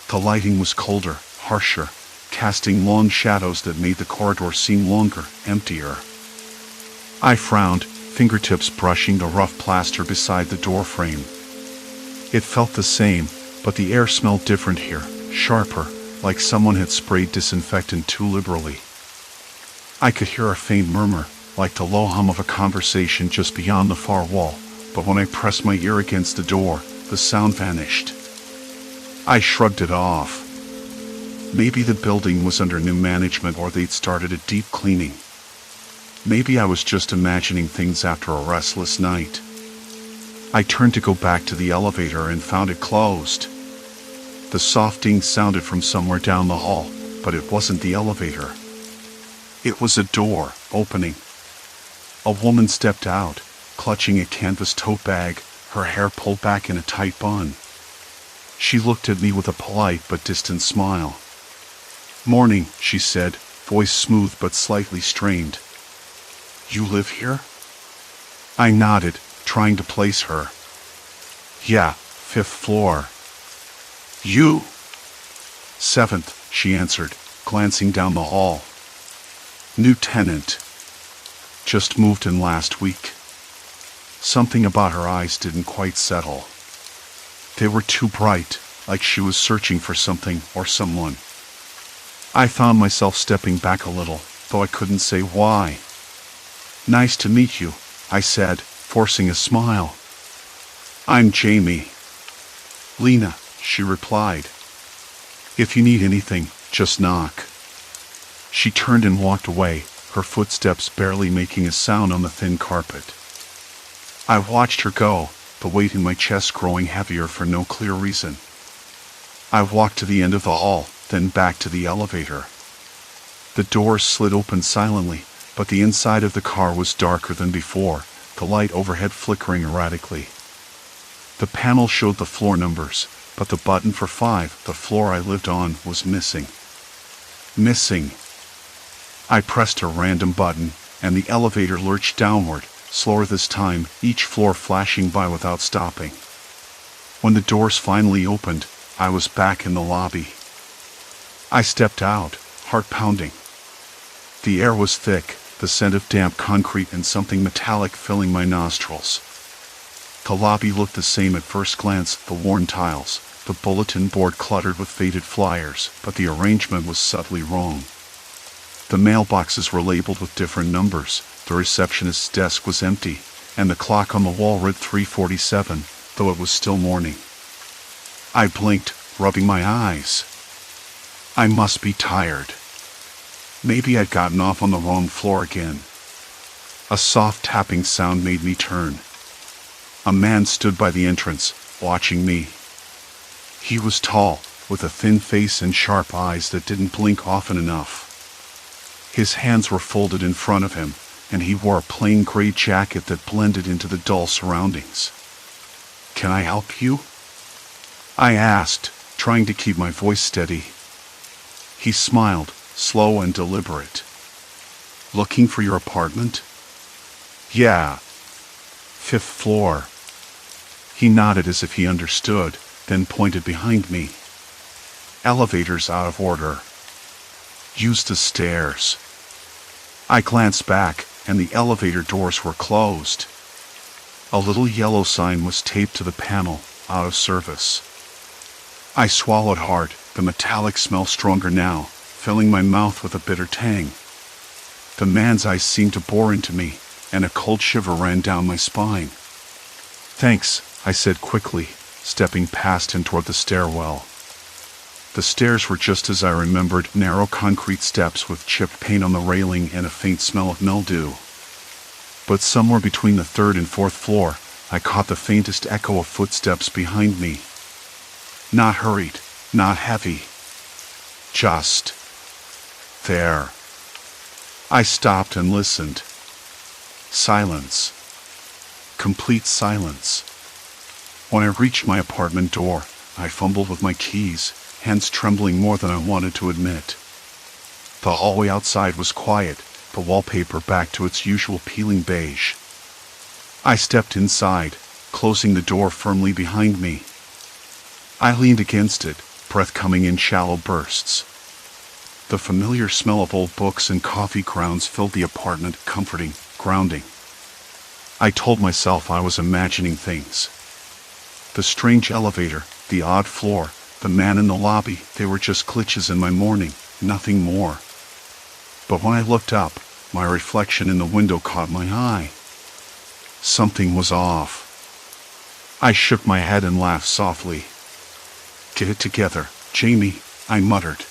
The lighting was colder, harsher, casting long shadows that made the corridor seem longer, emptier. I frowned, fingertips brushing the rough plaster beside the door frame. It felt the same, but the air smelled different here, sharper, like someone had sprayed disinfectant too liberally. I could hear a faint murmur, like the low hum of a conversation just beyond the far wall, but when I pressed my ear against the door, the sound vanished. I shrugged it off. Maybe the building was under new management or they'd started a deep cleaning. Maybe I was just imagining things after a restless night. I turned to go back to the elevator and found it closed. The soft ding sounded from somewhere down the hall, but it wasn't the elevator. It was a door, opening. A woman stepped out, clutching a canvas tote bag, her hair pulled back in a tight bun. She looked at me with a polite but distant smile. "Morning," she said, voice smooth but slightly strained. "You live here?" I nodded, trying to place her. "Yeah, 5th floor." "You?" "7th," she answered, glancing down the hall. "New tenant. Just moved in last week." Something about her eyes didn't quite settle. They were too bright, like she was searching for something or someone. I found myself stepping back a little, though I couldn't say why. "Nice to meet you," I said, forcing a smile. "I'm Jamie." "Lena," she replied. "If you need anything, just knock." She turned and walked away, her footsteps barely making a sound on the thin carpet. I watched her go, the weight in my chest growing heavier for no clear reason. I walked to the end of the hall, then back to the elevator. The doors slid open silently, but the inside of the car was darker than before, the light overhead flickering erratically. The panel showed the floor numbers, but the button for 5, the floor I lived on, was missing. Missing. I pressed a random button, and the elevator lurched downward, slower this time, each floor flashing by without stopping. When the doors finally opened, I was back in the lobby. I stepped out, heart pounding. The air was thick, the scent of damp concrete and something metallic filling my nostrils. The lobby looked the same at first glance, the worn tiles, the bulletin board cluttered with faded flyers, but the arrangement was subtly wrong. The mailboxes were labeled with different numbers, the receptionist's desk was empty, and the clock on the wall read 3:47, though it was still morning. I blinked, rubbing my eyes. I must be tired. Maybe I'd gotten off on the wrong floor again. A soft tapping sound made me turn. A man stood by the entrance, watching me. He was tall, with a thin face and sharp eyes that didn't blink often enough. His hands were folded in front of him, and he wore a plain gray jacket that blended into the dull surroundings. "Can I help you?" I asked, trying to keep my voice steady. He smiled, slow and deliberate. "Looking for your apartment?" "Yeah. 5th floor." He nodded as if he understood, then pointed behind me. "Elevator's out of order. Use the stairs." I glanced back, and the elevator doors were closed. A little yellow sign was taped to the panel, "Out of service." I swallowed hard, the metallic smell stronger now, filling my mouth with a bitter tang. The man's eyes seemed to bore into me, and a cold shiver ran down my spine. "Thanks," I said quickly, stepping past him toward the stairwell. The stairs were just as I remembered, narrow concrete steps with chipped paint on the railing and a faint smell of mildew. But somewhere between the 3rd and 4th floor, I caught the faintest echo of footsteps behind me. Not hurried, not heavy. Just there. I stopped and listened. Silence. Complete silence. When I reached my apartment door, I fumbled with my keys, hands trembling more than I wanted to admit. The hallway outside was quiet, the wallpaper back to its usual peeling beige. I stepped inside, closing the door firmly behind me. I leaned against it, breath coming in shallow bursts. The familiar smell of old books and coffee grounds filled the apartment, comforting, grounding. I told myself I was imagining things. The strange elevator, the odd floor, the man in the lobby, they were just glitches in my morning, nothing more. But when I looked up, my reflection in the window caught my eye. Something was off. I shook my head and laughed softly. "Get it together, Jamie," I muttered.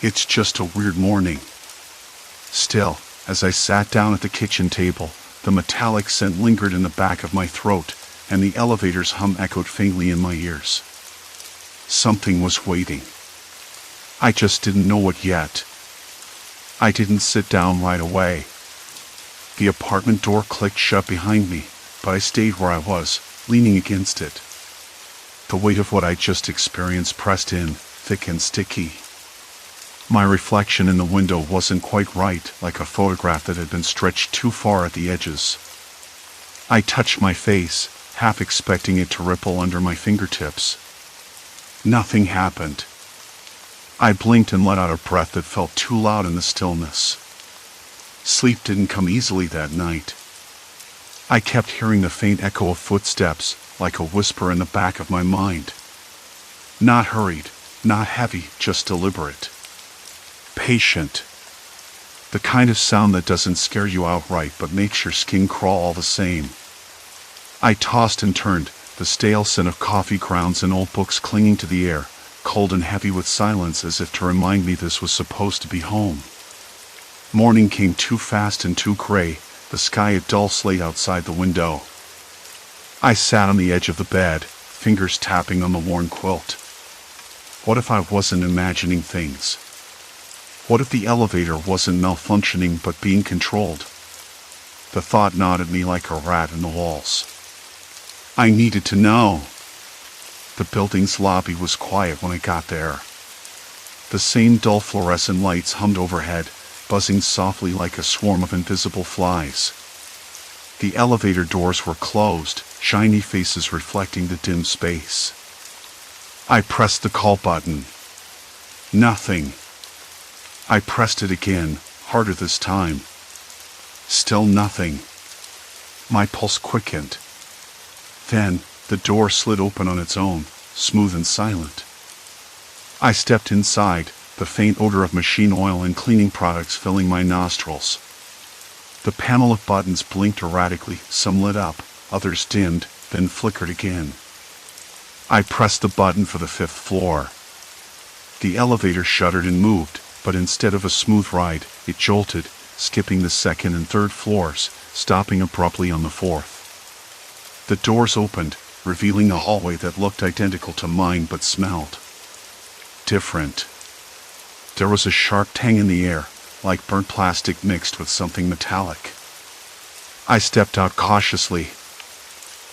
"It's just a weird morning." Still, as I sat down at the kitchen table, the metallic scent lingered in the back of my throat, and the elevator's hum echoed faintly in my ears. Something was waiting. I just didn't know it yet. I didn't sit down right away. The apartment door clicked shut behind me, but I stayed where I was, leaning against it. The weight of what I just experienced pressed in, thick and sticky. My reflection in the window wasn't quite right, like a photograph that had been stretched too far at the edges. I touched my face, half expecting it to ripple under my fingertips. Nothing happened. I blinked and let out a breath that felt too loud in the stillness. Sleep didn't come easily that night. I kept hearing the faint echo of footsteps, like a whisper in the back of my mind. Not hurried, not heavy, just deliberate. Patient. The kind of sound that doesn't scare you outright but makes your skin crawl all the same. I tossed and turned, the stale scent of coffee grounds and old books clinging to the air, cold and heavy with silence, as if to remind me this was supposed to be home. Morning came too fast and too gray, the sky a dull slate outside the window. I sat on the edge of the bed, fingers tapping on the worn quilt. What if I wasn't imagining things? What if the elevator wasn't malfunctioning but being controlled? The thought gnawed at me like a rat in the walls. I needed to know. The building's lobby was quiet when I got there. The same dull fluorescent lights hummed overhead, buzzing softly like a swarm of invisible flies. The elevator doors were closed, shiny faces reflecting the dim space. I pressed the call button. Nothing. I pressed it again, harder this time. Still nothing. My pulse quickened. Then, the door slid open on its own, smooth and silent. I stepped inside, the faint odor of machine oil and cleaning products filling my nostrils. The panel of buttons blinked erratically, some lit up, others dimmed, then flickered again. I pressed the button for the 5th floor. The elevator shuddered and moved, but instead of a smooth ride, it jolted, skipping the 2nd and 3rd floors, stopping abruptly on the 4th. The doors opened, revealing a hallway that looked identical to mine but smelled different. There was a sharp tang in the air, like burnt plastic mixed with something metallic. I stepped out cautiously.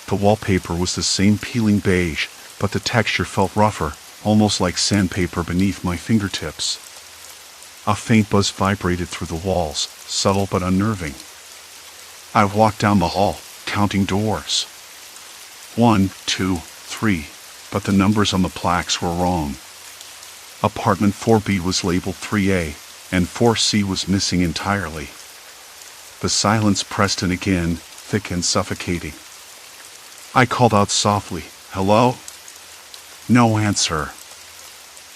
The wallpaper was the same peeling beige, but the texture felt rougher, almost like sandpaper beneath my fingertips. A faint buzz vibrated through the walls, subtle but unnerving. I walked down the hall, counting doors. 1, 2, 3, but the numbers on the plaques were wrong. Apartment 4B was labeled 3A, and 4C was missing entirely. The silence pressed in again, thick and suffocating. I called out softly, "Hello?" No answer.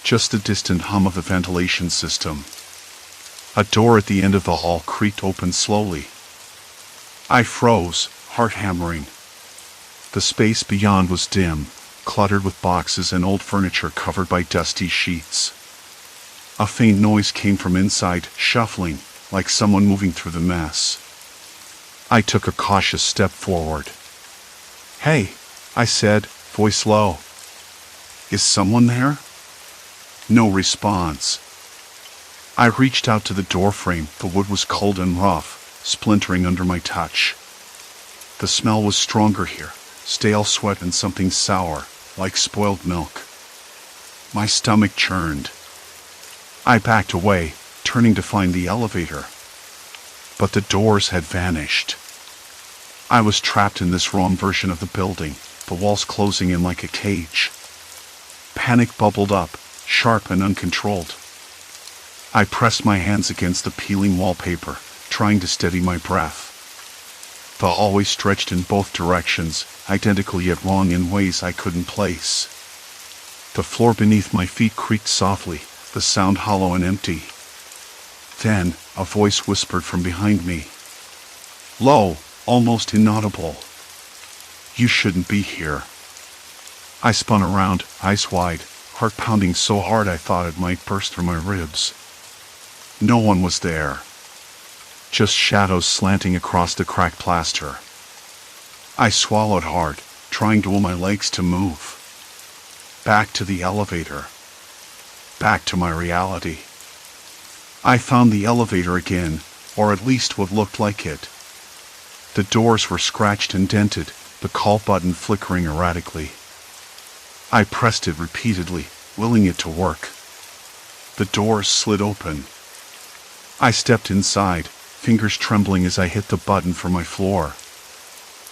Just the distant hum of the ventilation system. A door at the end of the hall creaked open slowly. I froze, heart hammering. The space beyond was dim, cluttered with boxes and old furniture covered by dusty sheets. A faint noise came from inside, shuffling, like someone moving through the mess. I took a cautious step forward. "Hey," I said, voice low. "Is someone there?" No response. I reached out to the doorframe. The wood was cold and rough, splintering under my touch. The smell was stronger here, stale sweat and something sour, like spoiled milk. My stomach churned. I backed away, turning to find the elevator. But the doors had vanished. I was trapped in this wrong version of the building, the walls closing in like a cage. Panic bubbled up, sharp and uncontrolled. I pressed my hands against the peeling wallpaper, trying to steady my breath. The hallway stretched in both directions, identical yet wrong in ways I couldn't place. The floor beneath my feet creaked softly, the sound hollow and empty. Then, a voice whispered from behind me. Low, almost inaudible. "You shouldn't be here." I spun around, eyes wide, heart pounding so hard I thought it might burst through my ribs. No one was there. Just shadows slanting across the cracked plaster. I swallowed hard, trying to will my legs to move. Back to the elevator. Back to my reality. I found the elevator again, or at least what looked like it. The doors were scratched and dented, the call button flickering erratically. I pressed it repeatedly, willing it to work. The doors slid open. I stepped inside, fingers trembling as I hit the button for my floor.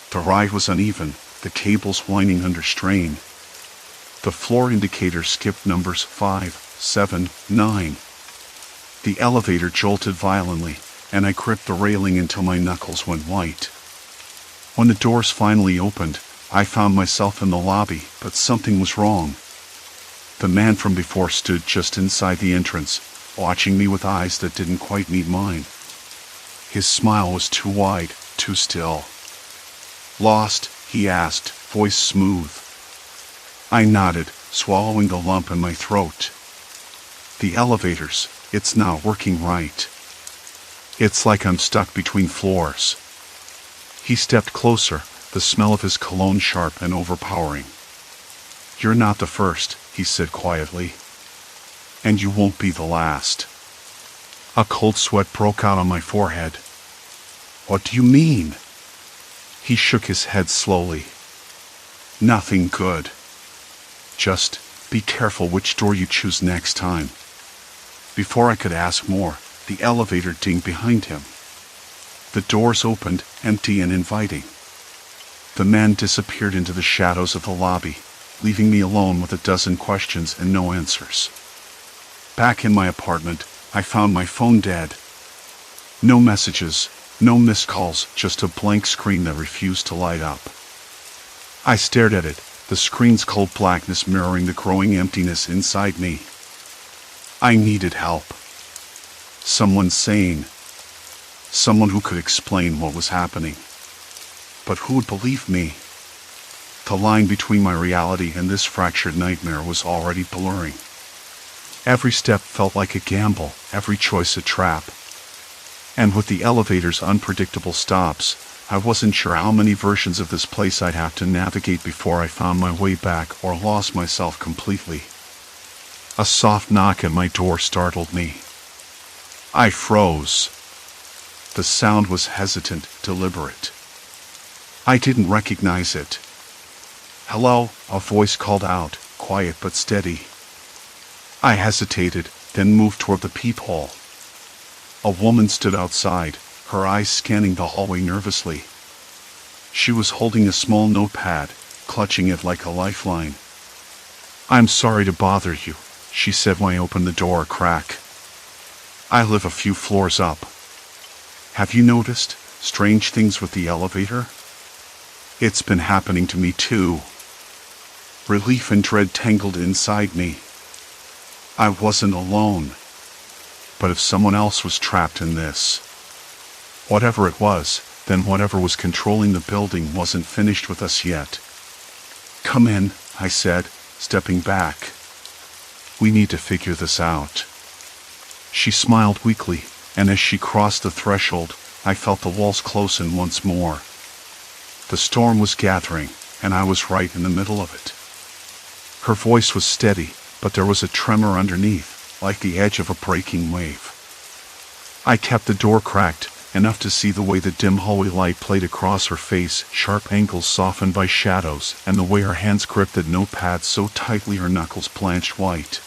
The ride was uneven, the cables whining under strain. The floor indicator skipped numbers 5, 7, 9. The elevator jolted violently, and I gripped the railing until my knuckles went white. When the doors finally opened, I found myself in the lobby, but something was wrong. The man from before stood just inside the entrance, watching me with eyes that didn't quite meet mine. His smile was too wide, too still. "Lost?" he asked, voice smooth. I nodded, swallowing the lump in my throat. "The elevators, it's not working right. It's like I'm stuck between floors." He stepped closer, the smell of his cologne sharp and overpowering. "You're not the first," he said quietly. "And you won't be the last." A cold sweat broke out on my forehead. "What do you mean?" He shook his head slowly. "Nothing good. Just be careful which door you choose next time." Before I could ask more, the elevator dinged behind him. The doors opened, empty and inviting. The man disappeared into the shadows of the lobby, leaving me alone with a dozen questions and no answers. Back in my apartment, I found my phone dead. No messages, no missed calls, just a blank screen that refused to light up. I stared at it, the screen's cold blackness mirroring the growing emptiness inside me. I needed help. Someone sane. Someone who could explain what was happening. But who would believe me? The line between my reality and this fractured nightmare was already blurring. Every step felt like a gamble, every choice a trap. And with the elevator's unpredictable stops, I wasn't sure how many versions of this place I'd have to navigate before I found my way back or lost myself completely. A soft knock at my door startled me. I froze. The sound was hesitant, deliberate. I didn't recognize it. "Hello," a voice called out, quiet but steady. I hesitated, then moved toward the peephole. A woman stood outside, her eyes scanning the hallway nervously. She was holding a small notepad, clutching it like a lifeline. "I'm sorry to bother you," she said when I opened the door a crack. "I live a few floors up. Have you noticed strange things with the elevator?" It's been happening to me too. Relief and dread tangled inside me. I wasn't alone. But if someone else was trapped in this, whatever it was, then whatever was controlling the building wasn't finished with us yet. "Come in," I said, stepping back. "We need to figure this out." She smiled weakly, and as she crossed the threshold, I felt the walls close in once more. The storm was gathering, and I was right in the middle of it. Her voice was steady, but there was a tremor underneath, like the edge of a breaking wave. I kept the door cracked, enough to see the way the dim hallway light played across her face, sharp angles softened by shadows, and the way her hands gripped the notepad so tightly her knuckles blanched white.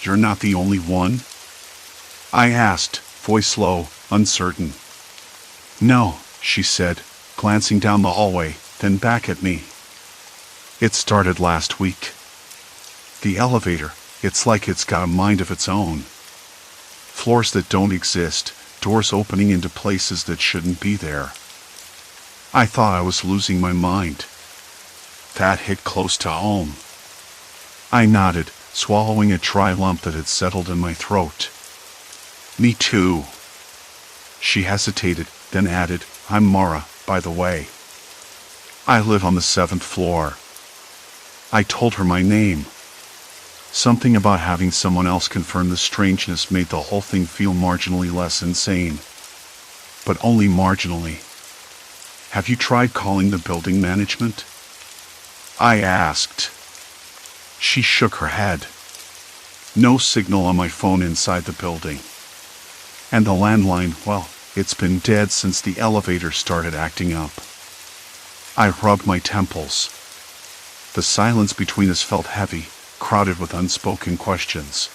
"You're not the only one?" I asked, voice low, uncertain. "No," she said, glancing down the hallway, then back at me. "It started last week. The elevator, it's like it's got a mind of its own. Floors that don't exist, doors opening into places that shouldn't be there." I thought I was losing my mind. That hit close to home. I nodded, swallowing a dry lump that had settled in my throat. "Me too." She hesitated, then added, "I'm Mara, by the way. I live on the 7th floor." I told her my name. Something about having someone else confirm the strangeness made the whole thing feel marginally less insane. But only marginally. "Have you tried calling the building management?" I asked. She shook her head. "No signal on my phone inside the building. And the landline, well, it's been dead since the elevator started acting up." I rubbed my temples. The silence between us felt heavy, crowded with unspoken questions.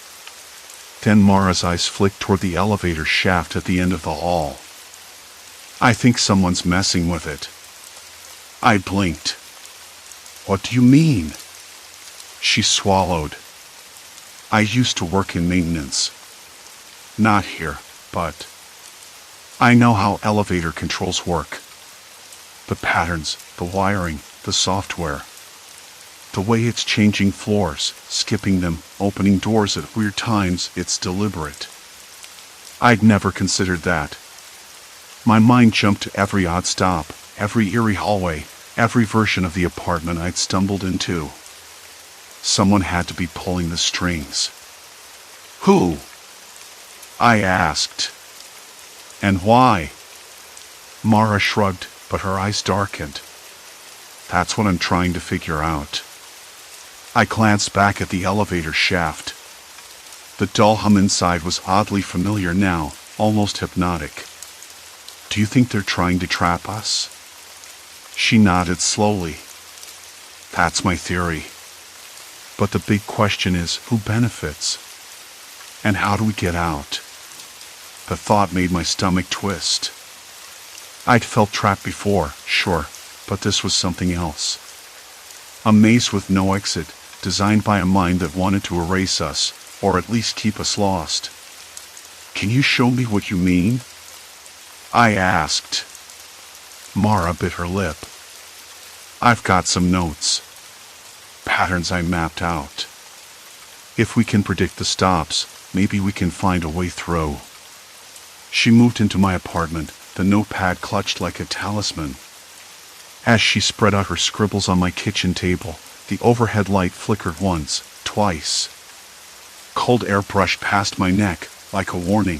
Then Mara's eyes flicked toward the elevator shaft at the end of the hall. "I think someone's messing with it." I blinked. "What do you mean?" She swallowed. "I used to work in maintenance. Not here, but I know how elevator controls work. The patterns, the wiring, the software. The way it's changing floors, skipping them, opening doors at weird times, it's deliberate. I'd never considered that. My mind jumped to every odd stop, every eerie hallway, every version of the apartment I'd stumbled into. Someone had to be pulling the strings. "Who?" I asked. "And why?" Mara shrugged, but her eyes darkened. "That's what I'm trying to figure out." I glanced back at the elevator shaft. The dull hum inside was oddly familiar now, almost hypnotic. "Do you think they're trying to trap us?" She nodded slowly. "That's my theory. But the big question is, who benefits? And how do we get out?" The thought made my stomach twist. I'd felt trapped before, sure, but this was something else. A maze with no exit, designed by a mind that wanted to erase us, or at least keep us lost. "Can you show me what you mean?" I asked. Mara bit her lip. I've got some notes. Patterns I mapped out. If we can predict the stops, maybe we can find a way through. She moved into my apartment, the notepad clutched like a talisman. As she spread out her scribbles on my kitchen table, the overhead light flickered once, twice. Cold air brushed past my neck, like a warning.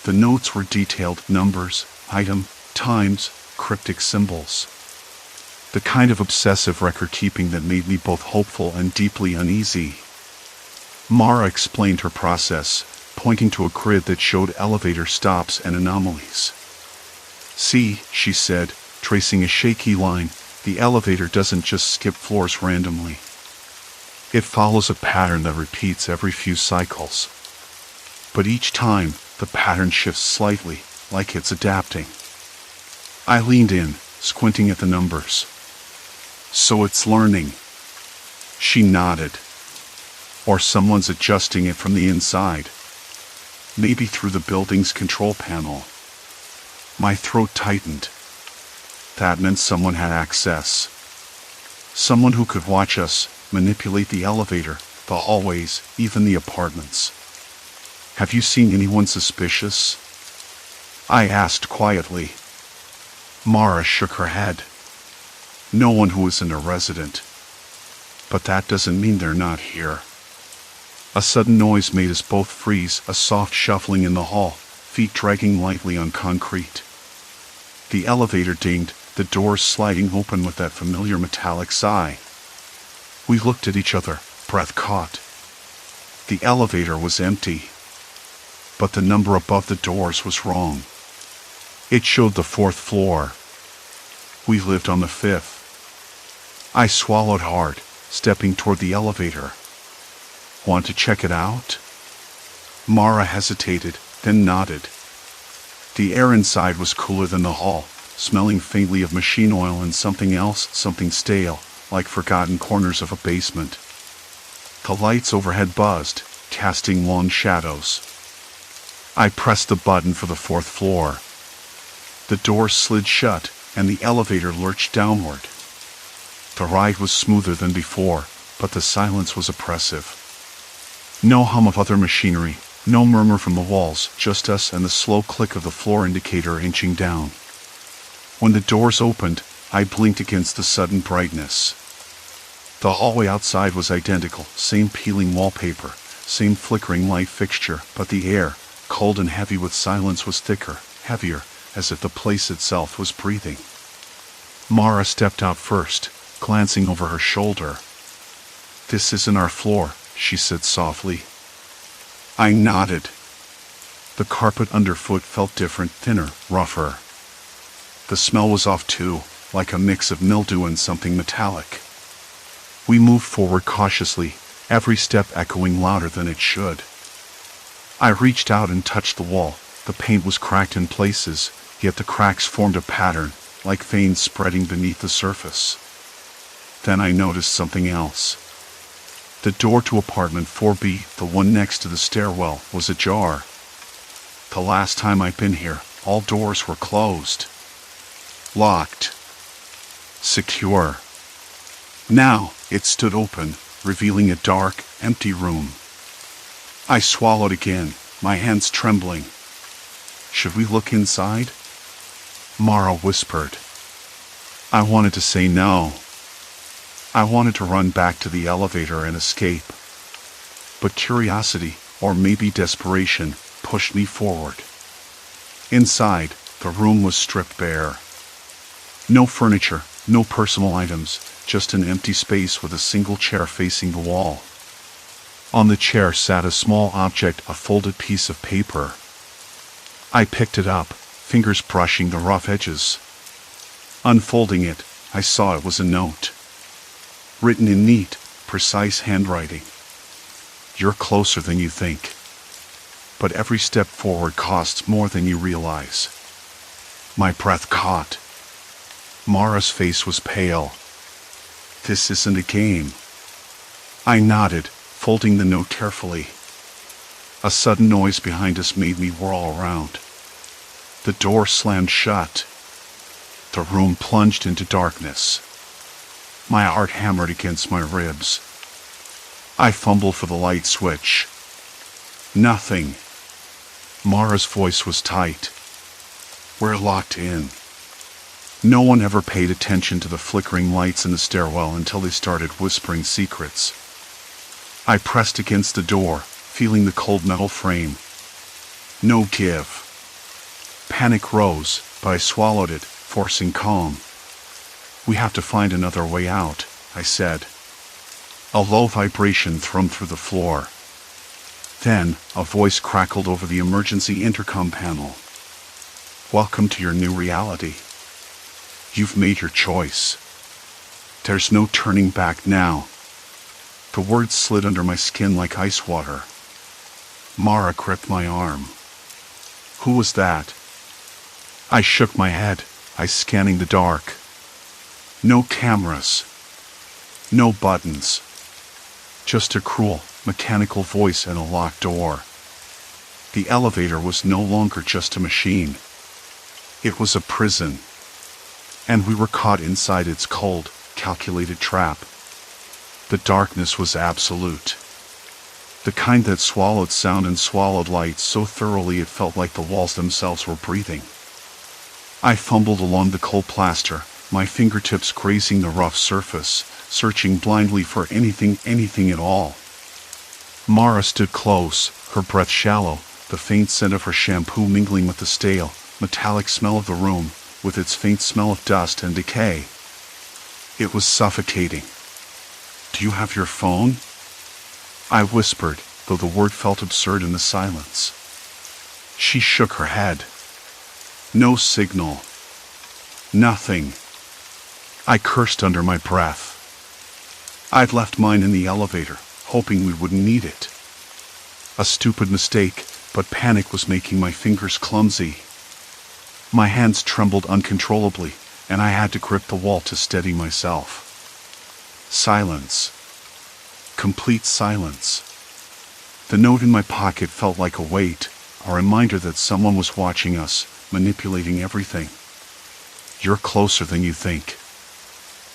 The notes were detailed: numbers, item, times, cryptic symbols. The kind of obsessive record-keeping that made me both hopeful and deeply uneasy. Mara explained her process, pointing to a grid that showed elevator stops and anomalies. See, she said, tracing a shaky line, the elevator doesn't just skip floors randomly. It follows a pattern that repeats every few cycles. But each time, the pattern shifts slightly, like it's adapting. I leaned in, squinting at the numbers. So it's learning. She nodded. Or someone's adjusting it from the inside. Maybe through the building's control panel. My throat tightened. That meant someone had access. Someone who could watch us, manipulate the elevator, the hallways, even the apartments. Have you seen anyone suspicious? I asked quietly. Mara shook her head. No one who isn't a resident. But that doesn't mean they're not here. A sudden noise made us both freeze, a soft shuffling in the hall, feet dragging lightly on concrete. The elevator dinged, the doors sliding open with that familiar metallic sigh. We looked at each other, breath caught. The elevator was empty. But the number above the doors was wrong. It showed the 4th floor. We lived on the 5th. I swallowed hard, stepping toward the elevator. Want to check it out? Mara hesitated, then nodded. The air inside was cooler than the hall, smelling faintly of machine oil and something else, something stale, like forgotten corners of a basement. The lights overhead buzzed, casting long shadows. I pressed the button for the 4th floor. The doors slid shut, and the elevator lurched downward. The ride was smoother than before, but the silence was oppressive. No hum of other machinery, no murmur from the walls, just us and the slow click of the floor indicator inching down. When the doors opened, I blinked against the sudden brightness. The hallway outside was identical, same peeling wallpaper, same flickering light fixture, but the air, cold and heavy with silence, was thicker, heavier, as if the place itself was breathing. Mara stepped out first, glancing over her shoulder. This isn't our floor, she said softly. I nodded. The carpet underfoot felt different, thinner, rougher. The smell was off too, like a mix of mildew and something metallic. We moved forward cautiously, every step echoing louder than it should. I reached out and touched the wall. The paint was cracked in places, yet the cracks formed a pattern, like veins spreading beneath the surface. Then I noticed something else. The door to apartment 4B, the one next to the stairwell, was ajar. The last time I'd been here, all doors were closed. Locked. Secure. Now, it stood open, revealing a dark, empty room. I swallowed again, my hands trembling. Should we look inside? Mara whispered. I wanted to say no. I wanted to run back to the elevator and escape. But curiosity, or maybe desperation, pushed me forward. Inside, the room was stripped bare. No furniture, no personal items, just an empty space with a single chair facing the wall. On the chair sat a small object, a folded piece of paper. I picked it up, fingers brushing the rough edges. Unfolding it, I saw it was a note. Written in neat, precise handwriting. You're closer than you think. But every step forward costs more than you realize. My breath caught. Mara's face was pale. This isn't a game. I nodded, folding the note carefully. A sudden noise behind us made me whirl around. The door slammed shut. The room plunged into darkness. My heart hammered against my ribs. I fumbled for the light switch. Nothing. Mara's voice was tight. We're locked in. No one ever paid attention to the flickering lights in the stairwell until they started whispering secrets. I pressed against the door, feeling the cold metal frame. No give. Panic rose, but I swallowed it, forcing calm. We have to find another way out, I said. A low vibration thrummed through the floor. Then, a voice crackled over the emergency intercom panel. Welcome to your new reality. You've made your choice. There's no turning back now. The words slid under my skin like ice water. Mara gripped my arm. Who was that? I shook my head, eyes scanning the dark. No cameras. No buttons. Just a cruel, mechanical voice and a locked door. The elevator was no longer just a machine. It was a prison. And we were caught inside its cold, calculated trap. The darkness was absolute. The kind that swallowed sound and swallowed light so thoroughly it felt like the walls themselves were breathing. I fumbled along the cold plaster, my fingertips grazing the rough surface, searching blindly for anything at all. Mara stood close, her breath shallow, the faint scent of her shampoo mingling with the stale, metallic smell of the room, with its faint smell of dust and decay. It was suffocating. Do you have your phone? I whispered, though the word felt absurd in the silence. She shook her head. No signal. Nothing. I cursed under my breath. I'd left mine in the elevator, hoping we wouldn't need it. A stupid mistake, but panic was making my fingers clumsy. My hands trembled uncontrollably, and I had to grip the wall to steady myself. Silence. Complete silence. The note in my pocket felt like a weight, a reminder that someone was watching us, manipulating everything. You're closer than you think.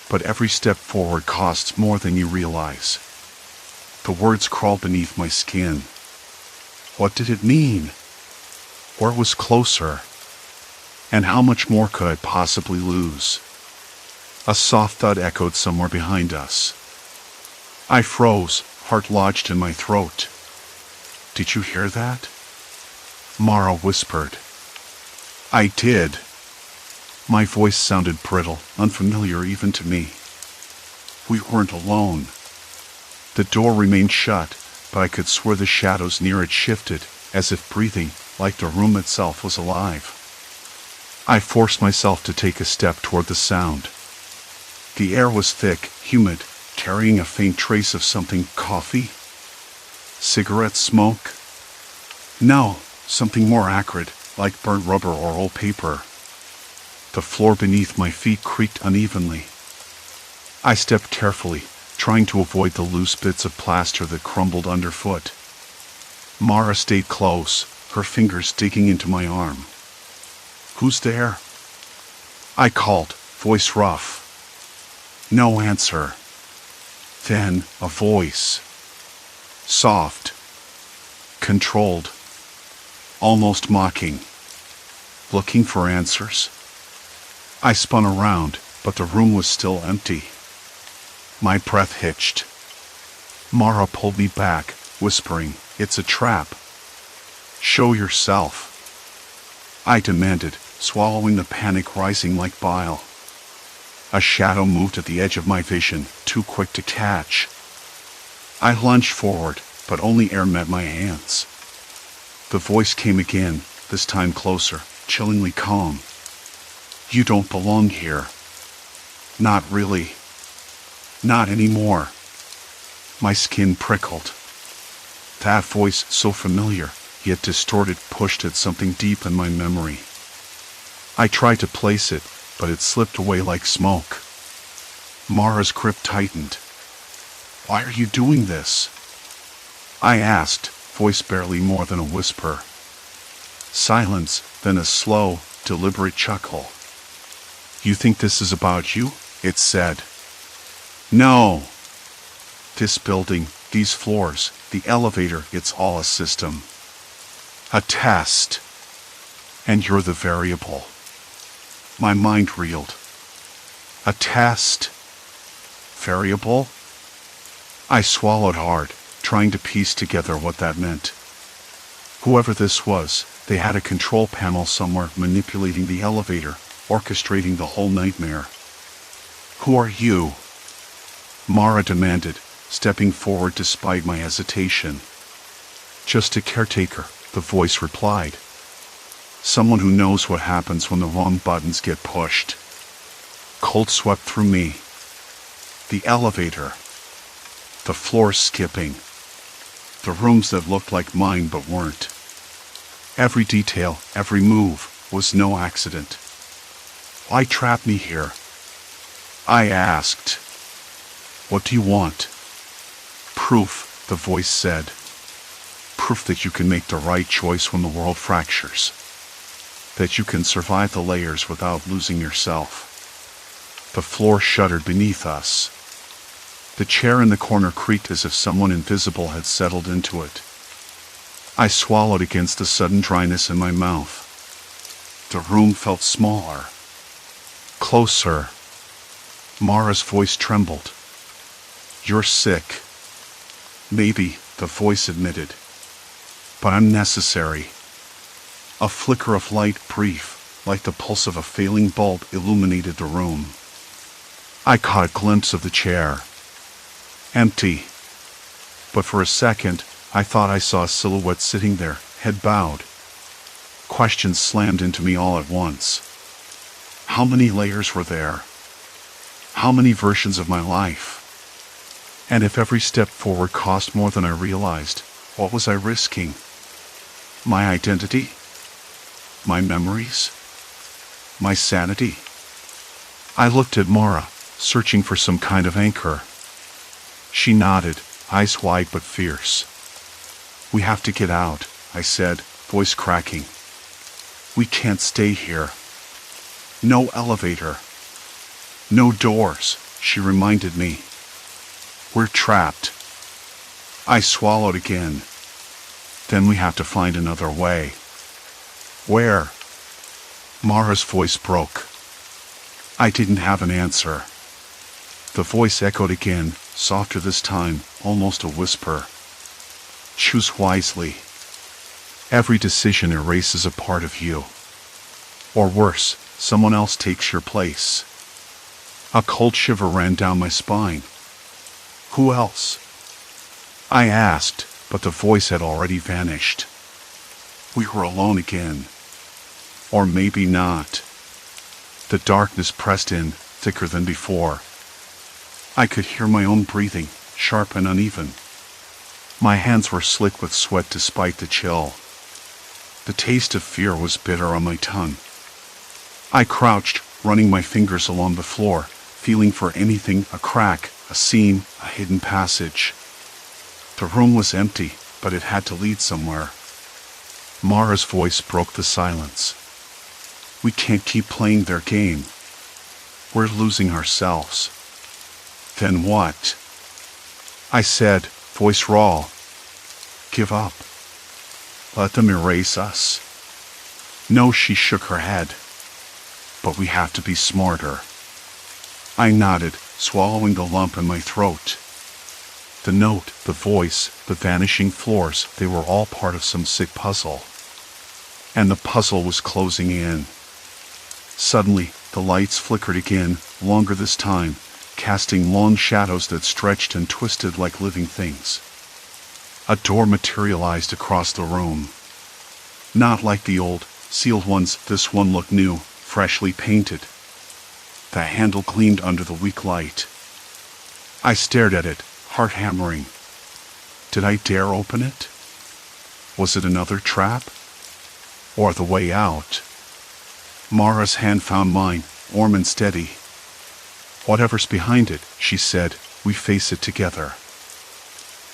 But every step forward costs more than you realize. The words crawled beneath my skin. What did it mean? Where was closer? And how much more could I possibly lose? A soft thud echoed somewhere behind us. I froze, heart lodged in my throat. Did you hear that? Mara whispered. I did. My voice sounded brittle, unfamiliar even to me. We weren't alone. The door remained shut, but I could swear the shadows near it shifted, as if breathing, like the room itself was alive. I forced myself to take a step toward the sound. The air was thick, humid, carrying a faint trace of something. Coffee? Cigarette smoke? No, something more acrid, like burnt rubber or old paper. The floor beneath my feet creaked unevenly. I stepped carefully, trying to avoid the loose bits of plaster that crumbled underfoot. Mara stayed close, her fingers digging into my arm. Who's there? I called, voice rough. No answer. Then a voice. Soft. Controlled. Almost mocking. Looking for answers? I spun around, but the room was still empty. My breath hitched. Mara pulled me back, whispering, "It's a trap. Show yourself." I demanded, swallowing the panic rising like bile. A shadow moved at the edge of my vision, too quick to catch. I lunged forward, but only air met my hands. The voice came again, this time closer, chillingly calm. You don't belong here. Not really. Not anymore. My skin prickled. That voice, so familiar, yet distorted, pushed at something deep in my memory. I tried to place it, but it slipped away like smoke. Mara's grip tightened. Why are you doing this? I asked, voice barely more than a whisper. Silence, then a slow, deliberate chuckle. "You think this is about you?" it said. "No. This building, these floors, the elevator, it's all a system. A test. And you're the variable." My mind reeled. A test? Variable? I swallowed hard, trying to piece together what that meant. Whoever this was, they had a control panel somewhere manipulating the elevator, orchestrating the whole nightmare. "Who are you?" Mara demanded, stepping forward despite my hesitation. "Just a caretaker," the voice replied. "Someone who knows what happens when the wrong buttons get pushed." Cold swept through me. The elevator. The floors skipping. The rooms that looked like mine but weren't. Every detail, every move, was no accident. "Why trap me here?" I asked. "What do you want?" "Proof," the voice said. "Proof that you can make the right choice when the world fractures. That you can survive the layers without losing yourself." The floor shuddered beneath us. The chair in the corner creaked as if someone invisible had settled into it. I swallowed against the sudden dryness in my mouth. The room felt smaller. Closer. Mara's voice trembled. "You're sick." "Maybe," the voice admitted. "But I'm necessary." A flicker of light, brief, like the pulse of a failing bulb, illuminated the room. I caught a glimpse of the chair. Empty. But for a second, I thought I saw a silhouette sitting there, head bowed. Questions slammed into me all at once. How many layers were there? How many versions of my life? And if every step forward cost more than I realized, what was I risking? My identity? My memories? My sanity? I looked at Mara, searching for some kind of anchor. She nodded, eyes wide but fierce. "We have to get out," I said, voice cracking. "We can't stay here." "No elevator. No doors," she reminded me. "We're trapped." I swallowed again. "Then we have to find another way." "Where?" Mara's voice broke. I didn't have an answer. The voice echoed again, softer this time, almost a whisper. "Choose wisely. Every decision erases a part of you. Or worse, someone else takes your place." A cold shiver ran down my spine. "Who else?" I asked, but the voice had already vanished. We were alone again. Or maybe not. The darkness pressed in, thicker than before. I could hear my own breathing, sharp and uneven. My hands were slick with sweat despite the chill. The taste of fear was bitter on my tongue. I crouched, running my fingers along the floor, feeling for anything, a crack, a seam, a hidden passage. The room was empty, but it had to lead somewhere. Mara's voice broke the silence. "We can't keep playing their game. We're losing ourselves." "Then what?" I said, voice raw. "Give up. Let them erase us." "No," she shook her head. "But we have to be smarter." I nodded, swallowing the lump in my throat. The note, the voice, the vanishing floors, they were all part of some sick puzzle. And the puzzle was closing in. Suddenly, the lights flickered again, longer this time, casting long shadows that stretched and twisted like living things. A door materialized across the room. Not like the old, sealed ones, this one looked new, freshly painted. The handle gleamed under the weak light. I stared at it, heart hammering. Did I dare open it? Was it another trap? Or the way out? Mara's hand found mine, warm and steady. "Whatever's behind it," she said, "we face it together."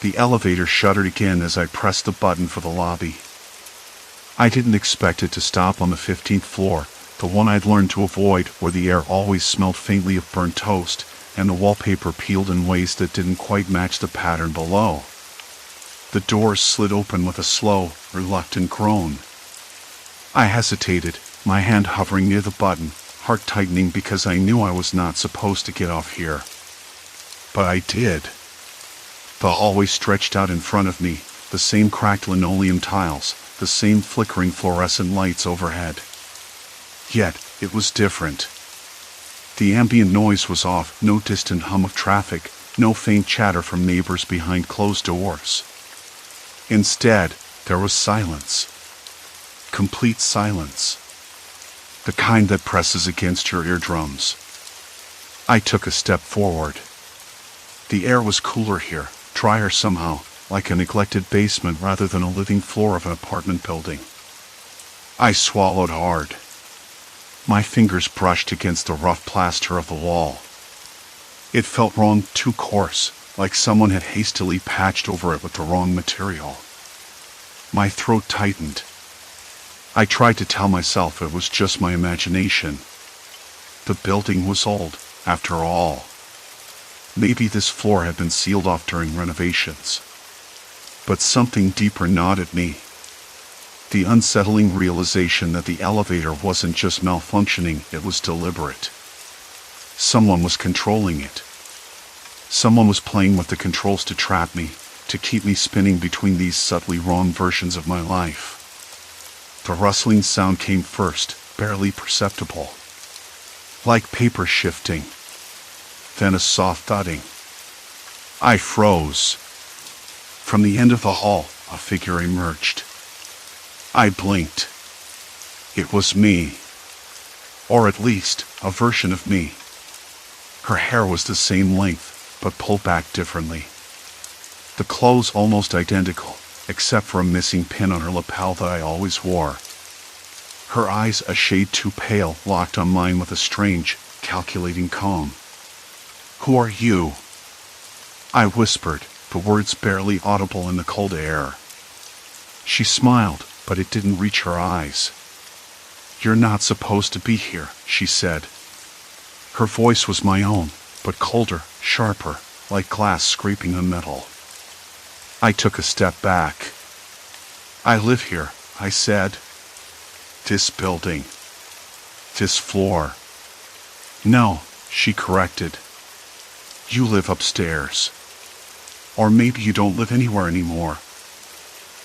The elevator shuddered again as I pressed the button for the lobby. I didn't expect it to stop on the 15th floor, the one I'd learned to avoid, where the air always smelled faintly of burnt toast, and the wallpaper peeled in ways that didn't quite match the pattern below. The doors slid open with a slow, reluctant groan. I hesitated, my hand hovering near the button, heart tightening because I knew I was not supposed to get off here. But I did. The hallway stretched out in front of me, the same cracked linoleum tiles, the same flickering fluorescent lights overhead. Yet, it was different. The ambient noise was off, no distant hum of traffic, no faint chatter from neighbors behind closed doors. Instead, there was silence. Complete silence. The kind that presses against your eardrums. I took a step forward. The air was cooler here, drier somehow, like a neglected basement rather than a living floor of an apartment building. I swallowed hard. My fingers brushed against the rough plaster of the wall. It felt wrong, too coarse, like someone had hastily patched over it with the wrong material. My throat tightened. I tried to tell myself it was just my imagination. The building was old, after all. Maybe this floor had been sealed off during renovations. But something deeper gnawed at me. The unsettling realization that the elevator wasn't just malfunctioning, it was deliberate. Someone was controlling it. Someone was playing with the controls to trap me, to keep me spinning between these subtly wrong versions of my life. The rustling sound came first, barely perceptible. Like paper shifting. Then a soft thudding. I froze. From the end of the hall, a figure emerged. I blinked. It was me. Or at least, a version of me. Her hair was the same length, but pulled back differently. The clothes almost identical, except for a missing pin on her lapel that I always wore. Her eyes, a shade too pale, locked on mine with a strange, calculating calm. "Who are you?" I whispered, the words barely audible in the cold air. She smiled, but it didn't reach her eyes. "You're not supposed to be here," she said. Her voice was my own, but colder, sharper, like glass scraping on metal. I took a step back. "I live here," I said. "This building. This floor." "No," she corrected. "You live upstairs. Or maybe you don't live anywhere anymore."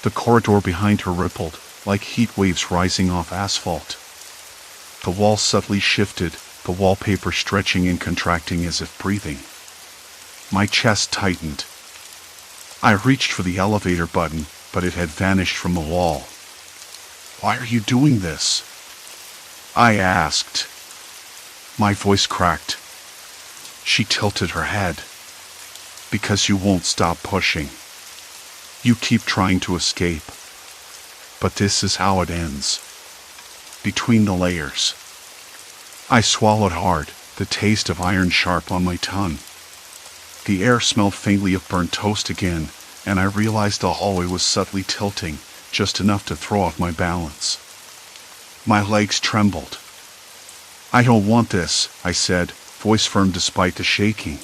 The corridor behind her rippled, like heat waves rising off asphalt. The wall subtly shifted, the wallpaper stretching and contracting as if breathing. My chest tightened. I reached for the elevator button, but it had vanished from the wall. "Why are you doing this?" I asked. My voice cracked. She tilted her head. "Because you won't stop pushing. You keep trying to escape. But this is how it ends. Between the layers." I swallowed hard, the taste of iron sharp on my tongue. The air smelled faintly of burnt toast again, and I realized the hallway was subtly tilting, just enough to throw off my balance. My legs trembled. "I don't want this," I said, voice firm despite the shaking.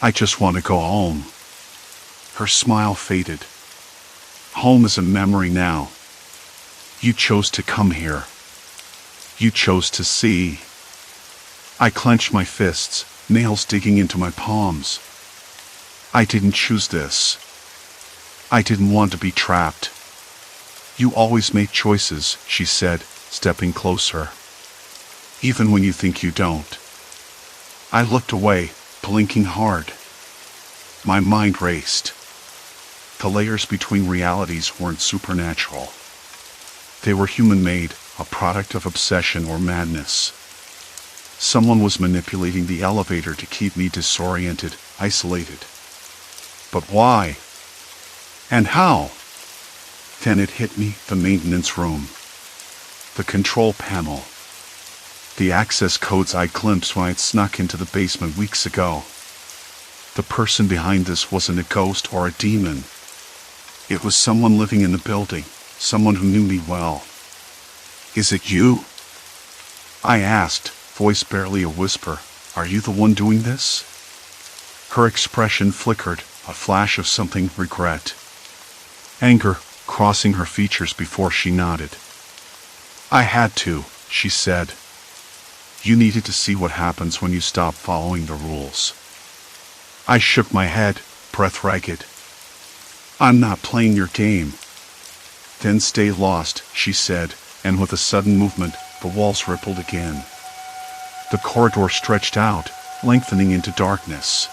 "I just want to go home." Her smile faded. "Home is a memory now. You chose to come here. You chose to see." I clenched my fists, nails digging into my palms. "I didn't choose this. I didn't want to be trapped." "You always make choices," she said, stepping closer. "Even when you think you don't." I looked away, blinking hard. My mind raced. The layers between realities weren't supernatural. They were human-made, a product of obsession or madness. Someone was manipulating the elevator to keep me disoriented, isolated. But why? And how? Then it hit me, the maintenance room. The control panel. The access codes I glimpsed when I'd snuck into the basement weeks ago. The person behind this wasn't a ghost or a demon. It was someone living in the building, someone who knew me well. "Is it you?" I asked, voice barely a whisper. "Are you the one doing this?" Her expression flickered, a flash of something regret. Anger crossing her features before she nodded. "I had to," she said. "You needed to see what happens when you stop following the rules." I shook my head, breath ragged. "I'm not playing your game." "Then stay lost," she said, and with a sudden movement, the walls rippled again. The corridor stretched out, lengthening into darkness.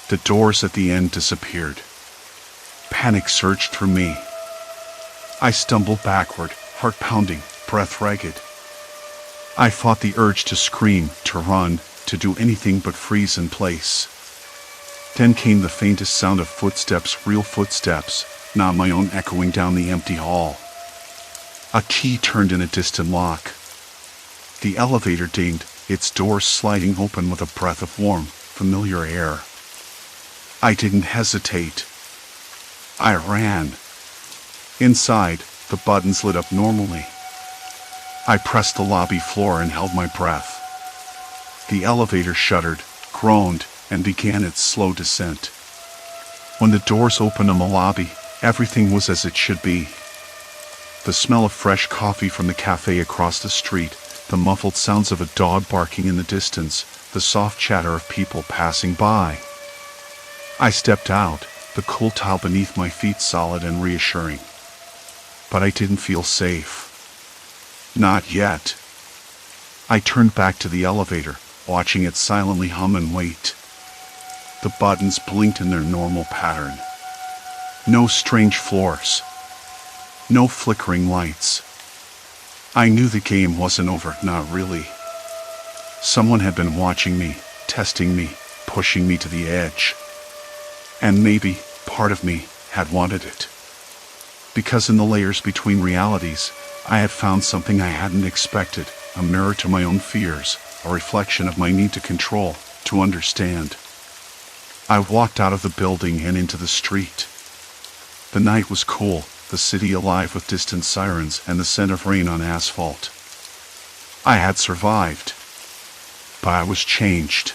The doors at the end disappeared. Panic surged through me. I stumbled backward, heart pounding, breath ragged. I fought the urge to scream, to run, to do anything but freeze in place. Then came the faintest sound of footsteps, real footsteps, not my own, echoing down the empty hall. A key turned in a distant lock. The elevator dinged, its doors sliding open with a breath of warm, familiar air. I didn't hesitate. I ran. Inside, the buttons lit up normally. I pressed the lobby floor and held my breath. The elevator shuddered, groaned, and began its slow descent. When the doors opened in the lobby, everything was as it should be. The smell of fresh coffee from the cafe across the street, the muffled sounds of a dog barking in the distance, the soft chatter of people passing by. I stepped out, the cool tile beneath my feet solid and reassuring. But I didn't feel safe. Not yet. I turned back to the elevator, watching it silently hum and wait. The buttons blinked in their normal pattern. No strange floors. No flickering lights. I knew the game wasn't over, not really. Someone had been watching me, testing me, pushing me to the edge. And maybe, part of me, had wanted it. Because in the layers between realities, I had found something I hadn't expected, a mirror to my own fears, a reflection of my need to control, to understand. I walked out of the building and into the street. The night was cool, the city alive with distant sirens and the scent of rain on asphalt. I had survived. But I was changed.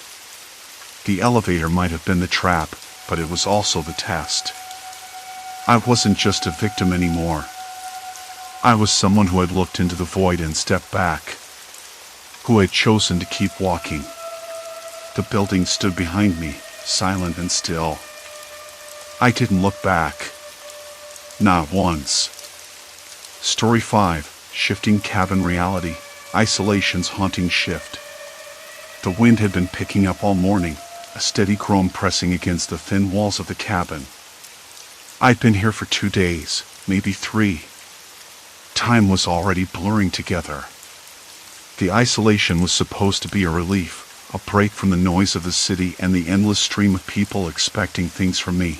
The elevator might have been the trap, but it was also the test. I wasn't just a victim anymore. I was someone who had looked into the void and stepped back. Who had chosen to keep walking. The building stood behind me, silent and still. I didn't look back. Not once. Story 5, Shifting Cabin Reality, Isolation's Haunting Shift. The wind had been picking up all morning, a steady groan pressing against the thin walls of the cabin. I'd been here for 2 days, maybe 3. Time was already blurring together. The isolation was supposed to be a relief, a break from the noise of the city and the endless stream of people expecting things from me.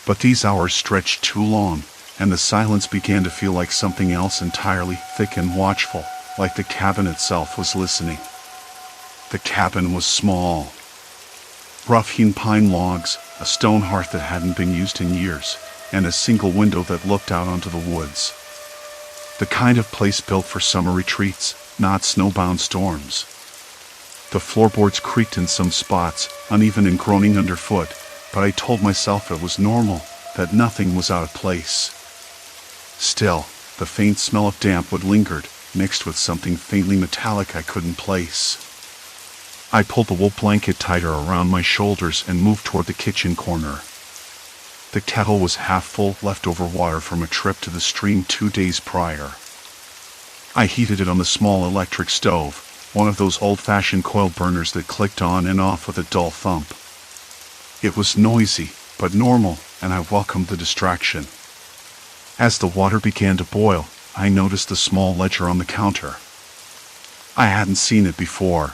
But these hours stretched too long, and the silence began to feel like something else entirely, thick and watchful, like the cabin itself was listening. The cabin was small. Rough-hewn pine logs, a stone hearth that hadn't been used in years, and a single window that looked out onto the woods. The kind of place built for summer retreats, not snowbound storms. The floorboards creaked in some spots, uneven and groaning underfoot, but I told myself it was normal, that nothing was out of place. Still, the faint smell of damp wood lingered, mixed with something faintly metallic I couldn't place. I pulled the wool blanket tighter around my shoulders and moved toward the kitchen corner. The kettle was half full, leftover water from a trip to the stream 2 days prior. I heated it on the small electric stove, one of those old-fashioned coil burners that clicked on and off with a dull thump. It was noisy, but normal, and I welcomed the distraction. As the water began to boil, I noticed the small ledger on the counter. I hadn't seen it before.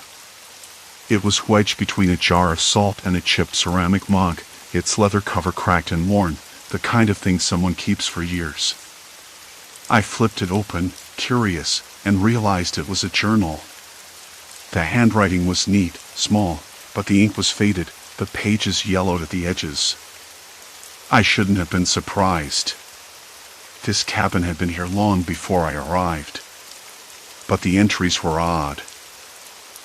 It was wedged between a jar of salt and a chipped ceramic mug, its leather cover cracked and worn, the kind of thing someone keeps for years. I flipped it open, curious, and realized it was a journal. The handwriting was neat, small, but the ink was faded, the pages yellowed at the edges. I shouldn't have been surprised. This cabin had been here long before I arrived. But the entries were odd.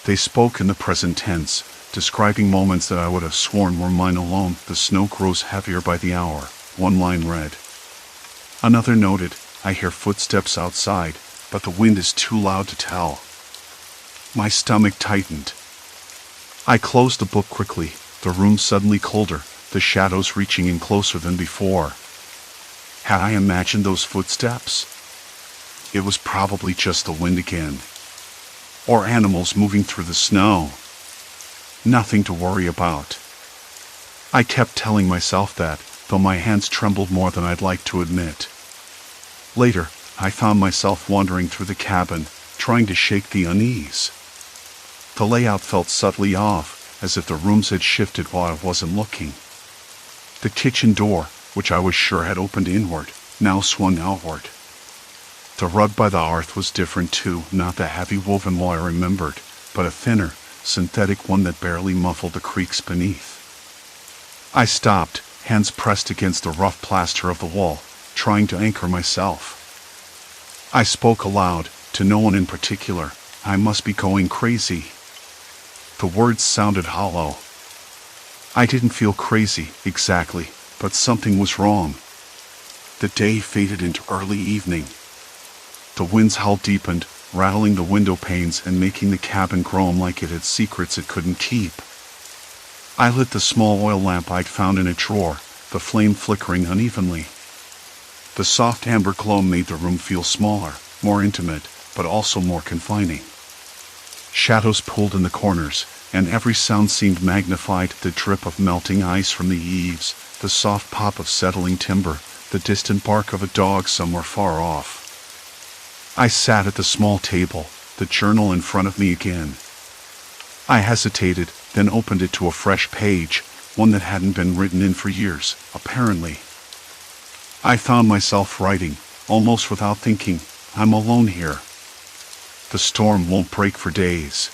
They spoke in the present tense, describing moments that I would have sworn were mine alone. The snow grows heavier by the hour, one line read. Another noted, I hear footsteps outside, but the wind is too loud to tell. My stomach tightened. I closed the book quickly, the room suddenly colder, the shadows reaching in closer than before. Had I imagined those footsteps? It was probably just the wind again. Or animals moving through the snow. Nothing to worry about. I kept telling myself that, though my hands trembled more than I'd like to admit. Later, I found myself wandering through the cabin, trying to shake the unease. The layout felt subtly off, as if the rooms had shifted while I wasn't looking. The kitchen door, which I was sure had opened inward, now swung outward. The rug by the hearth was different too, not the heavy woven one I remembered, but a thinner, synthetic one that barely muffled the creaks beneath. I stopped, hands pressed against the rough plaster of the wall, trying to anchor myself. I spoke aloud, to no one in particular. I must be going crazy. The words sounded hollow. I didn't feel crazy, exactly, but something was wrong. The day faded into early evening. The wind's howl deepened, rattling the window panes and making the cabin groan like it had secrets it couldn't keep. I lit the small oil lamp I'd found in a drawer, the flame flickering unevenly. The soft amber glow made the room feel smaller, more intimate, but also more confining. Shadows pulled in the corners, and every sound seemed magnified. The drip of melting ice from the eaves, the soft pop of settling timber, the distant bark of a dog somewhere far off. I sat at the small table, the journal in front of me again. I hesitated, then opened it to a fresh page, one that hadn't been written in for years, apparently. I found myself writing, almost without thinking, I'm alone here. The storm won't break for days.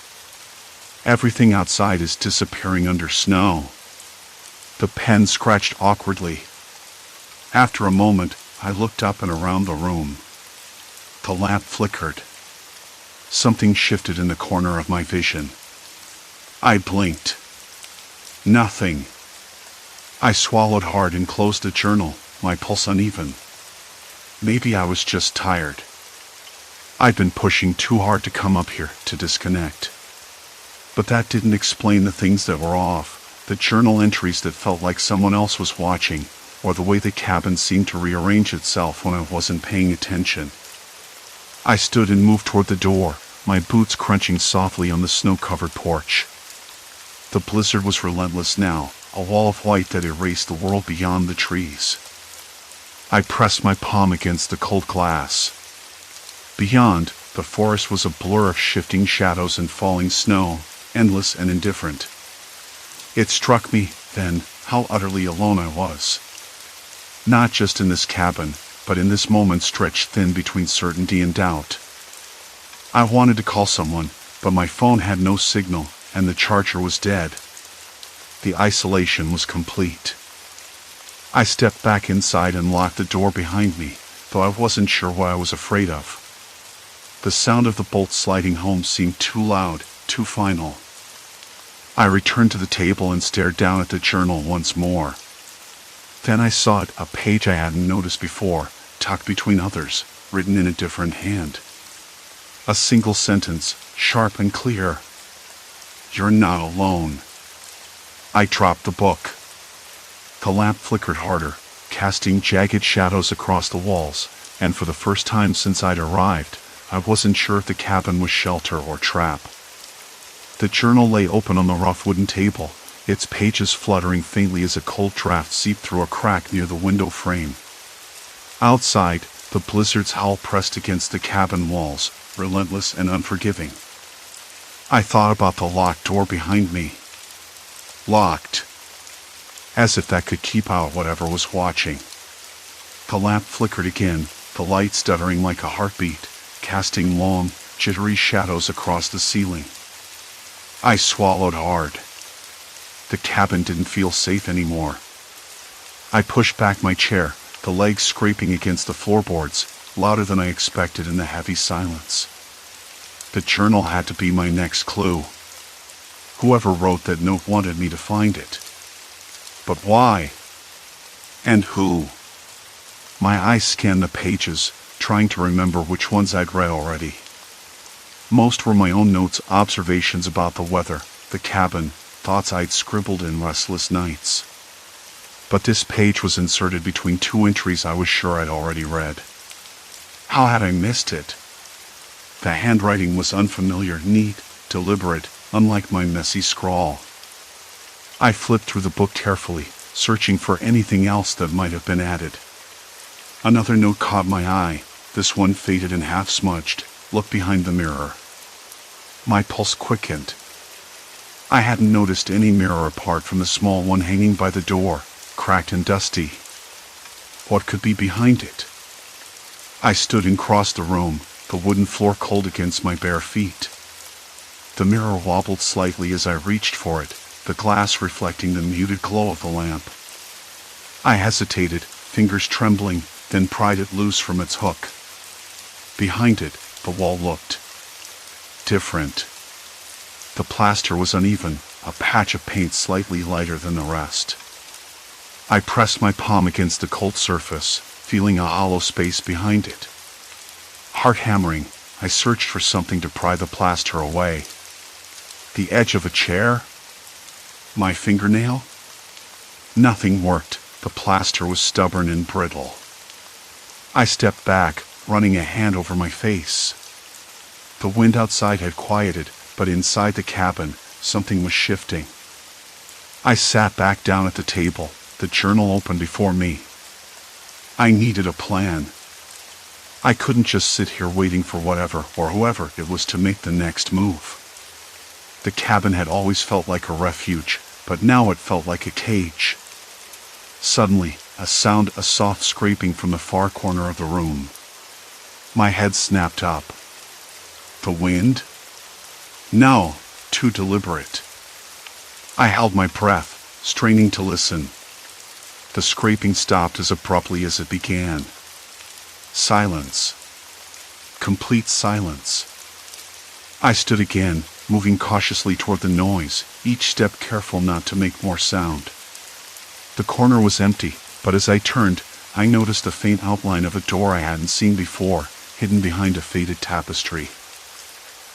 Everything outside is disappearing under snow. The pen scratched awkwardly. After a moment, I looked up and around the room. The lamp flickered. Something shifted in the corner of my vision. I blinked. Nothing. I swallowed hard and closed the journal, my pulse uneven. Maybe I was just tired. I'd been pushing too hard to come up here to disconnect. But that didn't explain the things that were off, the journal entries that felt like someone else was watching, or the way the cabin seemed to rearrange itself when I wasn't paying attention. I stood and moved toward the door, my boots crunching softly on the snow-covered porch. The blizzard was relentless now, a wall of white that erased the world beyond the trees. I pressed my palm against the cold glass. Beyond, the forest was a blur of shifting shadows and falling snow, endless and indifferent. It struck me, then, how utterly alone I was. Not just in this cabin, but in this moment stretched thin between certainty and doubt. I wanted to call someone, but my phone had no signal, and the charger was dead. The isolation was complete. I stepped back inside and locked the door behind me, though I wasn't sure what I was afraid of. The sound of the bolts sliding home seemed too loud, too final. I returned to the table and stared down at the journal once more. Then I saw it, a page I hadn't noticed before, tucked between others, written in a different hand. A single sentence, sharp and clear. You're not alone. I dropped the book. The lamp flickered harder, casting jagged shadows across the walls, and for the first time since I'd arrived, I wasn't sure if the cabin was shelter or trap. The journal lay open on the rough wooden table, its pages fluttering faintly as a cold draft seeped through a crack near the window frame. Outside, the blizzard's howl pressed against the cabin walls, relentless and unforgiving. I thought about the locked door behind me. Locked. As if that could keep out whatever was watching. The lamp flickered again, the light stuttering like a heartbeat, casting long, jittery shadows across the ceiling. I swallowed hard. The cabin didn't feel safe anymore. I pushed back my chair, the legs scraping against the floorboards, louder than I expected in the heavy silence. The journal had to be my next clue. Whoever wrote that note wanted me to find it. But why? And who? My eyes scanned the pages, trying to remember which ones I'd read already. Most were my own notes, observations about the weather, the cabin, thoughts I'd scribbled in restless nights. But this page was inserted between two entries I was sure I'd already read. How had I missed it? The handwriting was unfamiliar, neat, deliberate, unlike my messy scrawl. I flipped through the book carefully, searching for anything else that might have been added. Another note caught my eye, this one faded and half-smudged. Look behind the mirror. My pulse quickened. I hadn't noticed any mirror apart from the small one hanging by the door, cracked and dusty. What could be behind it? I stood and crossed the room, the wooden floor cold against my bare feet. The mirror wobbled slightly as I reached for it, the glass reflecting the muted glow of the lamp. I hesitated, fingers trembling, then pried it loose from its hook. Behind it, the wall looked different. The plaster was uneven, a patch of paint slightly lighter than the rest. I pressed my palm against the cold surface, feeling a hollow space behind it. Heart hammering, I searched for something to pry the plaster away. The edge of a chair? My fingernail? Nothing worked. The plaster was stubborn and brittle. I stepped back, running a hand over my face. The wind outside had quieted, but inside the cabin, something was shifting. I sat back down at the table, the journal open before me. I needed a plan. I couldn't just sit here waiting for whatever or whoever it was to make the next move. The cabin had always felt like a refuge, but now it felt like a cage. Suddenly, a soft scraping from the far corner of the room. My head snapped up. The wind? No, too deliberate. I held my breath, straining to listen. The scraping stopped as abruptly as it began. Silence. Complete silence. I stood again, moving cautiously toward the noise, each step careful not to make more sound. The corner was empty, but as I turned, I noticed a faint outline of a door I hadn't seen before, hidden behind a faded tapestry.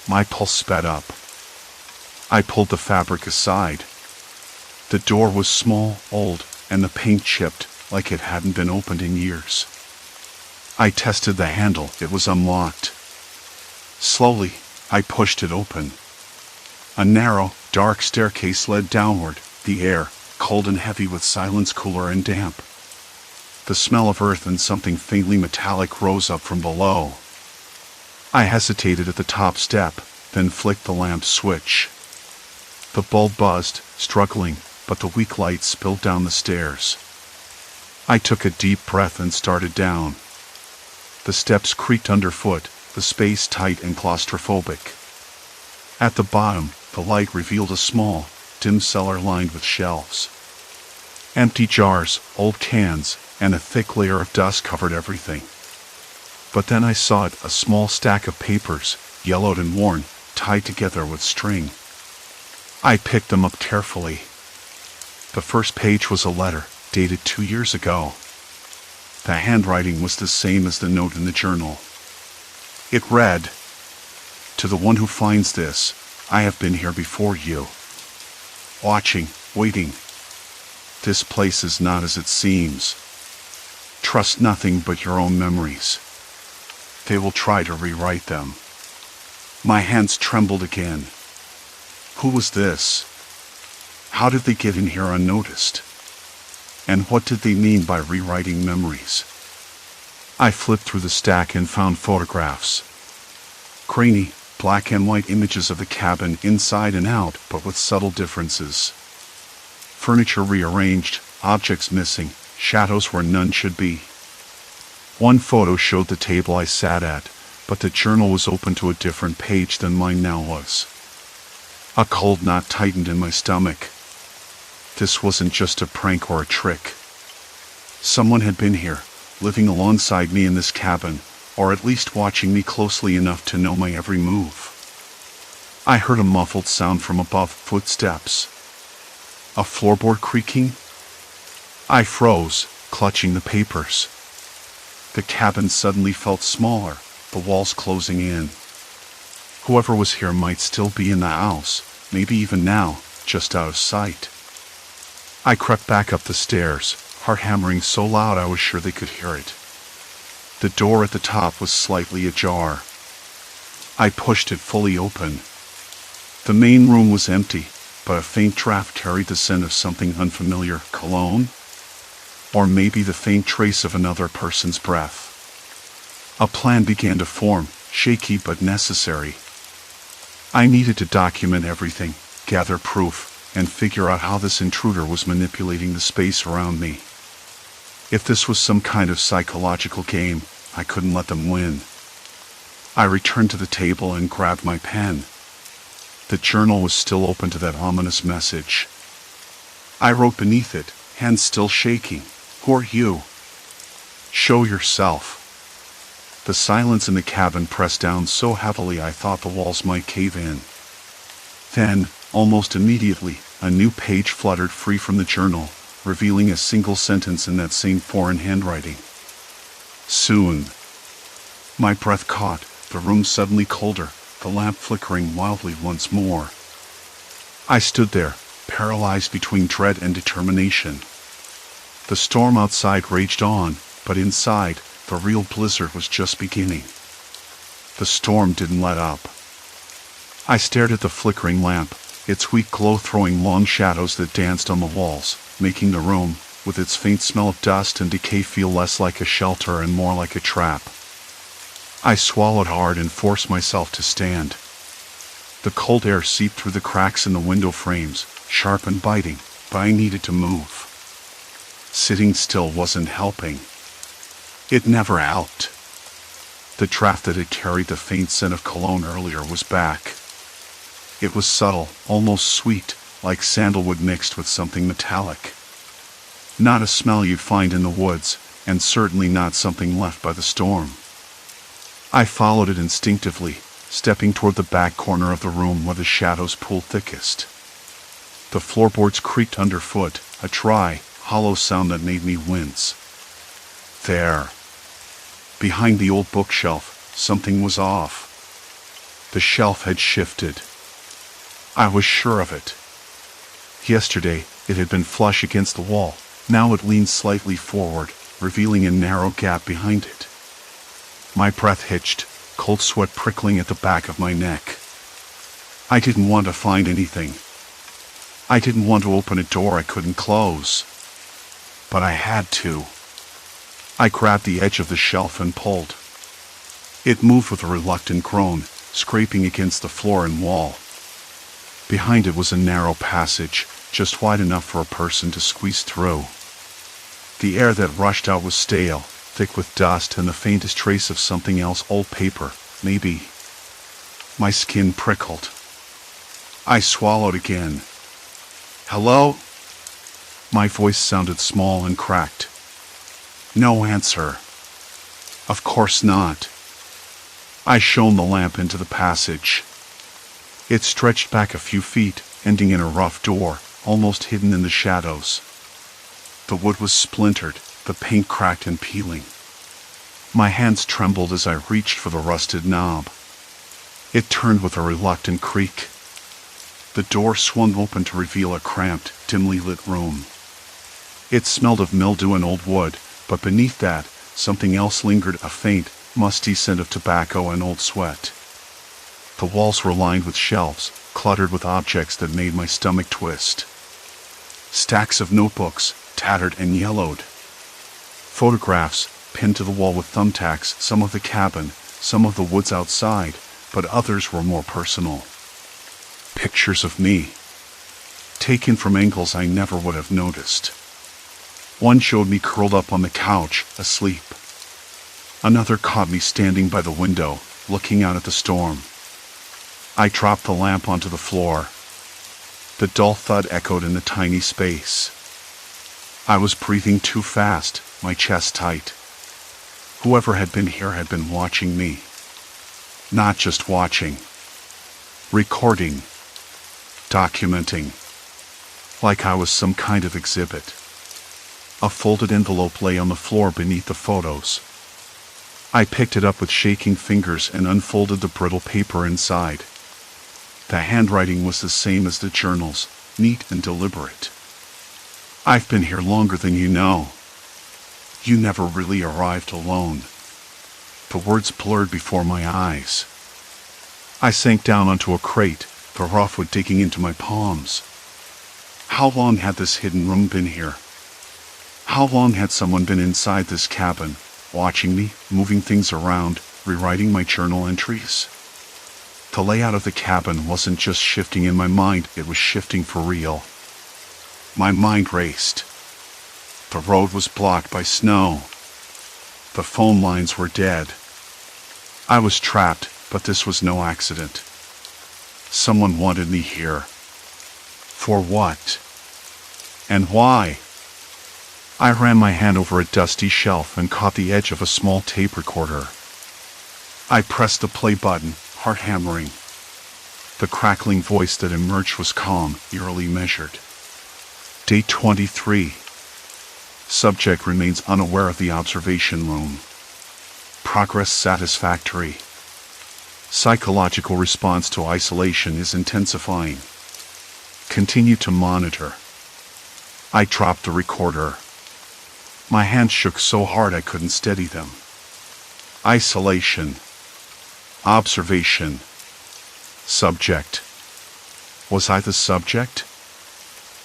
My pulse sped up. I pulled the fabric aside. The door was small, old, and the paint chipped, like it hadn't been opened in years. I tested the handle. It was unlocked. Slowly, I pushed it open. A narrow, dark staircase led downward, the air, cold and heavy with silence, cooler and damp. The smell of earth and something faintly metallic rose up from below. I hesitated at the top step, then flicked the lamp switch. The bulb buzzed, struggling, but the weak light spilled down the stairs. I took a deep breath and started down. The steps creaked underfoot, the space tight and claustrophobic. At the bottom, the light revealed a small, dim cellar lined with shelves. Empty jars, old cans, and a thick layer of dust covered everything. But then I saw it, a small stack of papers, yellowed and worn, tied together with string. I picked them up carefully. The first page was a letter, dated 2 years ago. The handwriting was the same as the note in the journal. It read, "To the one who finds this, I have been here before you. Watching, waiting. This place is not as it seems. Trust nothing but your own memories. They will try to rewrite them." My hands trembled again. Who was this? How did they get in here unnoticed? And what did they mean by rewriting memories? I flipped through the stack and found photographs. Grainy, black and white images of the cabin inside and out, but with subtle differences. Furniture rearranged, objects missing, shadows where none should be. One photo showed the table I sat at, but the journal was open to a different page than mine now was. A cold knot tightened in my stomach. This wasn't just a prank or a trick. Someone had been here, living alongside me in this cabin, or at least watching me closely enough to know my every move. I heard a muffled sound from above, footsteps. A floorboard creaking? I froze, clutching the papers. The cabin suddenly felt smaller, the walls closing in. Whoever was here might still be in the house, maybe even now, just out of sight. I crept back up the stairs, heart hammering so loud I was sure they could hear it. The door at the top was slightly ajar. I pushed it fully open. The main room was empty, but a faint draft carried the scent of something unfamiliar. Cologne? Or maybe the faint trace of another person's breath. A plan began to form, shaky but necessary. I needed to document everything, gather proof, and figure out how this intruder was manipulating the space around me. If this was some kind of psychological game, I couldn't let them win. I returned to the table and grabbed my pen. The journal was still open to that ominous message. I wrote beneath it, hands still shaking, "Who are you? Show yourself." The silence in the cabin pressed down so heavily I thought the walls might cave in. Then, almost immediately, a new page fluttered free from the journal, revealing a single sentence in that same foreign handwriting. Soon. My breath caught, the room suddenly colder, the lamp flickering wildly once more. I stood there, paralyzed between dread and determination. The storm outside raged on, but inside, the real blizzard was just beginning. The storm didn't let up. I stared at the flickering lamp, its weak glow throwing long shadows that danced on the walls, making the room, with its faint smell of dust and decay, feel less like a shelter and more like a trap. I swallowed hard and forced myself to stand. The cold air seeped through the cracks in the window frames, sharp and biting, but I needed to move. Sitting still wasn't helping. It never helped. The draft that had carried the faint scent of cologne earlier was back. It was subtle, almost sweet, like sandalwood mixed with something metallic. Not a smell you'd find in the woods, and certainly not something left by the storm. I followed it instinctively, stepping toward the back corner of the room where the shadows pooled thickest. The floorboards creaked underfoot, a dry, hollow sound that made me wince. There. Behind the old bookshelf, something was off. The shelf had shifted. I was sure of it. Yesterday, it had been flush against the wall. Now it leaned slightly forward, revealing a narrow gap behind it. My breath hitched, cold sweat prickling at the back of my neck. I didn't want to find anything. I didn't want to open a door I couldn't close. But I had to. I grabbed the edge of the shelf and pulled. It moved with a reluctant groan, scraping against the floor and wall. Behind it was a narrow passage, just wide enough for a person to squeeze through. The air that rushed out was stale, thick with dust and the faintest trace of something else, old paper, maybe. My skin prickled. I swallowed again. "Hello?" My voice sounded small and cracked. No answer. Of course not. I shone the lamp into the passage. It stretched back a few feet, ending in a rough door, almost hidden in the shadows. The wood was splintered, the paint cracked and peeling. My hands trembled as I reached for the rusted knob. It turned with a reluctant creak. The door swung open to reveal a cramped, dimly lit room. It smelled of mildew and old wood, but beneath that, something else lingered, a faint, musty scent of tobacco and old sweat. The walls were lined with shelves, cluttered with objects that made my stomach twist. Stacks of notebooks, tattered and yellowed. Photographs, pinned to the wall with thumbtacks, some of the cabin, some of the woods outside, but others were more personal. Pictures of me, taken from angles I never would have noticed. One showed me curled up on the couch, asleep. Another caught me standing by the window, looking out at the storm. I dropped the lamp onto the floor. The dull thud echoed in the tiny space. I was breathing too fast, my chest tight. Whoever had been here had been watching me. Not just watching. Recording. Documenting. Like I was some kind of exhibit. A folded envelope lay on the floor beneath the photos. I picked it up with shaking fingers and unfolded the brittle paper inside. The handwriting was the same as the journals, neat and deliberate. I've been here longer than you know. You never really arrived alone. The words blurred before my eyes. I sank down onto a crate, the rough-wood digging into my palms. How long had this hidden room been here? How long had someone been inside this cabin, watching me, moving things around, rewriting my journal entries? The layout of the cabin wasn't just shifting in my mind, it was shifting for real. My mind raced. The road was blocked by snow. The phone lines were dead. I was trapped, but this was no accident. Someone wanted me here. For what? And why? I ran my hand over a dusty shelf and caught the edge of a small tape recorder. I pressed the play button, heart hammering. The crackling voice that emerged was calm, eerily measured. Day 23. Subject remains unaware of the observation room. Progress satisfactory. Psychological response to isolation is intensifying. Continue to monitor. I dropped the recorder. My hands shook so hard I couldn't steady them. Isolation. Observation. Subject. Was I the subject?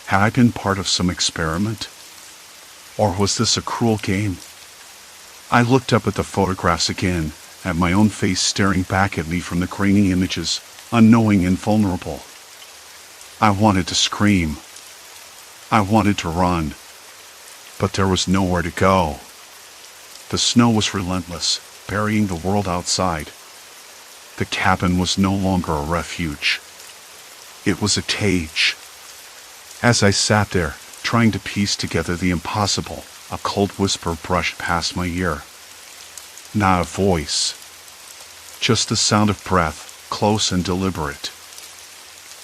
Had I been part of some experiment? Or was this a cruel game? I looked up at the photographs again, at my own face staring back at me from the grainy images, unknowing and vulnerable. I wanted to scream. I wanted to run. But there was nowhere to go. The snow was relentless, burying the world outside. The cabin was no longer a refuge. It was a cage. As I sat there, trying to piece together the impossible, a cold whisper brushed past my ear. Not a voice. Just the sound of breath, close and deliberate.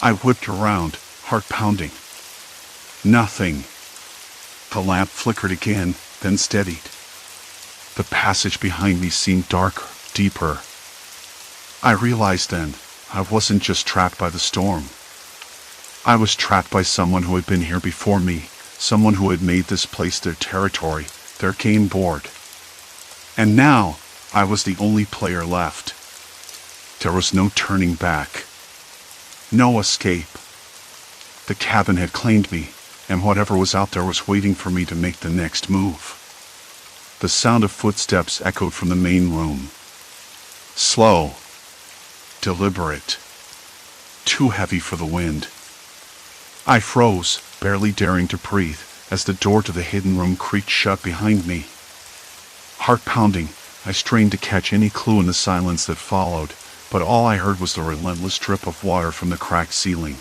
I whipped around, heart pounding. Nothing. The lamp flickered again, then steadied. The passage behind me seemed darker, deeper. I realized then, I wasn't just trapped by the storm. I was trapped by someone who had been here before me, someone who had made this place their territory, their game board. And now, I was the only player left. There was no turning back. No escape. The cabin had claimed me, and whatever was out there was waiting for me to make the next move. The sound of footsteps echoed from the main room. Slow. Deliberate. Too heavy for the wind. I froze, barely daring to breathe, as the door to the hidden room creaked shut behind me. Heart pounding, I strained to catch any clue in the silence that followed, but all I heard was the relentless drip of water from the cracked ceiling.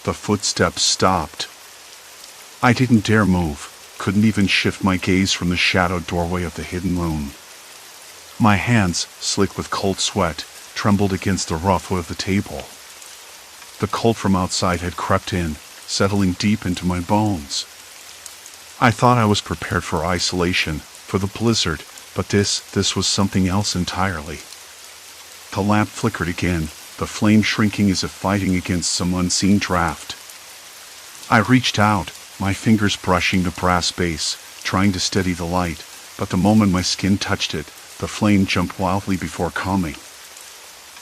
The footsteps stopped. I didn't dare move, couldn't even shift my gaze from the shadowed doorway of the hidden room. My hands, slick with cold sweat, trembled against the rough wood of the table. The cold from outside had crept in, settling deep into my bones. I thought I was prepared for isolation, for the blizzard, but this was something else entirely. The lamp flickered again, the flame shrinking as if fighting against some unseen draft. I reached out, my fingers brushing the brass base, trying to steady the light, but the moment my skin touched it, the flame jumped wildly before calming.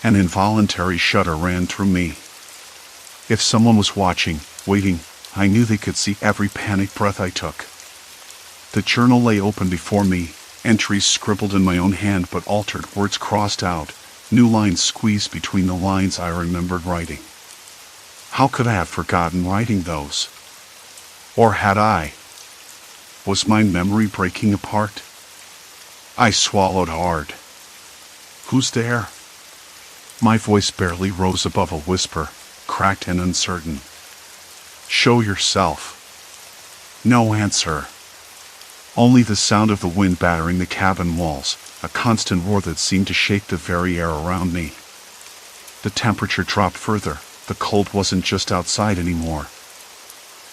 An involuntary shudder ran through me. If someone was watching, waiting, I knew they could see every panicked breath I took. The journal lay open before me, entries scribbled in my own hand but altered, words crossed out, new lines squeezed between the lines I remembered writing. How could I have forgotten writing those? Or had I? Was my memory breaking apart? I swallowed hard. Who's there? My voice barely rose above a whisper, cracked and uncertain. Show yourself. No answer. Only the sound of the wind battering the cabin walls, a constant roar that seemed to shake the very air around me. The temperature dropped further. The cold wasn't just outside anymore.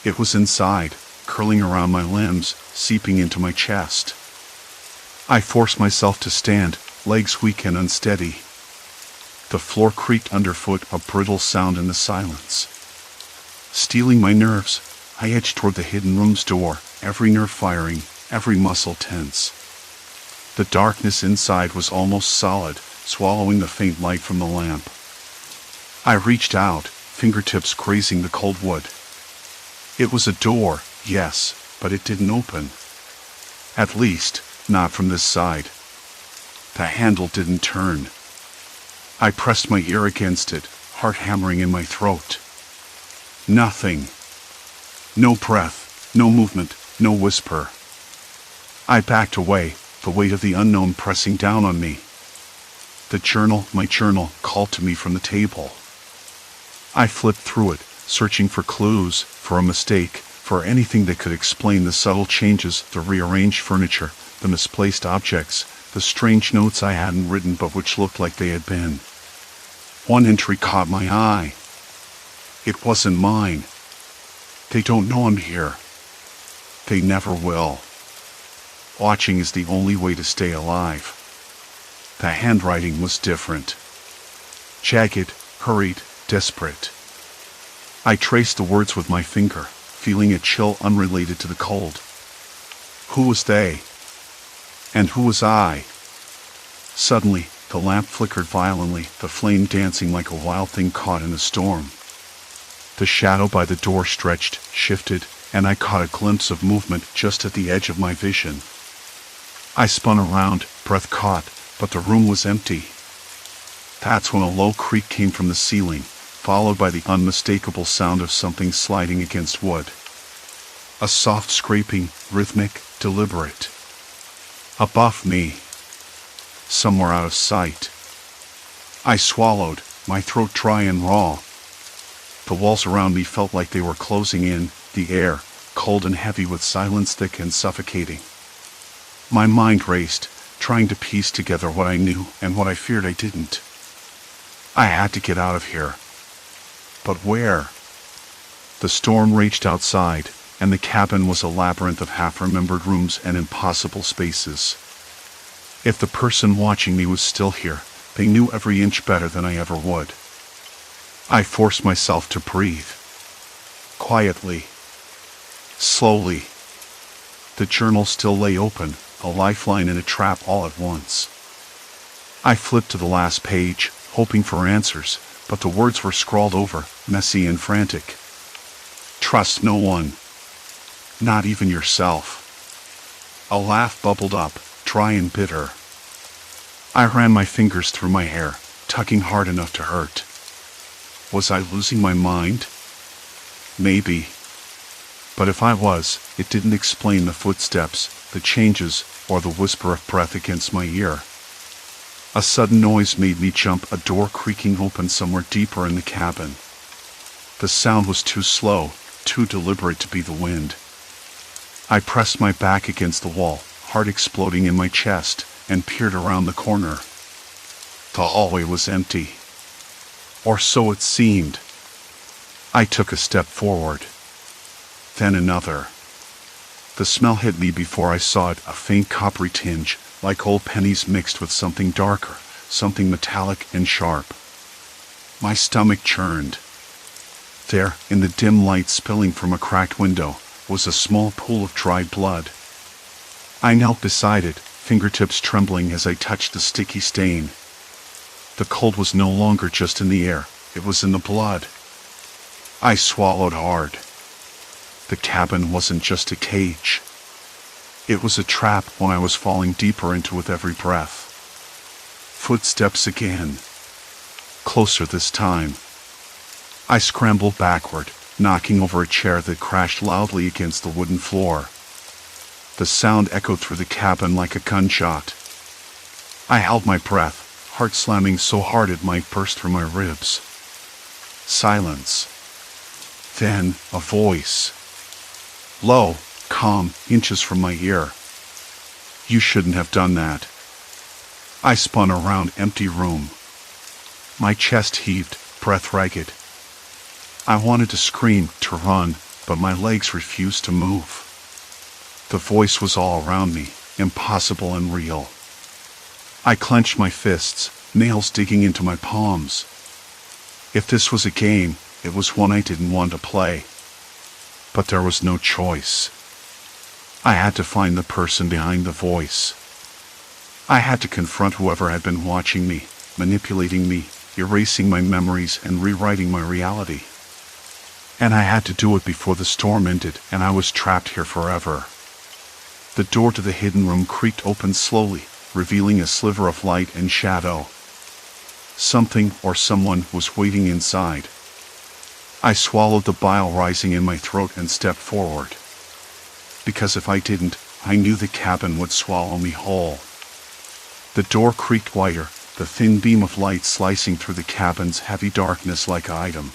It was inside, curling around my limbs, seeping into my chest. I forced myself to stand, legs weak and unsteady. The floor creaked underfoot, a brittle sound in the silence. Steeling my nerves, I edged toward the hidden room's door, every nerve firing, every muscle tense. The darkness inside was almost solid, swallowing the faint light from the lamp. I reached out, fingertips grazing the cold wood. It was a door, yes, but it didn't open. At least, not from this side. The handle didn't turn. I pressed my ear against it, heart hammering in my throat. Nothing. No breath, no movement, no whisper. I backed away, the weight of the unknown pressing down on me. The journal, my journal, called to me from the table. I flipped through it, searching for clues, for a mistake, for anything that could explain the subtle changes, the rearranged furniture, the misplaced objects, the strange notes I hadn't written but which looked like they had been. One entry caught my eye. It wasn't mine. They don't know I'm here. They never will. Watching is the only way to stay alive. The handwriting was different. Jagged, hurried, desperate. I traced the words with my finger, feeling a chill unrelated to the cold. Who was they? And who was I? Suddenly, the lamp flickered violently, the flame dancing like a wild thing caught in a storm. The shadow by the door stretched, shifted, and I caught a glimpse of movement just at the edge of my vision. I spun around, breath caught, but the room was empty. That's when a low creak came from the ceiling, followed by the unmistakable sound of something sliding against wood. A soft scraping, rhythmic, deliberate. Above me. Somewhere out of sight. I swallowed, my throat dry and raw. The walls around me felt like they were closing in, the air, cold and heavy with silence thick and suffocating. My mind raced, trying to piece together what I knew and what I feared I didn't. I had to get out of here. But where? The storm raged outside, and the cabin was a labyrinth of half-remembered rooms and impossible spaces. If the person watching me was still here, they knew every inch better than I ever would. I forced myself to breathe. Quietly. Slowly. The journal still lay open, a lifeline and a trap all at once. I flipped to the last page, hoping for answers, but the words were scrawled over, messy and frantic. Trust no one. Not even yourself. A laugh bubbled up, dry and bitter. I ran my fingers through my hair, tugging hard enough to hurt. Was I losing my mind? Maybe. But if I was, it didn't explain the footsteps, the changes, or the whisper of breath against my ear. A sudden noise made me jump, a door creaking open somewhere deeper in the cabin. The sound was too slow, too deliberate to be the wind. I pressed my back against the wall, heart exploding in my chest, and peered around the corner. The hallway was empty. Or so it seemed. I took a step forward. Then another. The smell hit me before I saw it, a faint coppery tinge, like old pennies mixed with something darker, something metallic and sharp. My stomach churned. There, in the dim light spilling from a cracked window, was a small pool of dried blood. I knelt beside it, fingertips trembling as I touched the sticky stain. The cold was no longer just in the air, it was in the blood. I swallowed hard. The cabin wasn't just a cage. It was a trap when I was falling deeper into with every breath. Footsteps again. Closer this time. I scrambled backward, knocking over a chair that crashed loudly against the wooden floor. The sound echoed through the cabin like a gunshot. I held my breath, heart slamming so hard it might burst through my ribs. Silence. Then, a voice. Low, calm, inches from my ear. You shouldn't have done that. I spun around, empty room. My chest heaved, breath ragged. I wanted to scream, to run, but my legs refused to move. The voice was all around me, impossible and real. I clenched my fists, nails digging into my palms. If this was a game, it was one I didn't want to play. But there was no choice. I had to find the person behind the voice. I had to confront whoever had been watching me, manipulating me, erasing my memories and rewriting my reality. And I had to do it before the storm ended and I was trapped here forever. The door to the hidden room creaked open slowly, revealing a sliver of light and shadow. Something or someone was waiting inside. I swallowed the bile rising in my throat and stepped forward. Because if I didn't, I knew the cabin would swallow me whole. The door creaked wider, the thin beam of light slicing through the cabin's heavy darkness like an item.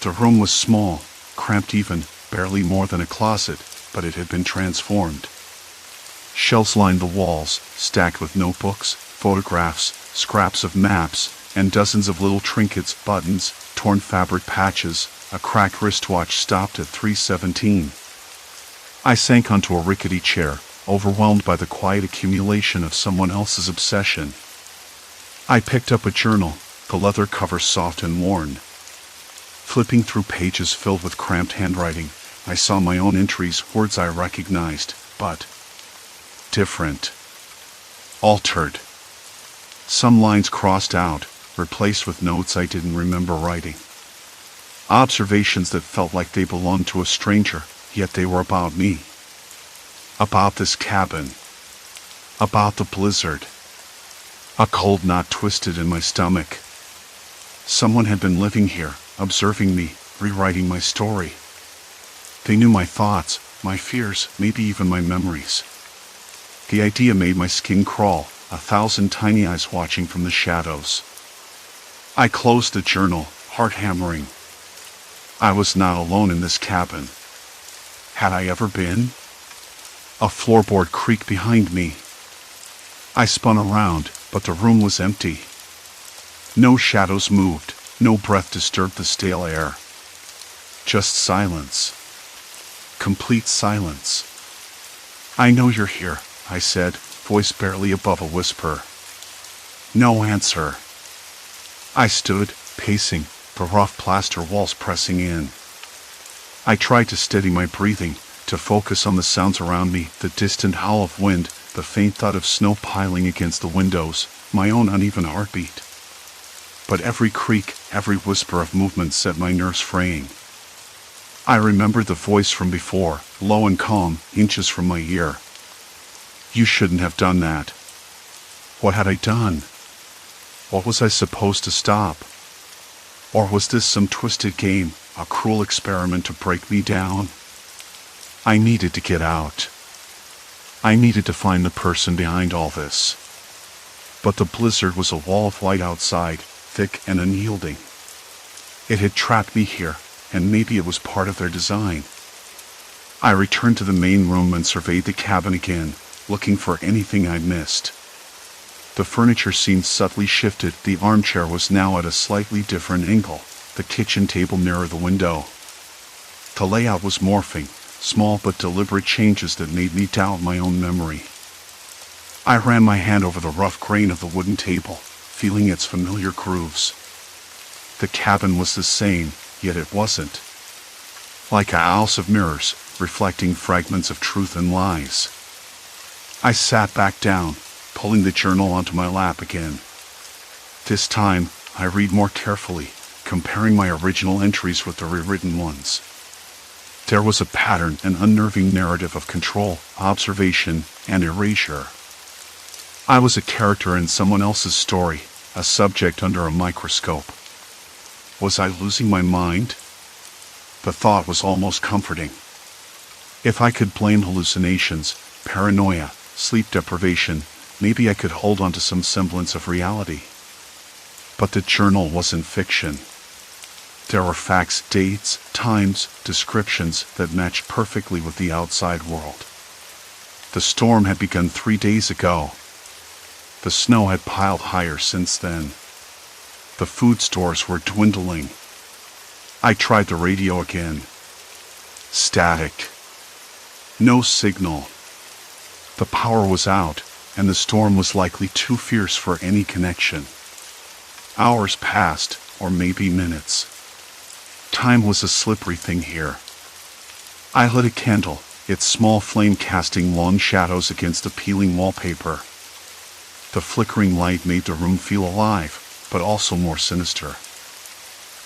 The room was small, cramped even, barely more than a closet, but it had been transformed. Shelves lined the walls, stacked with notebooks, photographs, scraps of maps, and dozens of little trinkets, buttons, torn fabric patches. A cracked wristwatch stopped at 3:17. I sank onto a rickety chair, overwhelmed by the quiet accumulation of someone else's obsession. I picked up a journal, the leather cover soft and worn. Flipping through pages filled with cramped handwriting, I saw my own entries, words I recognized, but different. Altered. Some lines crossed out, replaced with notes I didn't remember writing. Observations that felt like they belonged to a stranger, yet they were about me. About this cabin. About the blizzard. A cold knot twisted in my stomach. Someone had been living here, observing me, rewriting my story. They knew my thoughts, my fears, maybe even my memories. The idea made my skin crawl, 1,000 tiny eyes watching from the shadows. I closed the journal, heart hammering. I was not alone in this cabin. Had I ever been? A floorboard creaked behind me. I spun around, but the room was empty. No shadows moved, no breath disturbed the stale air. Just silence. Complete silence. I know you're here, I said, voice barely above a whisper. No answer. I stood, pacing, the rough plaster walls pressing in. I tried to steady my breathing, to focus on the sounds around me, the distant howl of wind, the faint thud of snow piling against the windows, my own uneven heartbeat. But every creak, every whisper of movement set my nerves fraying. I remembered the voice from before, low and calm, inches from my ear. You shouldn't have done that. What had I done? What was I supposed to stop? Or was this some twisted game, a cruel experiment to break me down? I needed to get out. I needed to find the person behind all this. But the blizzard was a wall of light outside, thick and unyielding. It had trapped me here, and maybe it was part of their design. I returned to the main room and surveyed the cabin again, looking for anything I'd missed. The furniture seemed subtly shifted, the armchair was now at a slightly different angle, the kitchen table nearer the window. The layout was morphing, small but deliberate changes that made me doubt my own memory. I ran my hand over the rough grain of the wooden table, feeling its familiar grooves. The cabin was the same, yet it wasn't. Like a house of mirrors, reflecting fragments of truth and lies. I sat back down, pulling the journal onto my lap again. This time, I read more carefully, comparing my original entries with the rewritten ones. There was a pattern, an unnerving narrative of control, observation, and erasure. I was a character in someone else's story, a subject under a microscope. Was I losing my mind? The thought was almost comforting. If I could blame hallucinations, paranoia, sleep deprivation, maybe I could hold on to some semblance of reality. But the journal wasn't fiction. There were facts, dates, times, descriptions that matched perfectly with the outside world. The storm had begun 3 days ago. The snow had piled higher since then. The food stores were dwindling. I tried the radio again. Static. No signal. The power was out, and the storm was likely too fierce for any connection. Hours passed, or maybe minutes. Time was a slippery thing here. I lit a candle, its small flame casting long shadows against the peeling wallpaper. The flickering light made the room feel alive, but also more sinister.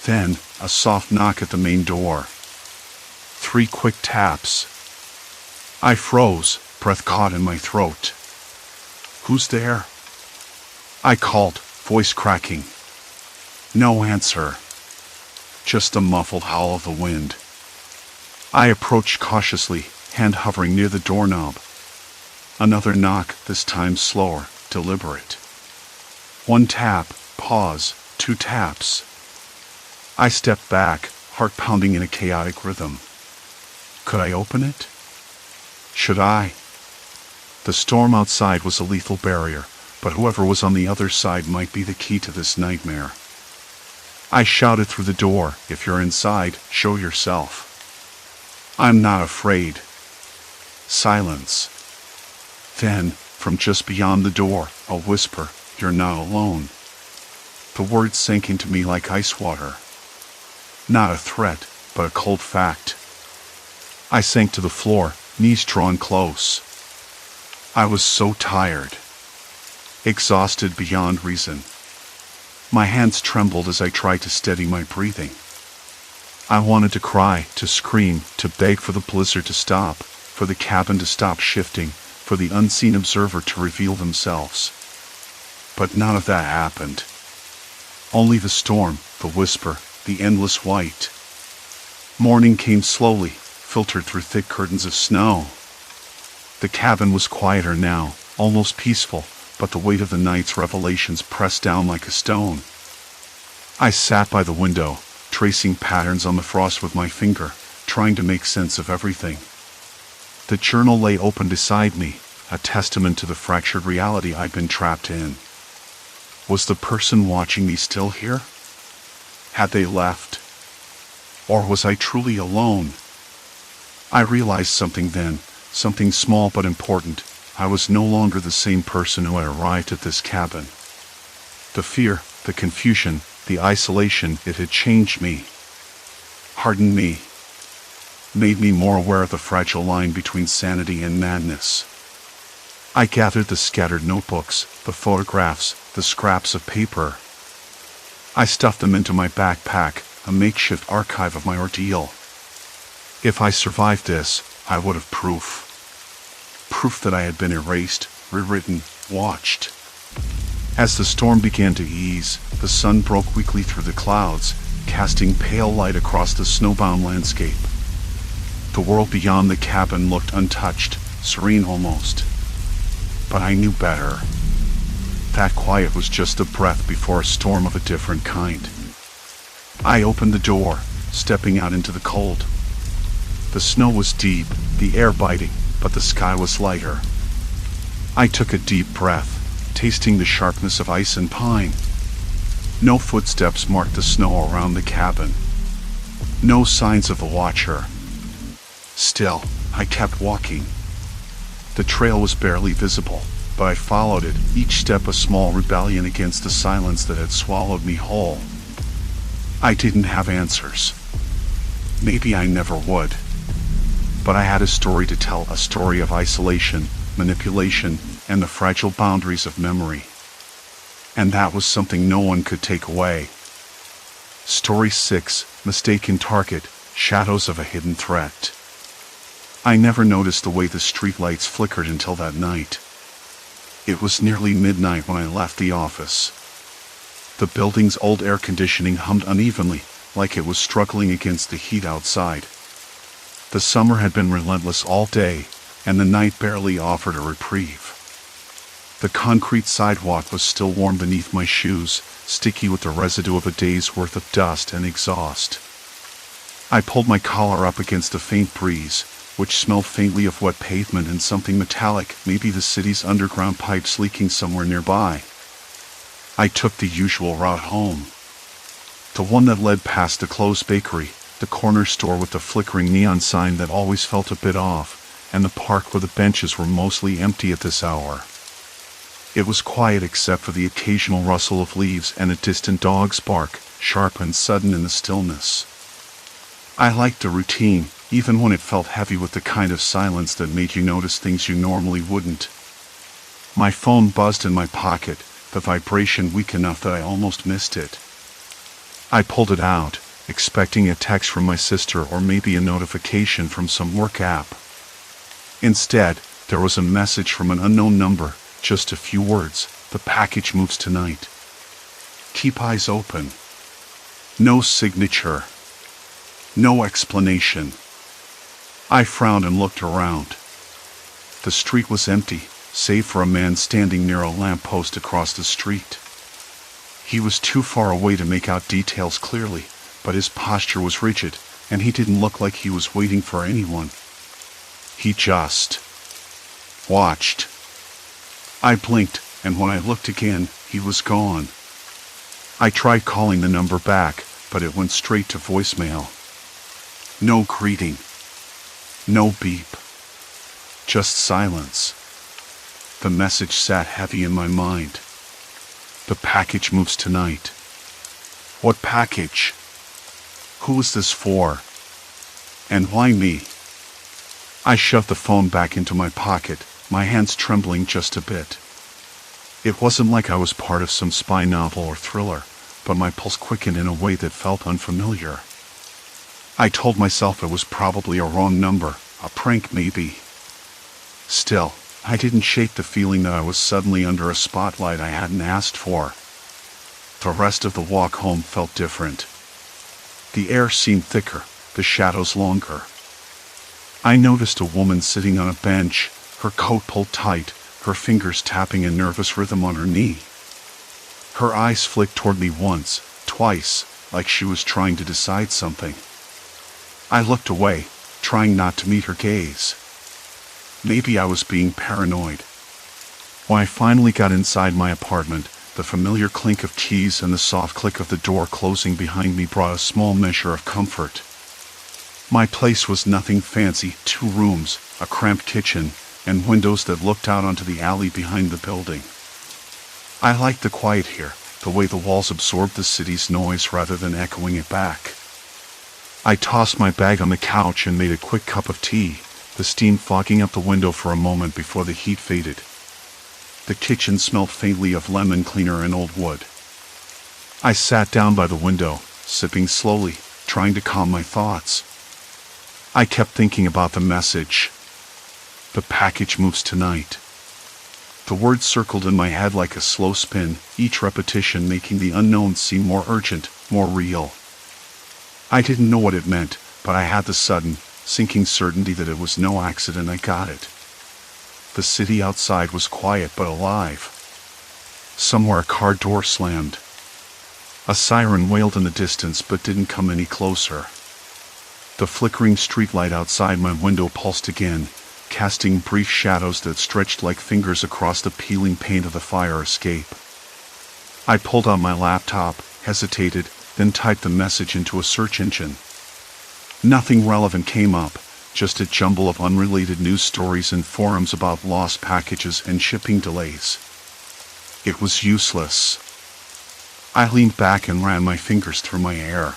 Then, a soft knock at the main door. 3 quick taps. I froze, breath caught in my throat. "Who's there?" I called, voice cracking. No answer. Just the muffled howl of the wind. I approached cautiously, hand hovering near the doorknob. Another knock, this time slower, deliberate. 1 tap, pause, 2 taps. I stepped back, heart pounding in a chaotic rhythm. Could I open it? Should I? The storm outside was a lethal barrier, but whoever was on the other side might be the key to this nightmare. I shouted through the door, "If you're inside, show yourself." "I'm not afraid." Silence. Then, from just beyond the door, a whisper, "You're not alone." The words sank into me like ice water. Not a threat, but a cold fact. I sank to the floor, knees drawn close. I was so tired. Exhausted beyond reason. My hands trembled as I tried to steady my breathing. I wanted to cry, to scream, to beg for the blizzard to stop, for the cabin to stop shifting, for the unseen observer to reveal themselves. But none of that happened. Only the storm, the whisper, the endless white. Morning came slowly, filtered through thick curtains of snow. The cabin was quieter now, almost peaceful, but the weight of the night's revelations pressed down like a stone. I sat by the window, tracing patterns on the frost with my finger, trying to make sense of everything. The journal lay open beside me, a testament to the fractured reality I'd been trapped in. Was the person watching me still here? Had they left? Or was I truly alone? I realized something then, something small but important. I was no longer the same person who had arrived at this cabin. The fear, the confusion, the isolation, it had changed me. Hardened me. Made me more aware of the fragile line between sanity and madness. I gathered the scattered notebooks, the photographs, the scraps of paper. I stuffed them into my backpack, a makeshift archive of my ordeal. If I survived this, I would have proof. Proof that I had been erased, rewritten, watched. As the storm began to ease, the sun broke weakly through the clouds, casting pale light across the snowbound landscape. The world beyond the cabin looked untouched, serene almost. But I knew better. That quiet was just a breath before a storm of a different kind. I opened the door, stepping out into the cold. The snow was deep, the air biting, but the sky was lighter. I took a deep breath, tasting the sharpness of ice and pine. No footsteps marked the snow around the cabin. No signs of the watcher. Still, I kept walking. The trail was barely visible, but I followed it, each step a small rebellion against the silence that had swallowed me whole. I didn't have answers. Maybe I never would. But I had a story to tell, a story of isolation, manipulation, and the fragile boundaries of memory. And that was something no one could take away. Story 6, Mistaken Target, Shadows of a Hidden Threat. I never noticed the way the streetlights flickered until that night. It was nearly midnight when I left the office. The building's old air conditioning hummed unevenly, like it was struggling against the heat outside. The summer had been relentless all day, and the night barely offered a reprieve. The concrete sidewalk was still warm beneath my shoes, sticky with the residue of a day's worth of dust and exhaust. I pulled my collar up against the faint breeze, which smelled faintly of wet pavement and something metallic, maybe the city's underground pipes leaking somewhere nearby. I took the usual route home. The one that led past the closed bakery, the corner store with the flickering neon sign that always felt a bit off, and the park where the benches were mostly empty at this hour. It was quiet except for the occasional rustle of leaves and a distant dog's bark, sharp and sudden in the stillness. I liked the routine, even when it felt heavy, with the kind of silence that made you notice things you normally wouldn't. My phone buzzed in my pocket, the vibration weak enough that I almost missed it. I pulled it out, expecting a text from my sister or maybe a notification from some work app. Instead, there was a message from an unknown number, just a few words: "The package moves tonight. Keep eyes open." No signature. No explanation. I frowned and looked around. The street was empty, save for a man standing near a lamppost across the street. He was too far away to make out details clearly, but his posture was rigid, and he didn't look like he was waiting for anyone. He just watched. I blinked, and when I looked again, he was gone. I tried calling the number back, but it went straight to voicemail. No greeting. No beep. Just silence. The message sat heavy in my mind. The package moves tonight. What package? Who is this for? And why me? I shoved the phone back into my pocket, my hands trembling just a bit. It wasn't like I was part of some spy novel or thriller, but my pulse quickened in a way that felt unfamiliar. I told myself it was probably a wrong number, a prank maybe. Still, I didn't shake the feeling that I was suddenly under a spotlight I hadn't asked for. The rest of the walk home felt different. The air seemed thicker, the shadows longer. I noticed a woman sitting on a bench, her coat pulled tight, her fingers tapping a nervous rhythm on her knee. Her eyes flicked toward me once, twice, like she was trying to decide something. I looked away, trying not to meet her gaze. Maybe I was being paranoid. When I finally got inside my apartment, the familiar clink of keys and the soft click of the door closing behind me brought a small measure of comfort. My place was nothing fancy: 2 rooms, a cramped kitchen, and windows that looked out onto the alley behind the building. I liked the quiet here, the way the walls absorbed the city's noise rather than echoing it back. I tossed my bag on the couch and made a quick cup of tea, the steam fogging up the window for a moment before the heat faded. The kitchen smelled faintly of lemon cleaner and old wood. I sat down by the window, sipping slowly, trying to calm my thoughts. I kept thinking about the message. The package moves tonight. The words circled in my head like a slow spin, each repetition making the unknown seem more urgent, more real. I didn't know what it meant, but I had the sudden, sinking certainty that it was no accident I got it. The city outside was quiet but alive. Somewhere a car door slammed. A siren wailed in the distance but didn't come any closer. The flickering streetlight outside my window pulsed again, casting brief shadows that stretched like fingers across the peeling paint of the fire escape. I pulled out my laptop, hesitated, then typed the message into a search engine. Nothing relevant came up, just a jumble of unrelated news stories and forums about lost packages and shipping delays. It was useless. I leaned back and ran my fingers through my hair.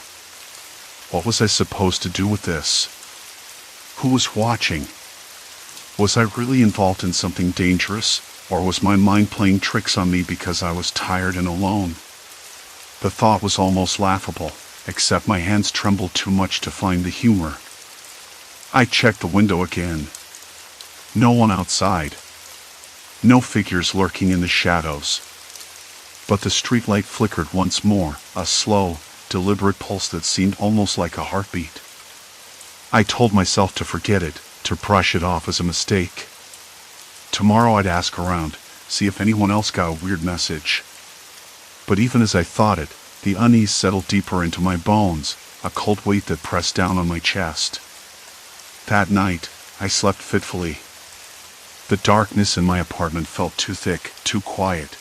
What was I supposed to do with this? Who was watching? Was I really involved in something dangerous, or was my mind playing tricks on me because I was tired and alone? The thought was almost laughable, except my hands trembled too much to find the humor. I checked the window again. No one outside. No figures lurking in the shadows. But the streetlight flickered once more, a slow, deliberate pulse that seemed almost like a heartbeat. I told myself to forget it, to brush it off as a mistake. Tomorrow I'd ask around, see if anyone else got a weird message. But even as I thought it, the unease settled deeper into my bones, a cold weight that pressed down on my chest. That night, I slept fitfully. The darkness in my apartment felt too thick, too quiet.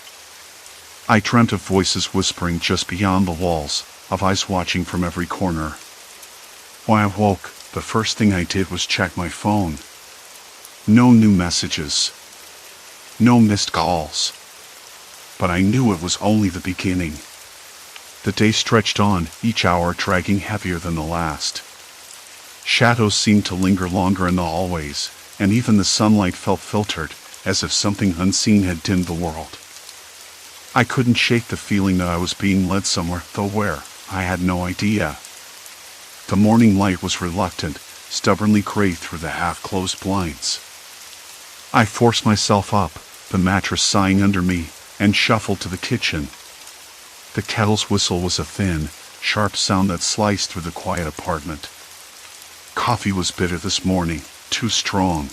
I dreamt of voices whispering just beyond the walls, of eyes watching from every corner. When I woke, the first thing I did was check my phone. No new messages. No missed calls. But I knew it was only the beginning. The day stretched on, each hour dragging heavier than the last. Shadows seemed to linger longer in the hallways, and even the sunlight felt filtered, as if something unseen had dimmed the world. I couldn't shake the feeling that I was being led somewhere, though where, I had no idea. The morning light was reluctant, stubbornly gray through the half-closed blinds. I forced myself up, the mattress sighing under me, and shuffled to the kitchen. The kettle's whistle was a thin, sharp sound that sliced through the quiet apartment. Coffee was bitter this morning, too strong.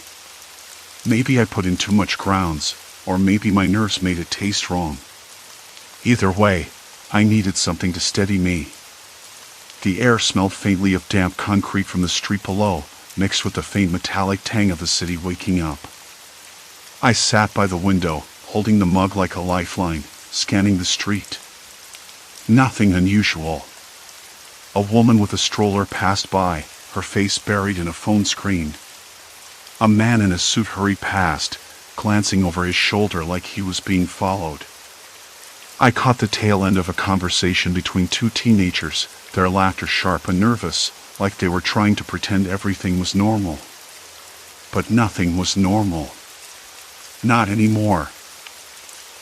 Maybe I put in too much grounds, or maybe my nerves made it taste wrong. Either way, I needed something to steady me. The air smelled faintly of damp concrete from the street below, mixed with the faint metallic tang of the city waking up. I sat by the window, holding the mug like a lifeline, scanning the street. Nothing unusual. A woman with a stroller passed by, her face buried in a phone screen. A man in a suit hurried past, glancing over his shoulder like he was being followed. I caught the tail end of a conversation between two teenagers, their laughter sharp and nervous, like they were trying to pretend everything was normal. But nothing was normal. Not anymore.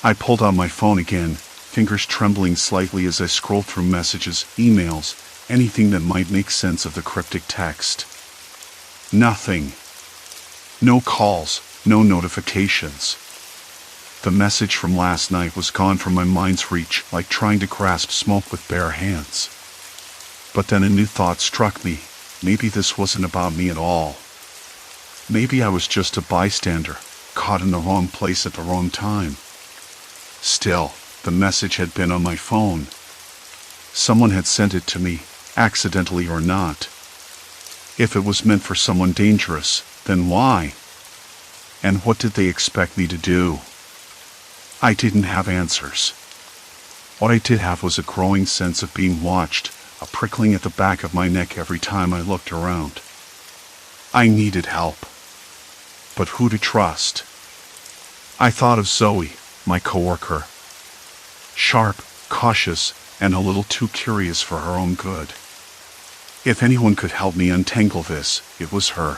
I pulled out my phone again, fingers trembling slightly as I scrolled through messages, emails, anything that might make sense of the cryptic text. Nothing. No calls, no notifications. The message from last night was gone from my mind's reach, like trying to grasp smoke with bare hands. But then a new thought struck me. Maybe this wasn't about me at all. Maybe I was just a bystander, caught in the wrong place at the wrong time. Still, the message had been on my phone. Someone had sent it to me, accidentally or not. If it was meant for someone dangerous, then why? And what did they expect me to do? I didn't have answers. What I did have was a growing sense of being watched, a prickling at the back of my neck every time I looked around. I needed help. But who to trust? I thought of Zoe, my coworker. Sharp, cautious, and a little too curious for her own good. If anyone could help me untangle this, it was her.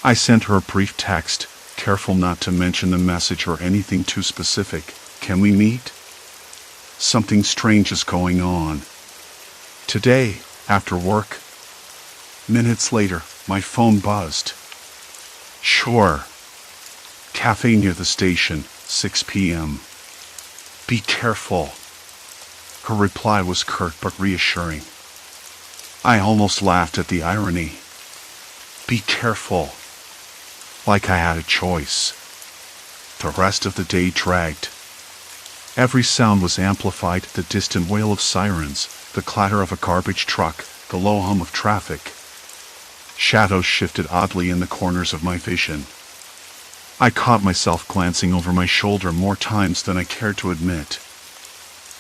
I sent her a brief text, careful not to mention the message or anything too specific. Can we meet? Something strange is going on. Today, after work. Minutes later, my phone buzzed. Sure. Cafe near the station, 6 p.m. Be careful. Her reply was curt but reassuring. I almost laughed at the irony. Be careful. Like I had a choice. The rest of the day dragged. Every sound was amplified, the distant wail of sirens, the clatter of a garbage truck, the low hum of traffic. Shadows shifted oddly in the corners of my vision. I caught myself glancing over my shoulder more times than I cared to admit.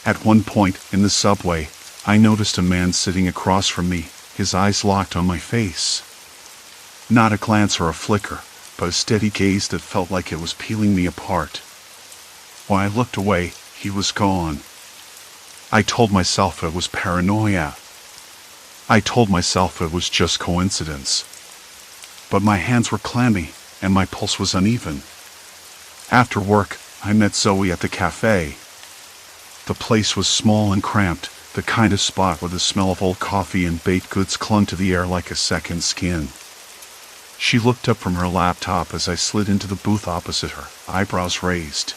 At one point, in the subway, I noticed a man sitting across from me, his eyes locked on my face. Not a glance or a flicker, but a steady gaze that felt like it was peeling me apart. When I looked away, he was gone. I told myself it was paranoia. I told myself it was just coincidence. But my hands were clammy, and my pulse was uneven. After work, I met Zoe at the cafe. The place was small and cramped, the kind of spot where the smell of old coffee and baked goods clung to the air like a second skin. She looked up from her laptop as I slid into the booth opposite her, eyebrows raised.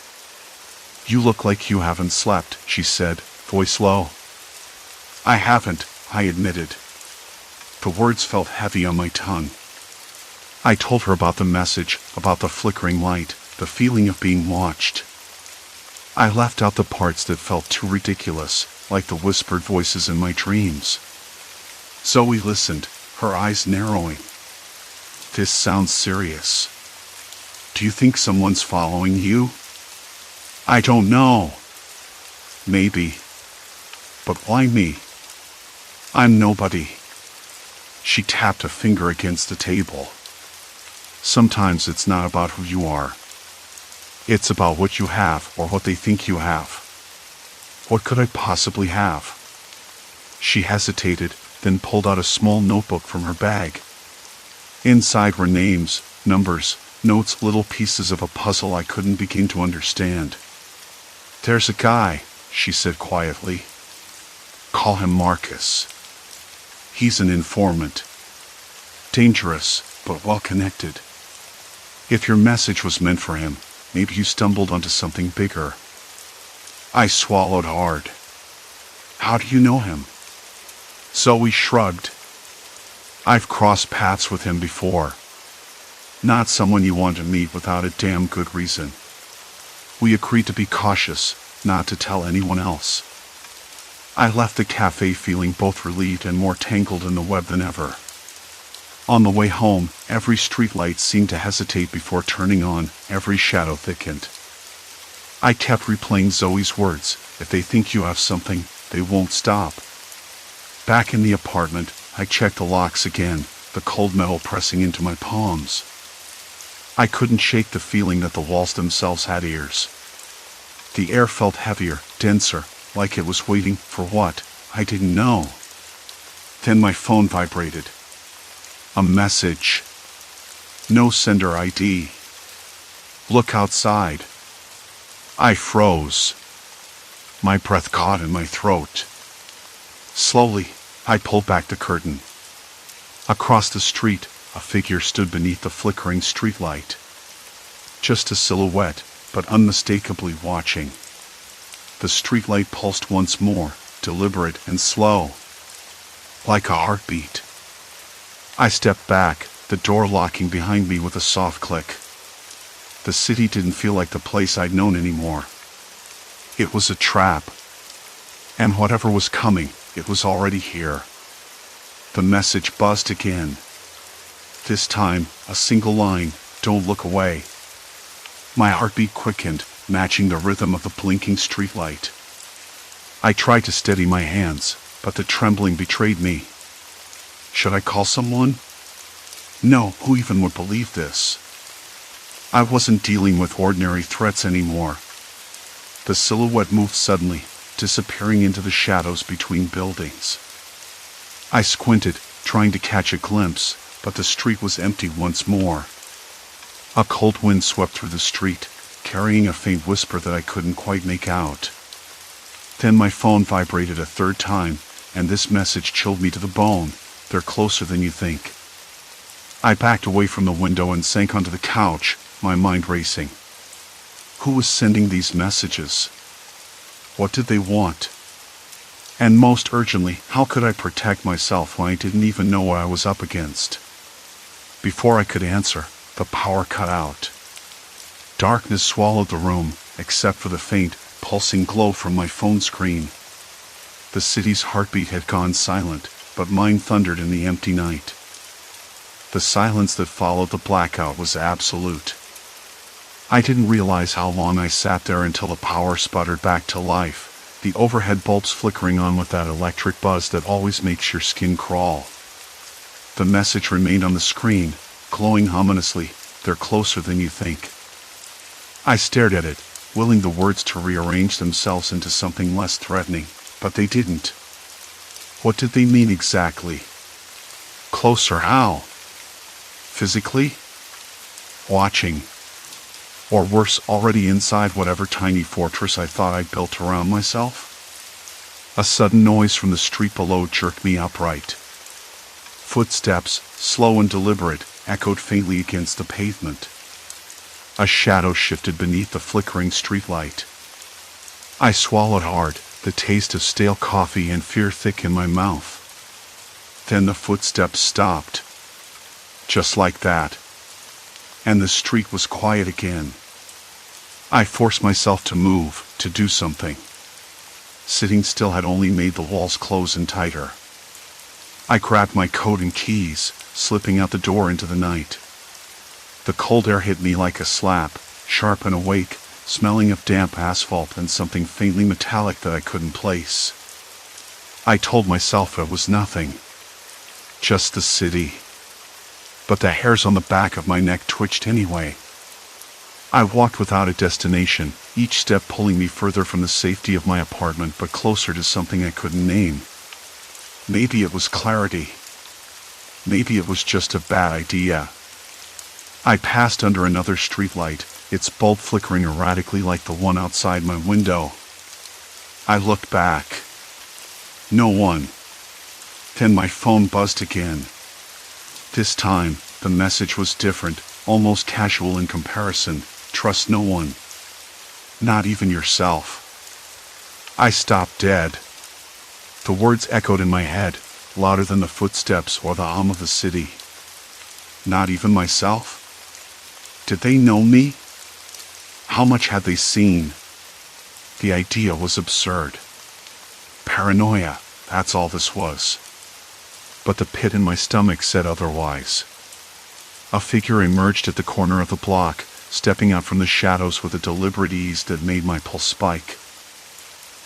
You look like you haven't slept, she said, voice low. I haven't, I admitted. The words felt heavy on my tongue. I told her about the message, about the flickering light, the feeling of being watched. I left out the parts that felt too ridiculous, like the whispered voices in my dreams. Zoe listened, her eyes narrowing. This sounds serious. Do you think someone's following you? I don't know. Maybe. But why me? I'm nobody. She tapped a finger against the table. Sometimes it's not about who you are. It's about what you have or what they think you have. What could I possibly have? She hesitated, then pulled out a small notebook from her bag. Inside were names, numbers, notes, little pieces of a puzzle I couldn't begin to understand. There's a guy, she said quietly. Call him Marcus. He's an informant. Dangerous, but well-connected. If your message was meant for him, maybe you stumbled onto something bigger. I swallowed hard. How do you know him? Zoe shrugged. I've crossed paths with him before. Not someone you want to meet without a damn good reason. We agreed to be cautious, not to tell anyone else. I left the cafe feeling both relieved and more tangled in the web than ever. On the way home, every streetlight seemed to hesitate before turning on, every shadow thickened. I kept replaying Zoe's words, if they think you have something, they won't stop. Back in the apartment, I checked the locks again, the cold metal pressing into my palms. I couldn't shake the feeling that the walls themselves had ears. The air felt heavier, denser, like it was waiting for what, I didn't know. Then my phone vibrated. A message. No sender ID. Look outside. I froze. My breath caught in my throat. Slowly, I pulled back the curtain. Across the street, a figure stood beneath the flickering streetlight. Just a silhouette, but unmistakably watching. The streetlight pulsed once more, deliberate and slow. Like a heartbeat. I stepped back, the door locking behind me with a soft click. The city didn't feel like the place I'd known anymore. It was a trap. And whatever was coming, it was already here. The message buzzed again. This time, a single line, don't look away. My heartbeat quickened, matching the rhythm of the blinking streetlight. I tried to steady my hands, but the trembling betrayed me. Should I call someone? No, who even would believe this? I wasn't dealing with ordinary threats anymore. The silhouette moved suddenly, disappearing into the shadows between buildings. I squinted, trying to catch a glimpse, but the street was empty once more. A cold wind swept through the street, carrying a faint whisper that I couldn't quite make out. Then my phone vibrated a third time, and this message chilled me to the bone. They're closer than you think. I backed away from the window and sank onto the couch, my mind racing. Who was sending these messages? What did they want? And most urgently, how could I protect myself when I didn't even know what I was up against? Before I could answer, the power cut out. Darkness swallowed the room, except for the faint, pulsing glow from my phone screen. The city's heartbeat had gone silent, but mine thundered in the empty night. The silence that followed the blackout was absolute. I didn't realize how long I sat there until the power sputtered back to life, the overhead bulbs flickering on with that electric buzz that always makes your skin crawl. The message remained on the screen, glowing ominously, they're closer than you think. I stared at it, willing the words to rearrange themselves into something less threatening, but they didn't. What did they mean exactly? Closer how? Physically? Watching. Or worse, already inside whatever tiny fortress I thought I'd built around myself? A sudden noise from the street below jerked me upright. Footsteps, slow and deliberate, echoed faintly against the pavement. A shadow shifted beneath the flickering streetlight. I swallowed hard, the taste of stale coffee and fear thick in my mouth. Then the footsteps stopped. Just like that. And the street was quiet again. I forced myself to move, to do something. Sitting still had only made the walls close in tighter. I grabbed my coat and keys, slipping out the door into the night. The cold air hit me like a slap, sharp and awake, smelling of damp asphalt and something faintly metallic that I couldn't place. I told myself it was nothing. Just the city. But the hairs on the back of my neck twitched anyway. I walked without a destination, each step pulling me further from the safety of my apartment but closer to something I couldn't name. Maybe it was clarity. Maybe it was just a bad idea. I passed under another streetlight, its bulb flickering erratically like the one outside my window. I looked back. No one. Then my phone buzzed again. This time, the message was different, almost casual in comparison. Trust no one. Not even yourself. I stopped dead. The words echoed in my head, louder than the footsteps or the hum of the city. Not even myself? Did they know me? How much had they seen? The idea was absurd. Paranoia, that's all this was. But the pit in my stomach said otherwise. A figure emerged at the corner of the block, stepping out from the shadows with a deliberate ease that made my pulse spike.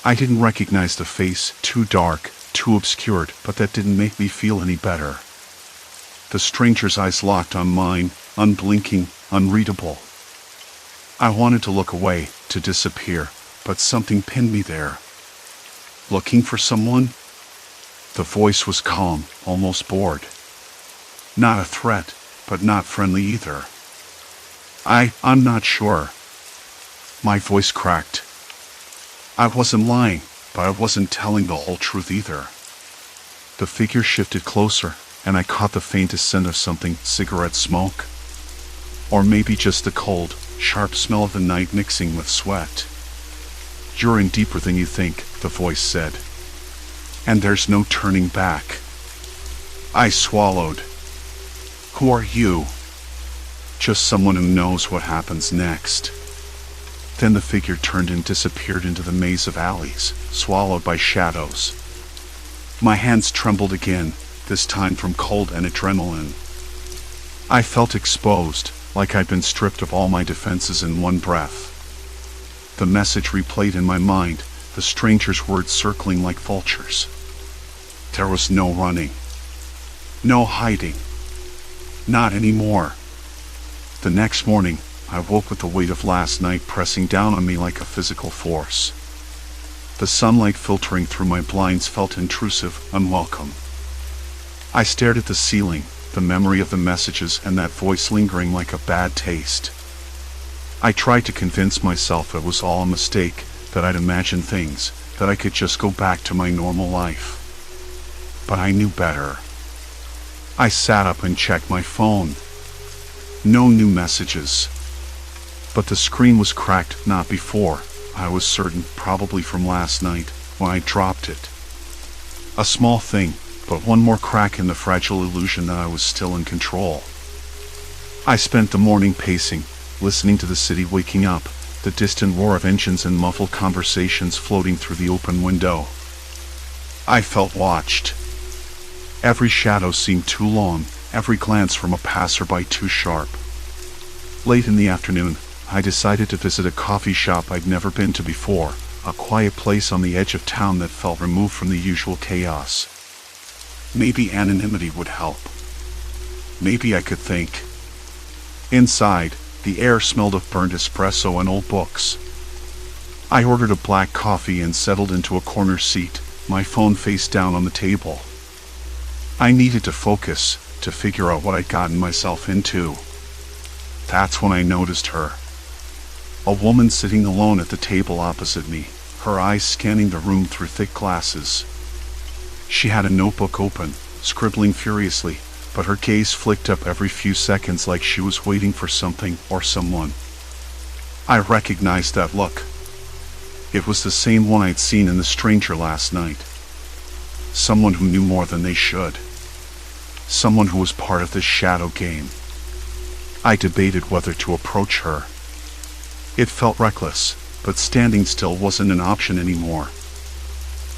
I didn't recognize the face, too dark, too obscured, but that didn't make me feel any better. The stranger's eyes locked on mine, unblinking, unreadable. I wanted to look away, to disappear, but something pinned me there. Looking for someone? The voice was calm, almost bored. Not a threat, but not friendly either. I'm not sure. My voice cracked. I wasn't lying, but I wasn't telling the whole truth either. The figure shifted closer, and I caught the faintest scent of something, cigarette smoke. Or maybe just the cold, sharp smell of the night mixing with sweat. You're in deeper than you think, the voice said. And there's no turning back. I swallowed. Who are you? Just someone who knows what happens next. Then the figure turned and disappeared into the maze of alleys, swallowed by shadows. My hands trembled again, this time from cold and adrenaline. I felt exposed, like I'd been stripped of all my defenses in one breath. The message replayed in my mind, the stranger's words circling like vultures. There was no running. No hiding. Not anymore. The next morning, I woke with the weight of last night pressing down on me like a physical force. The sunlight filtering through my blinds felt intrusive, unwelcome. I stared at the ceiling, the memory of the messages and that voice lingering like a bad taste. I tried to convince myself it was all a mistake, that I'd imagined things, that I could just go back to my normal life. But I knew better. I sat up and checked my phone. No new messages. But the screen was cracked, not before, I was certain, probably from last night, when I dropped it. A small thing, but one more crack in the fragile illusion that I was still in control. I spent the morning pacing, listening to the city waking up, the distant roar of engines and muffled conversations floating through the open window. I felt watched. Every shadow seemed too long, every glance from a passerby too sharp. Late in the afternoon, I decided to visit a coffee shop I'd never been to before, a quiet place on the edge of town that felt removed from the usual chaos. Maybe anonymity would help. Maybe I could think. Inside, the air smelled of burnt espresso and old books. I ordered a black coffee and settled into a corner seat, my phone face down on the table. I needed to focus, to figure out what I'd gotten myself into. That's when I noticed her. A woman sitting alone at the table opposite me, her eyes scanning the room through thick glasses. She had a notebook open, scribbling furiously, but her gaze flicked up every few seconds like she was waiting for something or someone. I recognized that look. It was the same one I'd seen in the stranger last night. Someone who knew more than they should. Someone who was part of this shadow game. I debated whether to approach her. It felt reckless, but standing still wasn't an option anymore.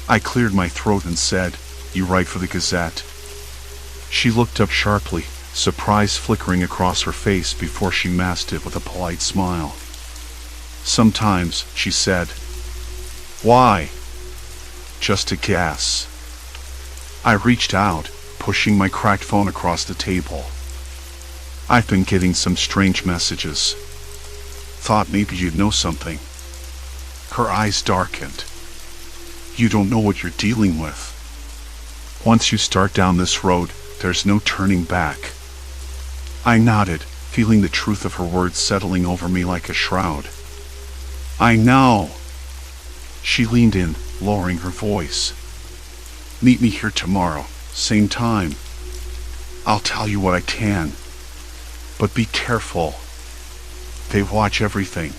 I cleared my throat and said, "You write for the Gazette?" She looked up sharply, surprise flickering across her face before she masked it with a polite smile. "Sometimes," she said. "Why?" "Just a guess." I reached out, pushing my cracked phone across the table. "I've been getting some strange messages. Thought maybe you'd know something." Her eyes darkened. "You don't know what you're dealing with. Once you start down this road, there's no turning back." I nodded, feeling the truth of her words settling over me like a shroud. "I know." She leaned in, lowering her voice. "Meet me here tomorrow, same time. I'll tell you what I can. But be careful. They watch everything."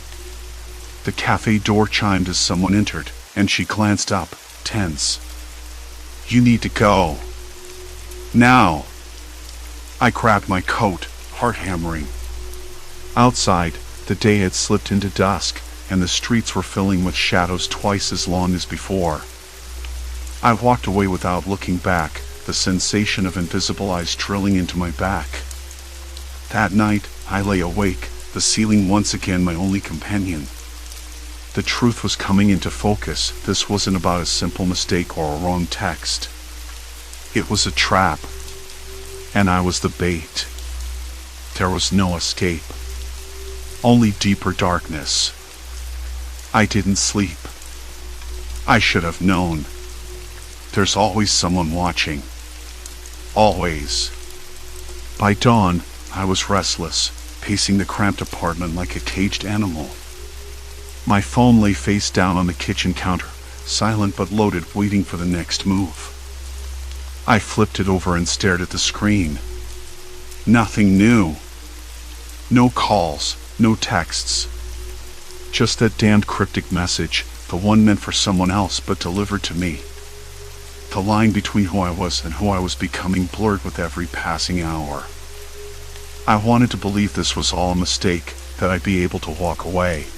The cafe door chimed as someone entered, and she glanced up, tense. "You need to go. Now." I grabbed my coat, heart hammering. Outside, the day had slipped into dusk, and the streets were filling with shadows twice as long as before. I walked away without looking back, the sensation of invisible eyes drilling into my back. That night, I lay awake, the ceiling once again my only companion. The truth was coming into focus. This wasn't about a simple mistake or a wrong text. It was a trap, and I was the bait. There was no escape, only deeper darkness. I didn't sleep. I should have known. There's always someone watching. Always. By dawn, I was restless, pacing the cramped apartment like a caged animal. My phone lay face down on the kitchen counter, silent but loaded, waiting for the next move. I flipped it over and stared at the screen. Nothing new. No calls, no texts. Just that damned cryptic message, the one meant for someone else but delivered to me. The line between who I was and who I was becoming blurred with every passing hour. I wanted to believe this was all a mistake, that I'd be able to walk away.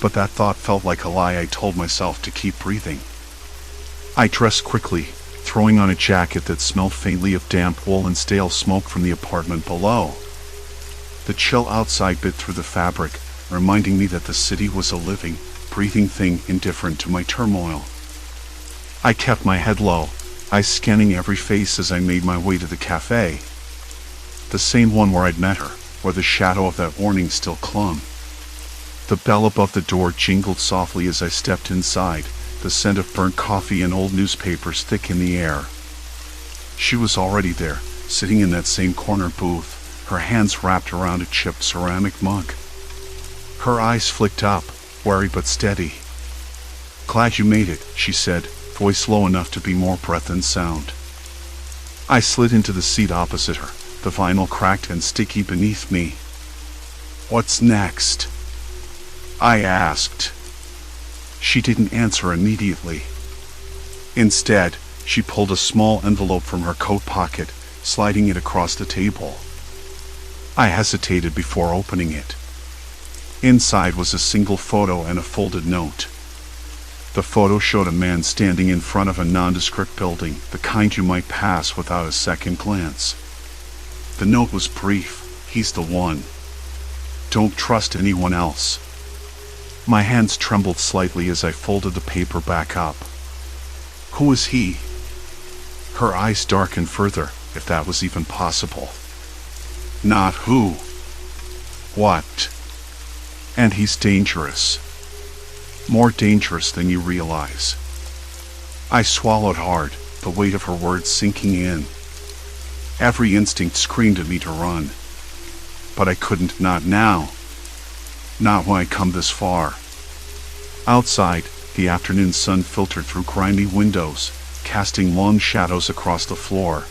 But that thought felt like a lie I told myself to keep breathing. I dressed quickly, throwing on a jacket that smelled faintly of damp wool and stale smoke from the apartment below. The chill outside bit through the fabric, reminding me that the city was a living, breathing thing indifferent to my turmoil. I kept my head low, eyes scanning every face as I made my way to the cafe. The same one where I'd met her, where the shadow of that warning still clung. The bell above the door jingled softly as I stepped inside, the scent of burnt coffee and old newspapers thick in the air. She was already there, sitting in that same corner booth, her hands wrapped around a chipped ceramic mug. Her eyes flicked up, wary but steady. "Glad you made it," she said, voice low enough to be more breath than sound. I slid into the seat opposite her, the vinyl cracked and sticky beneath me. "What's next?" I asked. She didn't answer immediately. Instead, she pulled a small envelope from her coat pocket, sliding it across the table. I hesitated before opening it. Inside was a single photo and a folded note. The photo showed a man standing in front of a nondescript building, the kind you might pass without a second glance. The note was brief. "He's the one. Don't trust anyone else." My hands trembled slightly as I folded the paper back up. Who is he? Her eyes darkened further, if that was even possible. Not who. What? And he's dangerous. More dangerous than you realize. I swallowed hard, the weight of her words sinking in. Every instinct screamed at me to run. But I couldn't, not now. Not when I'd come this far. Outside, the afternoon sun filtered through grimy windows, casting long shadows across the floor.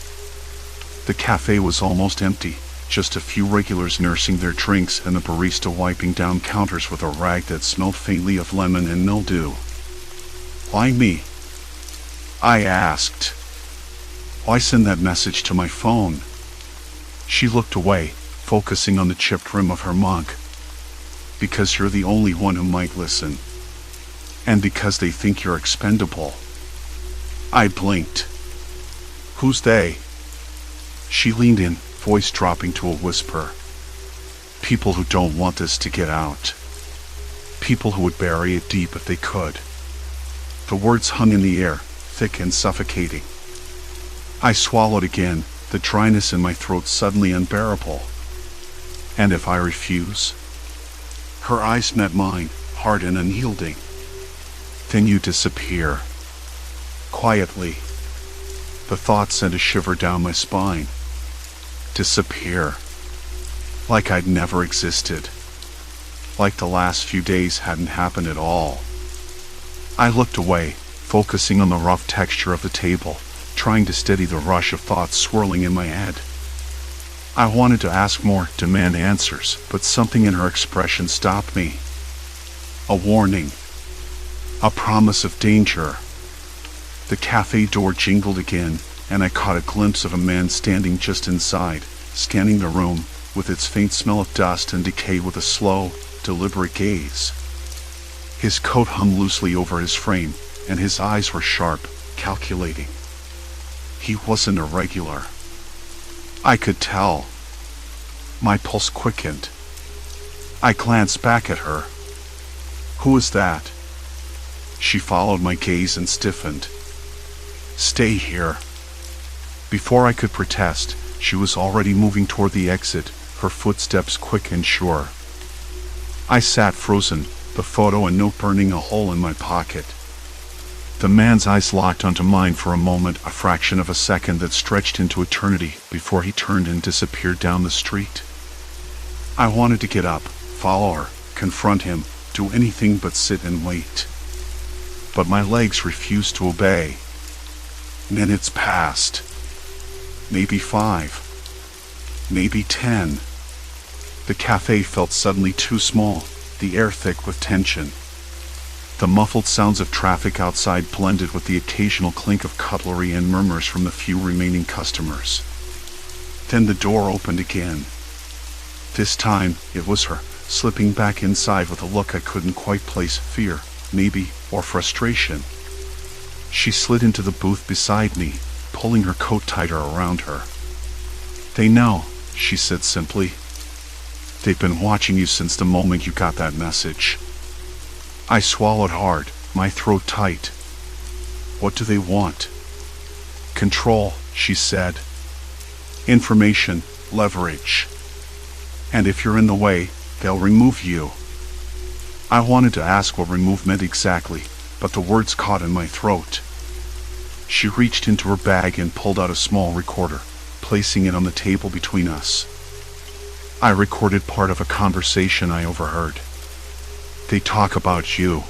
The cafe was almost empty, just a few regulars nursing their drinks and the barista wiping down counters with a rag that smelled faintly of lemon and mildew. "Why me?" I asked. "Why send that message to my phone?" She looked away, focusing on the chipped rim of her mug. "Because you're the only one who might listen. And because they think you're expendable." I blinked. "Who's they?" She leaned in, voice dropping to a whisper. People who don't want this to get out. People who would bury it deep if they could. The words hung in the air, thick and suffocating. I swallowed again, the dryness in my throat suddenly unbearable. And if I refuse? Her eyes met mine, hard and unyielding. Then you disappear. Quietly. The thought sent a shiver down my spine. Disappear. Like I'd never existed. Like the last few days hadn't happened at all. I looked away, focusing on the rough texture of the table, trying to steady the rush of thoughts swirling in my head. I wanted to ask more, demand answers, but something in her expression stopped me. A warning. A promise of danger. The cafe door jingled again, and I caught a glimpse of a man standing just inside, scanning the room, with its faint smell of dust and decay with a slow, deliberate gaze. His coat hung loosely over his frame, and his eyes were sharp, calculating. He wasn't a regular. I could tell. My pulse quickened. I glanced back at her. Who is that? She followed my gaze and stiffened. Stay here. Before I could protest, she was already moving toward the exit, her footsteps quick and sure. I sat frozen, the photo and note burning a hole in my pocket. The man's eyes locked onto mine for a moment, a fraction of a second that stretched into eternity before he turned and disappeared down the street. I wanted to get up, follow her, confront him, do anything but sit and wait. But my legs refused to obey. Minutes passed. Maybe 5. Maybe 10. The cafe felt suddenly too small, the air thick with tension. The muffled sounds of traffic outside blended with the occasional clink of cutlery and murmurs from the few remaining customers. Then the door opened again. This time, it was her, slipping back inside with a look I couldn't quite place, fear, maybe, or frustration. She slid into the booth beside me, pulling her coat tighter around her. They know, she said simply. They've been watching you since the moment you got that message. I swallowed hard, my throat tight. What do they want? Control, she said. Information, leverage. And if you're in the way, they'll remove you. I wanted to ask what remove meant exactly, but the words caught in my throat. She reached into her bag and pulled out a small recorder, placing it on the table between us. I recorded part of a conversation I overheard. They talk about you,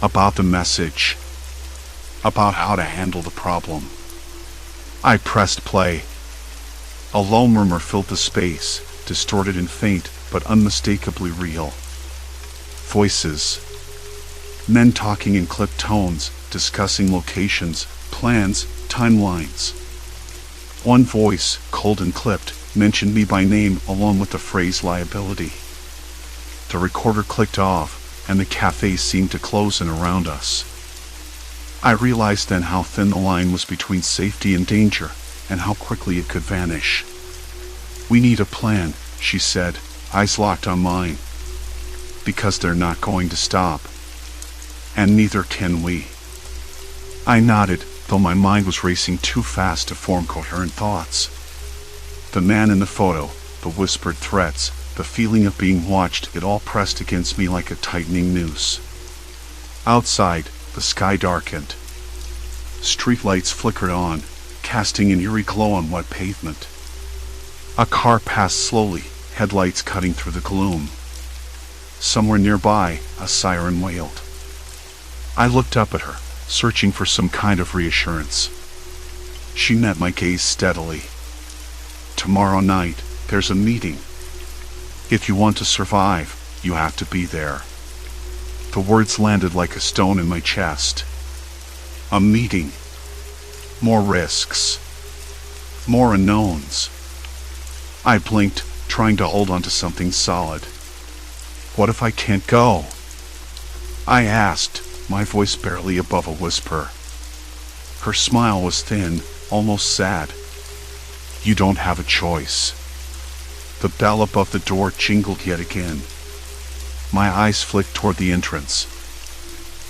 about the message, about how to handle the problem. I pressed play. A low murmur filled the space, distorted and faint, but unmistakably real. Voices. Men talking in clipped tones, discussing locations, plans, timelines. One voice, cold and clipped, mentioned me by name along with the phrase liability. The recorder clicked off, and the cafe seemed to close in around us. I realized then how thin the line was between safety and danger, and how quickly it could vanish. We need a plan, she said, eyes locked on mine. Because they're not going to stop. And neither can we. I nodded, though my mind was racing too fast to form coherent thoughts. The man in the photo, the whispered threats, the feeling of being watched, it all pressed against me like a tightening noose. Outside, the sky darkened. Streetlights flickered on, casting an eerie glow on wet pavement. A car passed slowly, headlights cutting through the gloom. Somewhere nearby, a siren wailed. I looked up at her, searching for some kind of reassurance. She met my gaze steadily. Tomorrow night, there's a meeting. If you want to survive, you have to be there. The words landed like a stone in my chest. A meeting. More risks. More unknowns. I blinked, trying to hold on to something solid. What if I can't go? I asked, my voice barely above a whisper. Her smile was thin, almost sad. You don't have a choice. The bell above the door jingled yet again. My eyes flicked toward the entrance.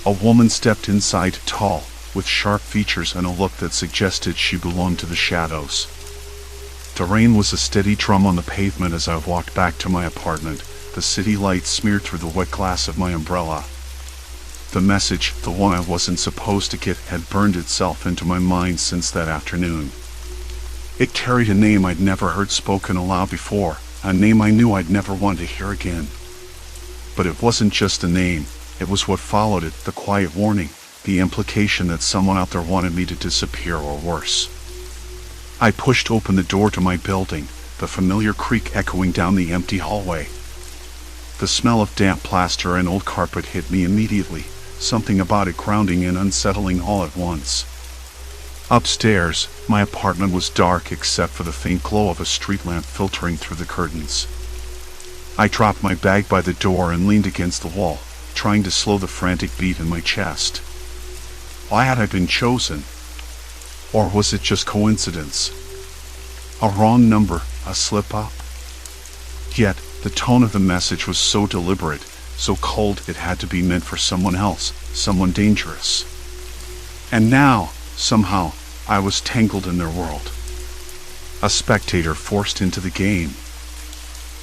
A woman stepped inside, tall, with sharp features and a look that suggested she belonged to the shadows. The rain was a steady drum on the pavement as I walked back to my apartment, the city lights smeared through the wet glass of my umbrella. The message, the one I wasn't supposed to get, had burned itself into my mind since that afternoon. It carried a name I'd never heard spoken aloud before, a name I knew I'd never want to hear again. But it wasn't just a name, it was what followed it, the quiet warning, the implication that someone out there wanted me to disappear or worse. I pushed open the door to my building, the familiar creak echoing down the empty hallway. The smell of damp plaster and old carpet hit me immediately, something about it grounding and unsettling all at once. Upstairs, my apartment was dark except for the faint glow of a street lamp filtering through the curtains. I dropped my bag by the door and leaned against the wall, trying to slow the frantic beat in my chest. Why had I been chosen? Or was it just coincidence? A wrong number, a slip-up? Yet, the tone of the message was so deliberate, so cold it had to be meant for someone else, someone dangerous. And now, somehow, I was tangled in their world. A spectator forced into the game.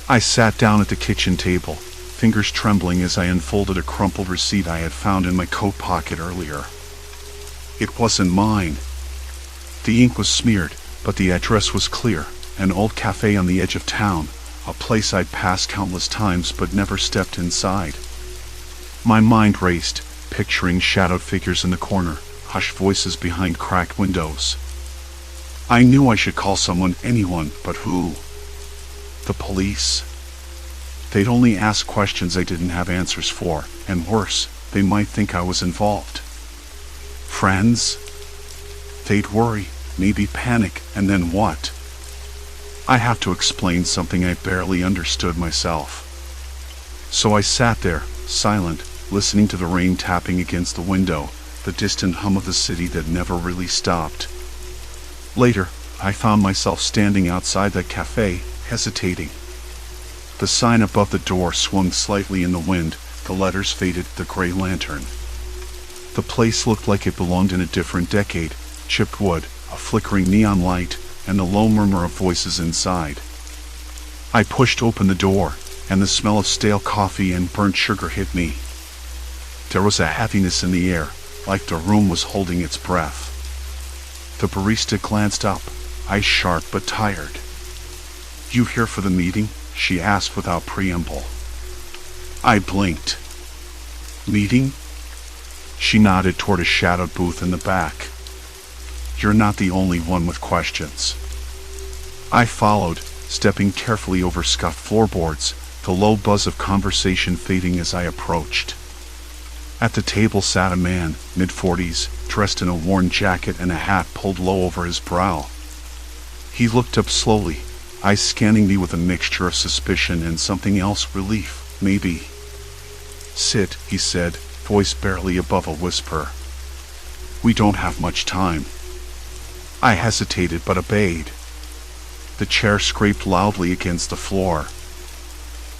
I sat down at the kitchen table, fingers trembling as I unfolded a crumpled receipt I had found in my coat pocket earlier. It wasn't mine. The ink was smeared, but the address was clear, an old cafe on the edge of town, a place I'd passed countless times but never stepped inside. My mind raced, picturing shadowed figures in the corner, hushed voices behind cracked windows. I knew I should call someone, anyone, but who? The police? They'd only ask questions I didn't have answers for, and worse, they might think I was involved. Friends? They'd worry, maybe panic, and then what? I'd have to explain something I barely understood myself. So I sat there, silent, listening to the rain tapping against the window, the distant hum of the city that never really stopped. Later, I found myself standing outside that cafe, hesitating. The sign above the door swung slightly in the wind, the letters faded, the gray lantern. The place looked like it belonged in a different decade, chipped wood, a flickering neon light, and the low murmur of voices inside. I pushed open the door, and the smell of stale coffee and burnt sugar hit me. There was a heaviness in the air, like the room was holding its breath. The barista glanced up, eyes sharp but tired. "You here for the meeting?" she asked without preamble. I blinked. "Meeting?" She nodded toward a shadowed booth in the back. "You're not the only one with questions." I followed, stepping carefully over scuffed floorboards, the low buzz of conversation fading as I approached. At the table sat a man, mid-40s, dressed in a worn jacket and a hat pulled low over his brow. He looked up slowly, eyes scanning me with a mixture of suspicion and something else, relief, maybe. "Sit," he said, voice barely above a whisper. "We don't have much time." I hesitated but obeyed. The chair scraped loudly against the floor.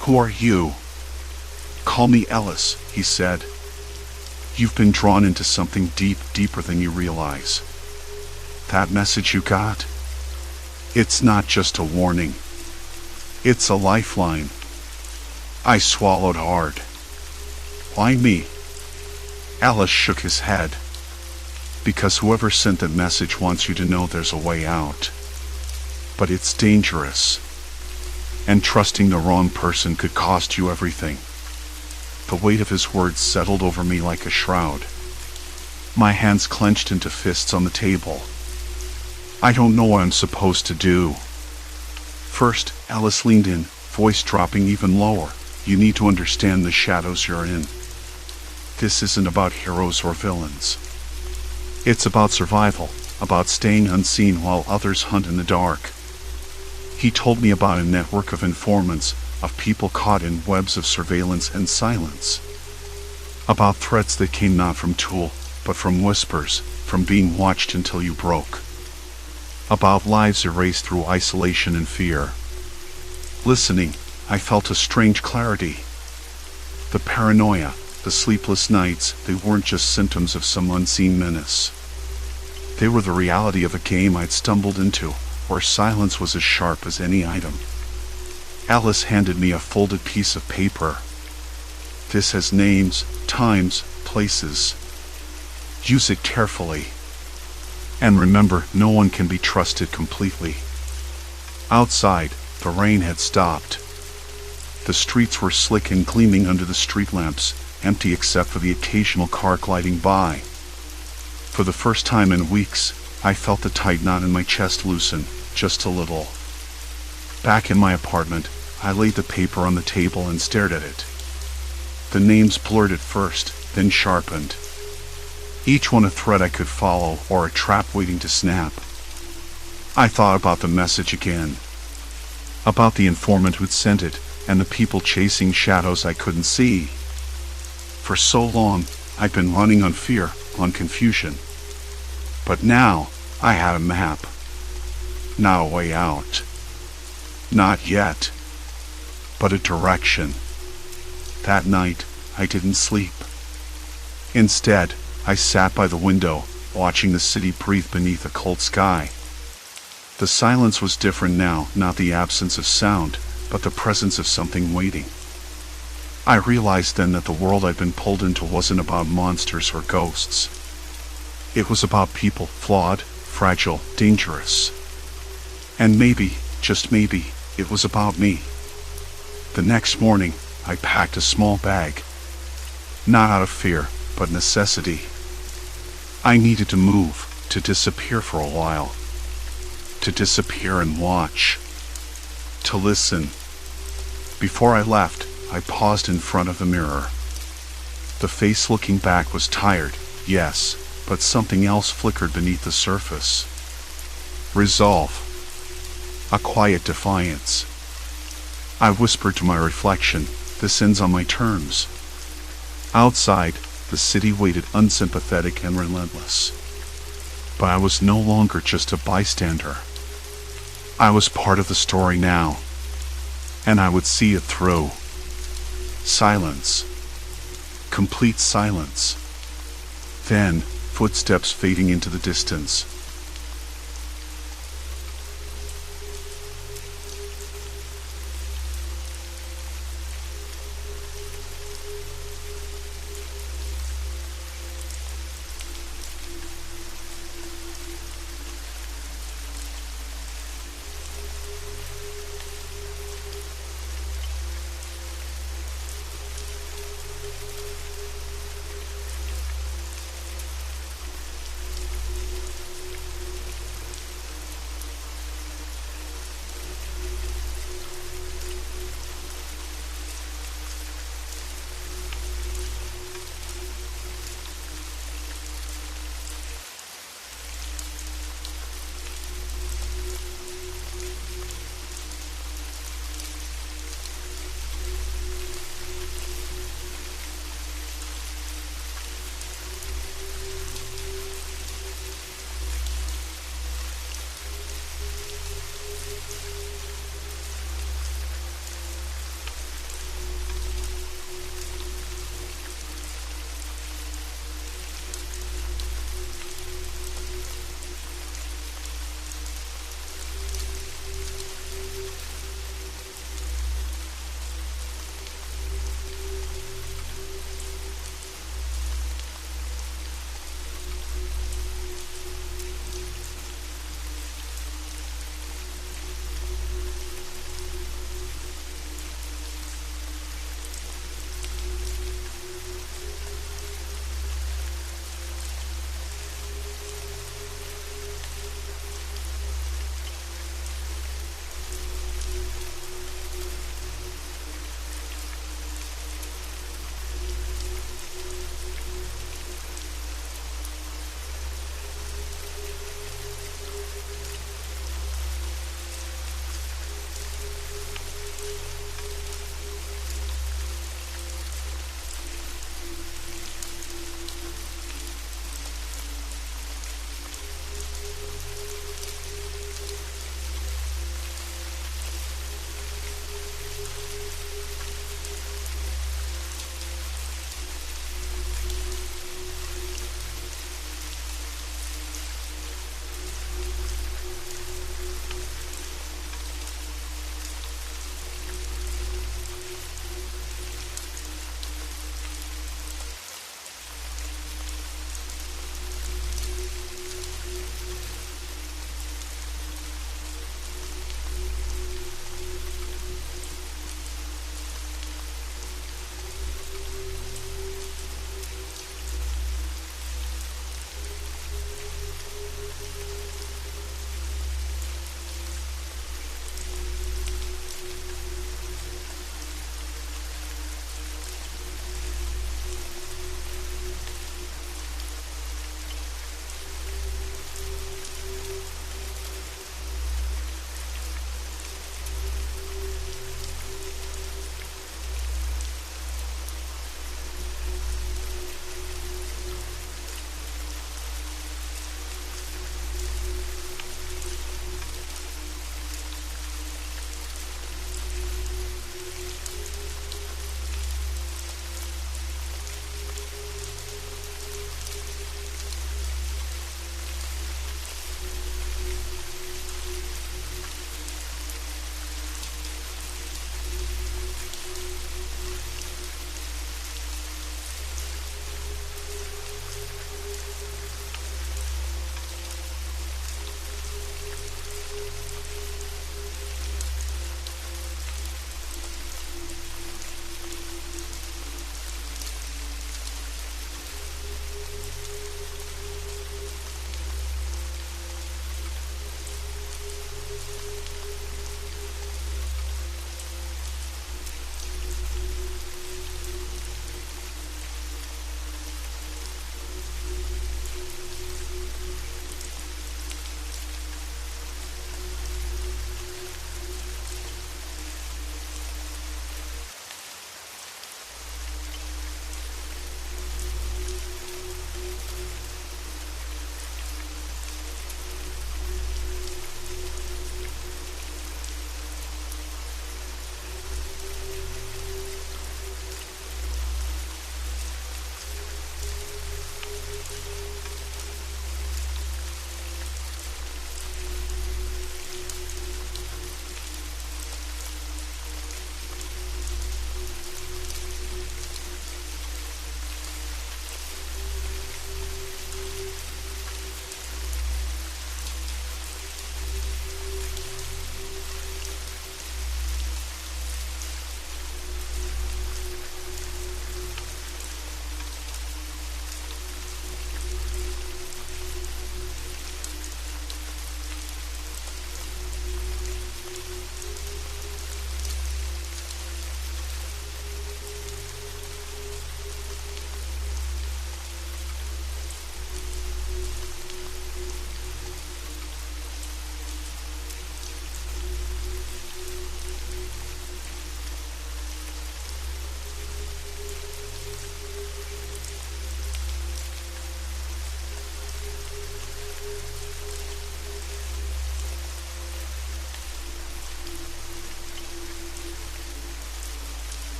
"Who are you?" "Call me Ellis," he said. "You've been drawn into something deeper than you realize. That message you got? It's not just a warning. It's a lifeline." I swallowed hard. "Why me?" Ellis shook his head. "Because whoever sent that message wants you to know there's a way out. But it's dangerous. And trusting the wrong person could cost you everything." The weight of his words settled over me like a shroud. My hands clenched into fists on the table. I don't know what I'm supposed to do. First, Ellis leaned in, voice dropping even lower. "You need to understand the shadows you're in. This isn't about heroes or villains. It's about survival, about staying unseen while others hunt in the dark." He told me about a network of informants, of people caught in webs of surveillance and silence. About threats that came not from Tool, but from whispers, from being watched until you broke. about lives erased through isolation and fear. Listening, I felt a strange clarity. The paranoia, the sleepless nights, they weren't just symptoms of some unseen menace. They were the reality of a game I'd stumbled into, where silence was as sharp as any item. Alice handed me a folded piece of paper. This has names, times, places. Use it carefully. And remember, no one can be trusted completely. Outside, the rain had stopped. The streets were slick and gleaming under the street lamps, empty except for the occasional car gliding by. For the first time in weeks, I felt the tight knot in my chest loosen, just a little. Back in my apartment, I laid the paper on the table and stared at it. The names blurred at first, then sharpened. Each one a thread I could follow, or a trap waiting to snap. I thought about the message again. About the informant who'd sent it, and the people chasing shadows I couldn't see. For so long, I'd been running on fear, on confusion. But now, I had a map. Not a way out. Not yet. But a direction. That night, I didn't sleep. Instead, I sat by the window, watching the city breathe beneath a cold sky. The silence was different now, not the absence of sound, but the presence of something waiting. I realized then that the world I'd been pulled into wasn't about monsters or ghosts. It was about people, flawed, fragile, dangerous. And maybe, just maybe, it was about me. The next morning, I packed a small bag. Not out of fear, but necessity. I needed to move, to disappear for a while. To disappear and watch. To listen. Before I left, I paused in front of the mirror. The face looking back was tired, yes, but something else flickered beneath the surface. Resolve. A quiet defiance. I whispered to my reflection, this ends on my terms. Outside, the city waited unsympathetic and relentless. But I was no longer just a bystander. I was part of the story now, and I would see it through. Silence. Complete silence. Then, footsteps fading into the distance.